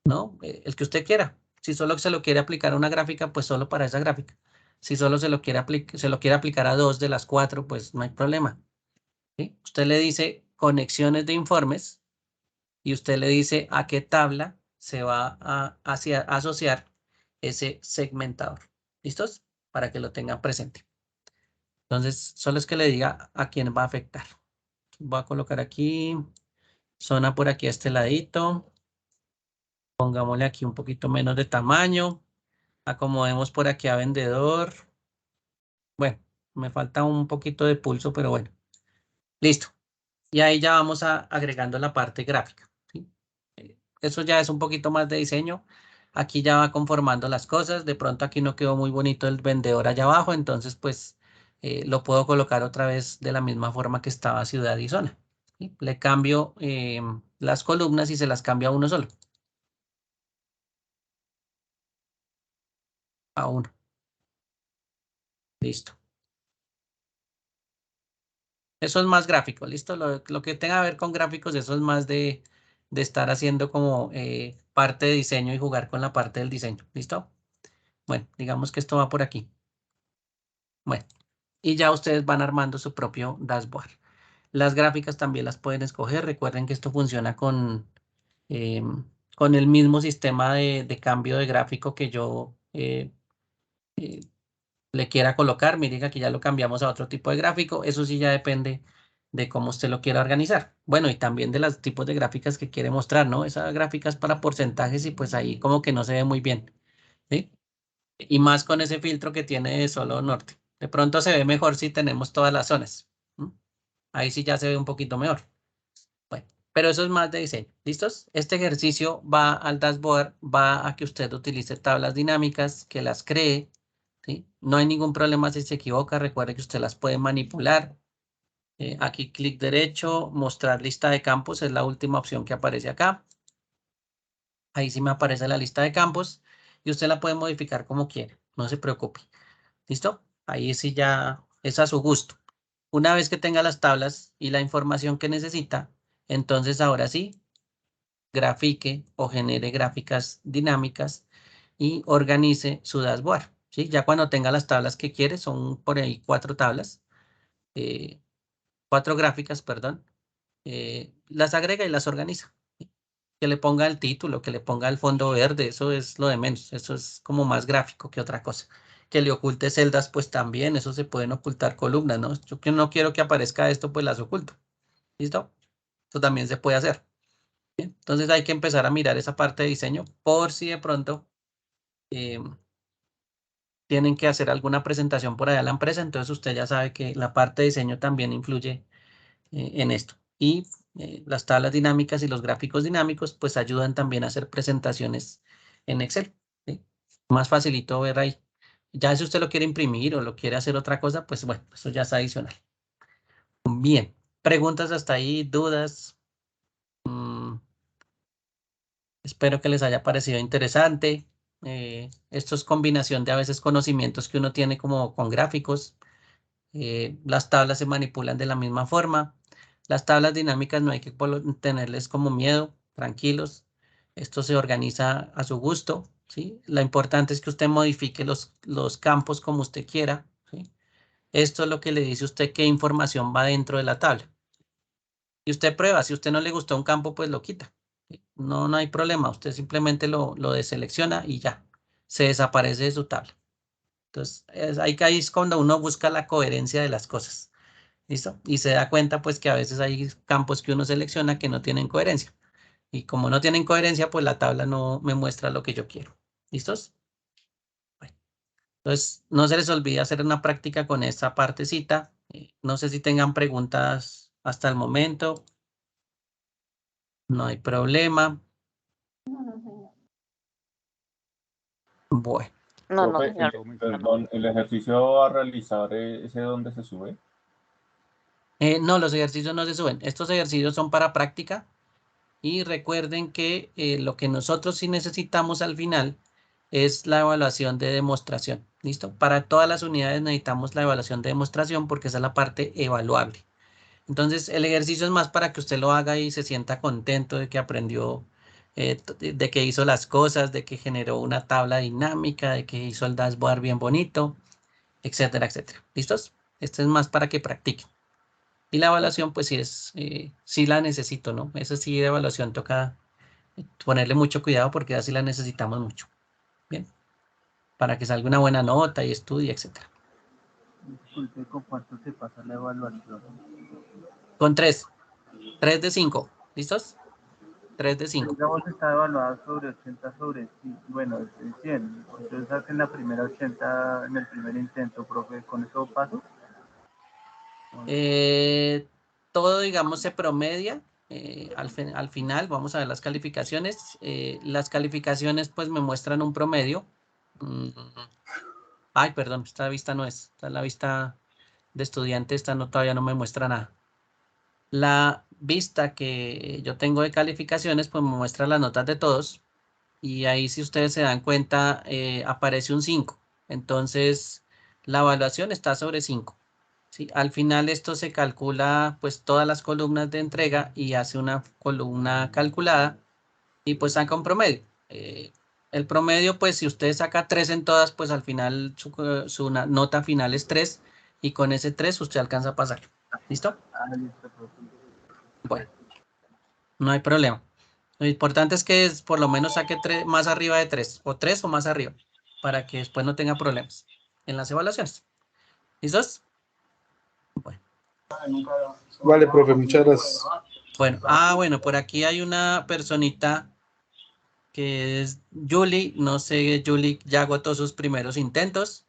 ¿no? El que usted quiera. Si solo se lo quiere aplicar a una gráfica, pues solo para esa gráfica. Si solo se lo quiere aplicar a 2 de las 4, pues no hay problema. ¿Sí? Usted le dice conexiones de informes y usted le dice a qué tabla se va a asociar ese segmentador. ¿Listos? Para que lo tengan presente. Entonces, solo es que le diga a quién va a afectar. Voy a colocar aquí, zona por aquí a este ladito. Pongámosle aquí un poquito menos de tamaño. Acomodemos por aquí a vendedor. Bueno, me falta un poquito de pulso, pero bueno. Listo. Y ahí ya vamos agregando la parte gráfica. ¿Sí? Eso ya es un poquito más de diseño. Aquí ya va conformando las cosas. De pronto aquí no quedó muy bonito el vendedor allá abajo. Entonces, pues, lo puedo colocar otra vez de la misma forma que estaba ciudad y zona. ¿Sí? Le cambio las columnas y se las cambio a uno solo. A uno. Listo. Eso es más gráfico, ¿listo? Lo que tenga que ver con gráficos, eso es más de estar haciendo como parte de diseño y jugar con la parte del diseño, ¿listo? Bueno, digamos que esto va por aquí. Bueno, y ya ustedes van armando su propio dashboard. Las gráficas también las pueden escoger. Recuerden que esto funciona con el mismo sistema de cambio de gráfico que yo le quiera colocar. Miren que aquí ya lo cambiamos a otro tipo de gráfico. Eso sí ya depende de cómo usted lo quiera organizar. Bueno, y también de los tipos de gráficas que quiere mostrar, ¿no? Esas gráficas para porcentajes y pues ahí como que no se ve muy bien, ¿sí? Y más con ese filtro que tiene de solo norte. De pronto se ve mejor si tenemos todas las zonas. ¿Mm? Ahí sí ya se ve un poquito mejor. Bueno, pero eso es más de diseño. ¿Listos? Este ejercicio va al dashboard, va a que usted utilice tablas dinámicas, que las cree, ¿sí? No hay ningún problema si se equivoca. Recuerde que usted las puede manipular. Aquí clic derecho, mostrar lista de campos, es la última opción que aparece acá. Ahí sí me aparece la lista de campos y usted la puede modificar como quiere, no se preocupe. ¿Listo? Ahí sí ya es a su gusto. Una vez que tenga las tablas y la información que necesita, entonces ahora sí, grafique o genere gráficas dinámicas y organice su dashboard. ¿Sí? Ya cuando tenga las tablas que quiere, son por ahí 4 tablas, 4 gráficas, perdón, las agrega y las organiza. Que le ponga el título, que le ponga el fondo verde, eso es lo de menos, eso es como más gráfico que otra cosa. Que le oculte celdas, pues también, eso se pueden ocultar columnas, ¿no? Yo que no quiero que aparezca esto, pues las oculto. ¿Listo? Eso también se puede hacer. ¿Bien? Entonces hay que empezar a mirar esa parte de diseño por si de pronto tienen que hacer alguna presentación por allá a la empresa, entonces usted ya sabe que la parte de diseño también influye en esto. Y las tablas dinámicas y los gráficos dinámicos pues ayudan también a hacer presentaciones en Excel. ¿Sí? Más facilito ver ahí. Ya si usted lo quiere imprimir o lo quiere hacer otra cosa, pues bueno, eso ya es adicional. Bien, preguntas hasta ahí, dudas. Espero que les haya parecido interesante. Esto es combinación de a veces conocimientos que uno tiene como con gráficos. Las tablas se manipulan de la misma forma. Las tablas dinámicas no hay que tenerles como miedo, tranquilos. Esto se organiza a su gusto, ¿sí? Lo importante es que usted modifique los campos como usted quiera, ¿sí? Esto es lo que le dice a usted qué información va dentro de la tabla. Y usted prueba, si a usted no le gustó un campo, pues lo quita. ¿Sí? No, no hay problema, usted simplemente lo deselecciona y ya, se desaparece de su tabla. Entonces, ahí es cuando uno busca la coherencia de las cosas. ¿Listo? Y se da cuenta pues que a veces hay campos que uno selecciona que no tienen coherencia. Y como no tienen coherencia, pues la tabla no me muestra lo que yo quiero. ¿Listos? Bueno, entonces, no se les olvide hacer una práctica con esta partecita. No sé si tengan preguntas hasta el momento. No hay problema. Bueno. No, Profe, señor. perdón, el ejercicio a realizar, ¿ese dónde se sube? No, los ejercicios no se suben. Estos ejercicios son para práctica. Y recuerden que lo que nosotros sí necesitamos al final es la evaluación de demostración. ¿Listo? Para todas las unidades necesitamos la evaluación de demostración porque esa es la parte evaluable. Entonces, el ejercicio es más para que usted lo haga y se sienta contento de que aprendió, de que hizo las cosas, de que generó una tabla dinámica, de que hizo el dashboard bien bonito, etcétera, etcétera. ¿Listos? Este es más para que practiquen. Y la evaluación, pues sí la necesito, ¿no? Esa sí de evaluación toca ponerle mucho cuidado porque así la necesitamos mucho. Bien. Para que salga una buena nota y estudie, etcétera. Disculpe, ¿con cuánto se pasa la evaluación? Con 3. 3 de 5. ¿Listos? 3 de 5. Digamos, está evaluada sobre 80 sobre, bueno, 100. Entonces hacen la primera 80 en el primer intento, profe. ¿Con eso paso? Todo, digamos, se promedia. Al final, vamos a ver las calificaciones. Las calificaciones, pues, me muestran un promedio. Ay, perdón, esta vista no es. Esta es la vista de estudiante. Esta no, todavía no me muestra nada. La vista que yo tengo de calificaciones, pues, me muestra las notas de todos. Y ahí, si ustedes se dan cuenta, aparece un 5. Entonces, la evaluación está sobre 5. ¿Sí? Al final esto se calcula pues todas las columnas de entrega y hace una columna calculada y pues saca un promedio. El promedio, pues si usted saca 3 en todas, pues al final su nota final es 3 y con ese 3 usted alcanza a pasar. ¿Listo? Listo, profe. Bueno, no hay problema. Lo importante es que por lo menos saque 3, más arriba de 3 o 3 o más arriba para que después no tenga problemas en las evaluaciones. ¿Listos? Bueno. Vale, profe, muchas gracias. Bueno, bueno, por aquí hay una personita que es Julie. No sé, Julie ya agotó sus primeros intentos.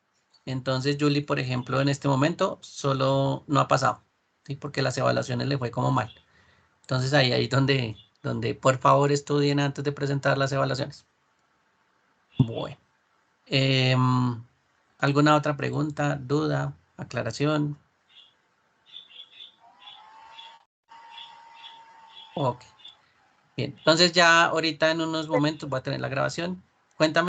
Entonces, Julie, por ejemplo, en este momento solo no ha pasado, ¿sí? Porque las evaluaciones le fue como mal. Entonces, ahí donde por favor estudien antes de presentar las evaluaciones. Bueno. ¿Alguna otra pregunta, duda, aclaración? Ok. Bien, entonces ya ahorita en unos momentos voy a tener la grabación. Cuéntame.